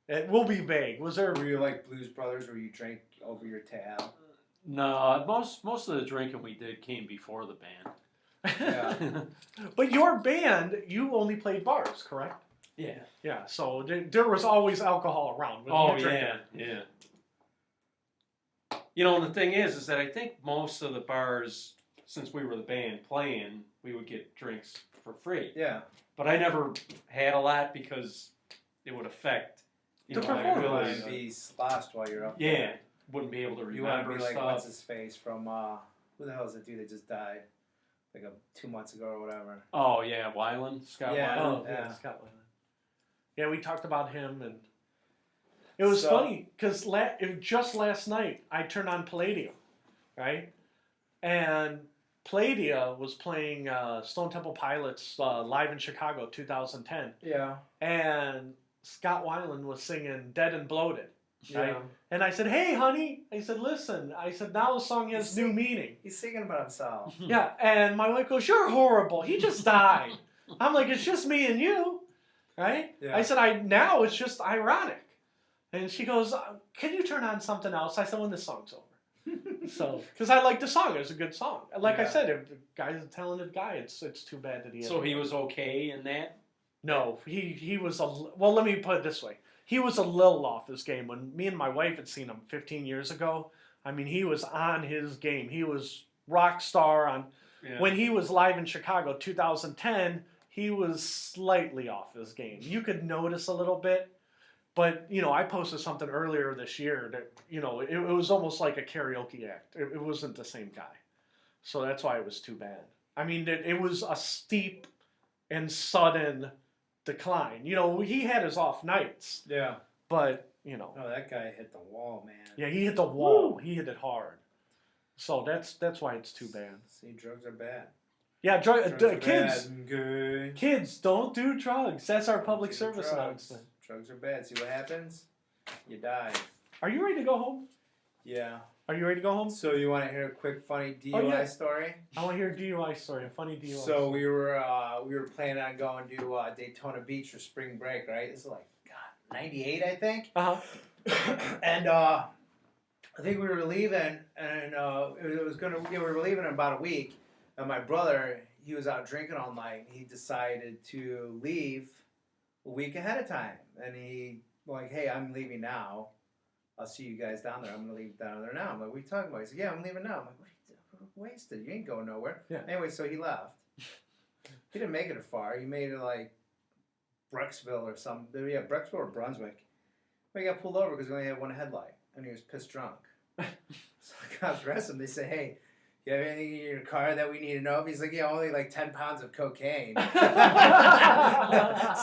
Speaker 2: It will be vague. Was there?
Speaker 3: Were you like Blues Brothers where you drank over your tab?
Speaker 5: No, most of the drinking we did came before the band.
Speaker 3: Yeah.
Speaker 2: But your band, you only played bars, correct?
Speaker 1: Yeah.
Speaker 2: Yeah. So there was always alcohol around. When
Speaker 1: Oh
Speaker 2: you were drinking.
Speaker 1: yeah. You know, and the thing is that I think most of the bars, since we were the band playing, we would get drinks for free.
Speaker 3: Yeah.
Speaker 1: But I never had a lot because it would affect
Speaker 2: The
Speaker 1: my
Speaker 2: performance.
Speaker 3: You want
Speaker 1: ability
Speaker 3: to
Speaker 1: to-
Speaker 3: be sloshed while you're up
Speaker 1: Yeah,
Speaker 3: there.
Speaker 1: wouldn't be able to
Speaker 3: You want to
Speaker 1: remember
Speaker 3: be like,
Speaker 1: stuff.
Speaker 3: what's his face from, who the hell is the dude that just died? Like 2 months ago or whatever.
Speaker 1: Oh yeah, Weiland, Scott
Speaker 3: Yeah.
Speaker 1: Weiland.
Speaker 2: Oh,
Speaker 3: Yeah.
Speaker 2: Scotland. Yeah, we talked about him, and it was
Speaker 3: So-
Speaker 2: funny because just last night I turned on Palladium, right? And Palladium was playing Stone Temple Pilots live in Chicago, 2010,
Speaker 3: Yeah.
Speaker 2: and Scott Weiland was singing "Dead and Bloated." Right?
Speaker 3: Yeah.
Speaker 2: And I said, "Hey, honey," I said, "Listen," I said, "now the song has new meaning."
Speaker 3: He's singing about himself.
Speaker 2: Yeah, and my wife goes, "You're horrible. He just died." I'm like, "It's just me and you, right?"
Speaker 3: Yeah.
Speaker 2: I said, now it's just ironic." And she goes, "Can you turn on something else?" I said, "When this song's over." So, because I like the song. It was a good song. Like I
Speaker 3: Yeah.
Speaker 2: said, if the guy's a talented guy, it's too bad that he.
Speaker 1: So he was okay in that.
Speaker 2: No, he was well. Let me put it this way: he was a little off his game. When me and my wife had seen him 15 years ago, I mean, he was on his game. He was rock star on.
Speaker 1: Yeah.
Speaker 2: When he was live in Chicago 2010, he was slightly off his game. You could notice a little bit, but I posted something earlier this year that it was almost like a karaoke act. It wasn't the same guy, so that's why it was too bad. I mean, it was a steep and sudden decline. He had his off nights,
Speaker 3: Yeah.
Speaker 2: but
Speaker 3: Oh, that guy hit the wall, man.
Speaker 2: yeah, he hit the wall. He hit it hard. So that's why it's too bad.
Speaker 3: See, drugs are bad.
Speaker 2: Yeah,
Speaker 3: Drugs are
Speaker 2: kids.
Speaker 3: bad. Good.
Speaker 2: Kids, don't do drugs. That's our public
Speaker 3: Do
Speaker 2: service
Speaker 3: drugs.
Speaker 2: announcement.
Speaker 3: Drugs are bad. See what happens? You die.
Speaker 2: Are you ready to go home?
Speaker 3: Yeah.
Speaker 2: Are you ready to go home?
Speaker 3: So you want to hear a quick funny DUI
Speaker 2: Oh, yeah.
Speaker 3: story?
Speaker 2: I want to hear a DUI story, a funny DUI.
Speaker 3: So we were planning on going to Daytona Beach for spring break, right? This is like 98, I think.
Speaker 2: Uh-huh.
Speaker 3: And I think we were leaving, and we were leaving in about a week. And my brother, he was out drinking all night. He decided to leave a week ahead of time, and he like, hey, I'm leaving now. I'll see you guys down there. I'm gonna leave down there now. I'm like, what are you talking about? He said, yeah, I'm leaving now. I'm like, what? Wasted. You ain't going nowhere.
Speaker 2: Yeah.
Speaker 3: Anyway, so he left. He didn't make it far. He made it like Brecksville or something. Yeah, Brecksville or Brunswick. But he got pulled over because he only had one headlight, and he was pissed drunk. So the cops arrest him. They say, hey, you have anything in your car that we need to know? He's like, yeah, only like 10 pounds of cocaine.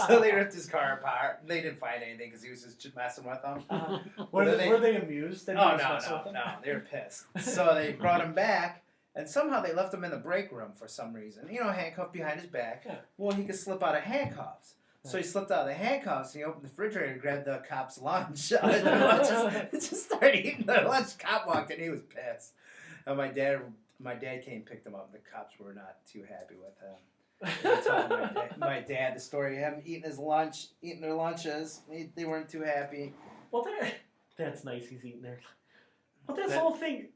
Speaker 3: So they ripped his car apart. They didn't find anything because he was just messing with them.
Speaker 2: Were they amused? That he was messing with them?
Speaker 3: No. They were pissed. So they brought him back, and somehow they left him in the break room for some reason. You know, handcuffed behind his back.
Speaker 2: Yeah.
Speaker 3: Well, he could slip out of handcuffs. So he slipped out of the handcuffs, and he opened the refrigerator and grabbed the cop's lunch. Just started eating the lunch. Cop walked in, he was pissed. And my dad came and picked him up. The cops were not too happy with him. They told my dad the story of him eating their lunches. They weren't too happy.
Speaker 2: Well, that's nice. He's eating there. But that's the whole thing.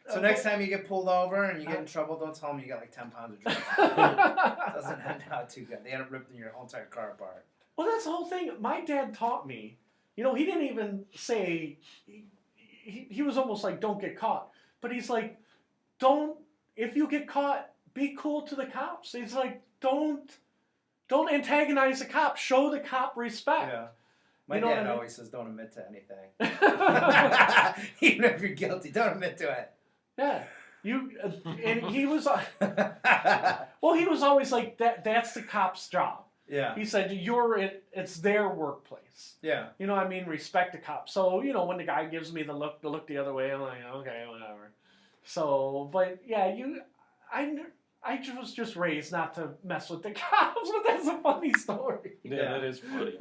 Speaker 3: So next time you get pulled over and you get in trouble, don't tell them you got like 10 pounds of drugs. Doesn't end out too good. They end up ripping your whole entire car apart.
Speaker 2: Well, that's the whole thing. My dad taught me. You know, he didn't even say. He was almost like, "Don't get caught," but he's like, "Don't. If you get caught, be cool to the cops." He's like, "Don't antagonize the cop. Show the cop respect."
Speaker 3: Yeah. My
Speaker 2: You know
Speaker 3: dad
Speaker 2: what I mean?
Speaker 3: always says, "Don't admit to anything." Even if you're guilty, don't admit to it.
Speaker 2: Yeah. And he was. Well, he was always like that. That's the cop's job.
Speaker 3: Yeah.
Speaker 2: He said, it's their workplace.
Speaker 3: Yeah.
Speaker 2: You know what I mean? Respect the cop. So, you know, when the guy gives me the look the other way, I'm like, okay, whatever. So, but yeah, I was just raised not to mess with the cops, but that's a funny story.
Speaker 5: Yeah, that is funny.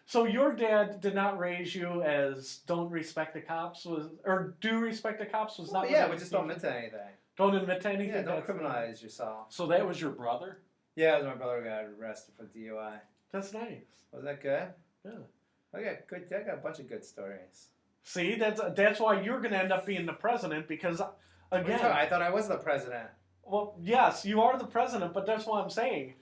Speaker 2: So your dad did not raise you as don't respect the cops or do respect the cops was not.
Speaker 3: Yeah, but just don't admit to anything.
Speaker 2: Don't admit to anything.
Speaker 3: Yeah, don't
Speaker 2: That's
Speaker 3: criminalize yourself.
Speaker 5: So that was your brother?
Speaker 3: Yeah, it was my brother who got arrested for DUI.
Speaker 2: That's nice.
Speaker 3: Was that good?
Speaker 2: Yeah.
Speaker 3: I got a bunch of good stories.
Speaker 2: See, that's why you're going to end up being the president because, again,
Speaker 3: I thought I was the president.
Speaker 2: well, yes, you are the president, but that's what I'm saying.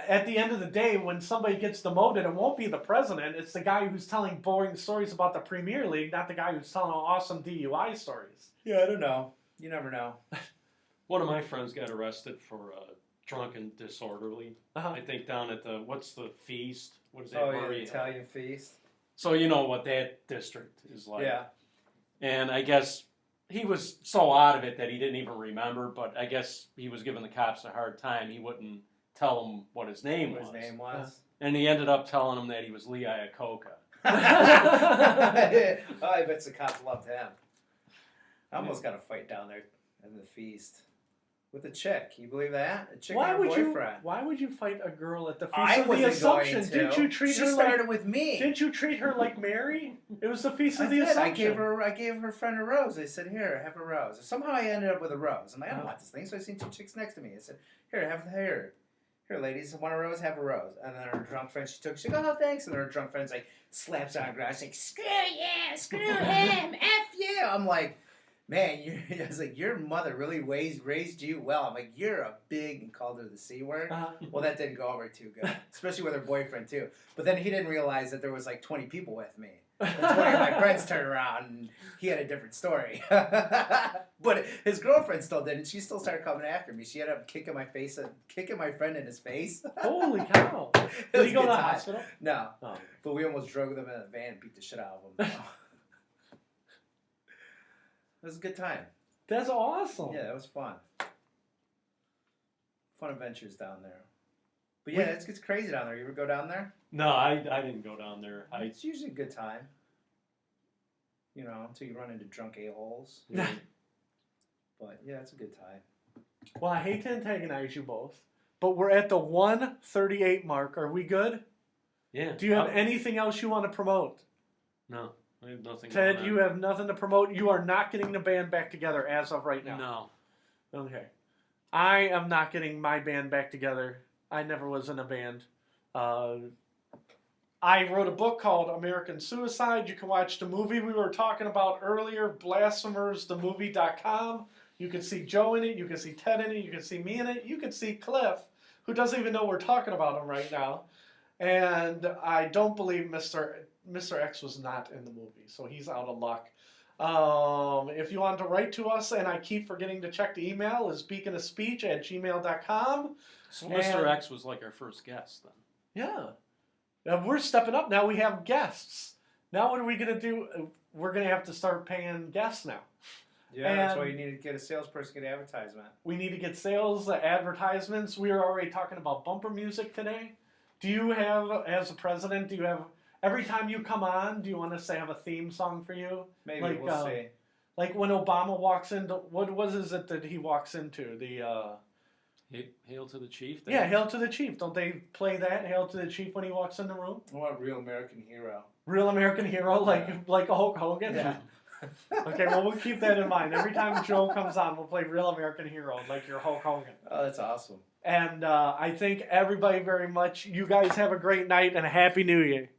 Speaker 2: At the end of the day, when somebody gets demoted, it won't be the president. It's the guy who's telling boring stories about the Premier League, not the guy who's telling awesome DUI stories.
Speaker 3: Yeah, I don't know. You never know.
Speaker 5: One of my friends got arrested for drunk and disorderly.
Speaker 2: Uh-huh.
Speaker 5: I think down at what's the feast? What is that?
Speaker 3: Oh, yeah,
Speaker 5: where
Speaker 3: the
Speaker 5: he-
Speaker 3: Italian feast.
Speaker 5: So you know what that district is like.
Speaker 3: Yeah.
Speaker 5: And I guess he was so out of it that he didn't even remember, but I guess he was giving the cops a hard time. He wouldn't tell them what his name
Speaker 3: What
Speaker 5: was.
Speaker 3: his name was.
Speaker 5: And he ended up telling them that he was Lee Iacocca.
Speaker 3: Oh, I bet the cops loved him. I almost got a fight down there in the feast with a chick. You believe that? A chick and her boyfriend.
Speaker 2: Why would you fight a girl at the feast
Speaker 3: I
Speaker 2: of the
Speaker 3: wasn't
Speaker 2: Assumption?
Speaker 3: going to.
Speaker 2: Didn't you treat
Speaker 3: she
Speaker 2: her
Speaker 3: started
Speaker 2: like?
Speaker 3: with me.
Speaker 2: Didn't you treat her like Mary? It was the feast
Speaker 3: I
Speaker 2: of the
Speaker 3: did.
Speaker 2: Assumption.
Speaker 3: I gave her friend a rose. I said, "Here, have a rose." Somehow I ended up with a rose. I'm like, I don't want this thing. So I seen two chicks next to me. I said, Here, ladies, want a rose? Have a rose." And then her drunk friend, she goes, "Oh, thanks." And then her drunk friend's like, slaps her on the ground. She's like, "Screw yeah, screw him, F you." I'm like, man, I was like, your mother really raised you well. I'm like, you're a big, and called her the C word. Well, that didn't go over too good, especially with her boyfriend, too. But then he didn't realize that there was like 20 people with me. And 20 of my friends turned around, and he had a different story. But his girlfriend still didn't. She still started coming after me. She ended up kicking my friend in his face.
Speaker 2: Holy cow!
Speaker 3: It
Speaker 2: Did
Speaker 3: was
Speaker 2: he
Speaker 3: a
Speaker 2: go to
Speaker 3: good
Speaker 2: the
Speaker 3: time.
Speaker 2: hospital?
Speaker 3: No.
Speaker 2: Oh.
Speaker 3: But we almost drove them in a van and beat the shit out of them. It was a good time.
Speaker 2: That's awesome.
Speaker 3: Yeah, it was fun. Fun adventures down there. But yeah, it gets crazy down there. You ever go down there?
Speaker 5: No, I didn't go down there.
Speaker 3: It's usually a good time. You know, until you run into drunk a-holes. But yeah, it's a good time.
Speaker 2: Well, I hate to antagonize you both, but we're at the 1:38 mark. Are we good?
Speaker 5: Yeah.
Speaker 2: Do you have anything else you want to promote?
Speaker 5: No, I have nothing.
Speaker 2: Ted,
Speaker 5: going
Speaker 2: you
Speaker 5: on.
Speaker 2: have nothing to promote. You are not getting the band back together as of right now.
Speaker 5: No.
Speaker 2: Okay. I am not getting my band back together. I never was in a band. I wrote a book called American Suicide. You can watch the movie we were talking about earlier, blasphemersthemovie.com. You can see Joe in it. You can see Ted in it. You can see me in it. You can see Cliff, who doesn't even know we're talking about him right now. And I don't believe Mr. X was not in the movie, so he's out of luck. If you want to write to us, and I keep forgetting to check the email, is beaconofspeech@gmail.com.
Speaker 5: So Mr. X was like our first guest then.
Speaker 2: Yeah. We're stepping up. Now we have guests. Now what are we going to do? We're going to have to start paying guests now.
Speaker 3: Yeah, that's
Speaker 2: And-
Speaker 3: why you need to get a salesperson, get advertisement.
Speaker 2: We need to get sales, advertisements. We were already talking about bumper music today. Do you have, as a president, every time you come on, do you want us to have a theme song for you?
Speaker 3: Maybe,
Speaker 2: Like,
Speaker 3: we'll see.
Speaker 2: Like when Obama walks into, what is it that he walks into?
Speaker 5: Hail to the chief.
Speaker 2: Yeah, Hail to the Chief. Don't they play that, Hail to the Chief, when he walks in the room?
Speaker 3: I want Real American Hero.
Speaker 2: Real American Hero, like a Hulk Hogan?
Speaker 3: Yeah.
Speaker 2: Okay, well, we'll keep that in mind. Every time Joe comes on, we'll play Real American Hero, like your Hulk Hogan.
Speaker 3: Oh, that's awesome.
Speaker 2: And I thank everybody very much. You guys have a great night and a Happy New Year.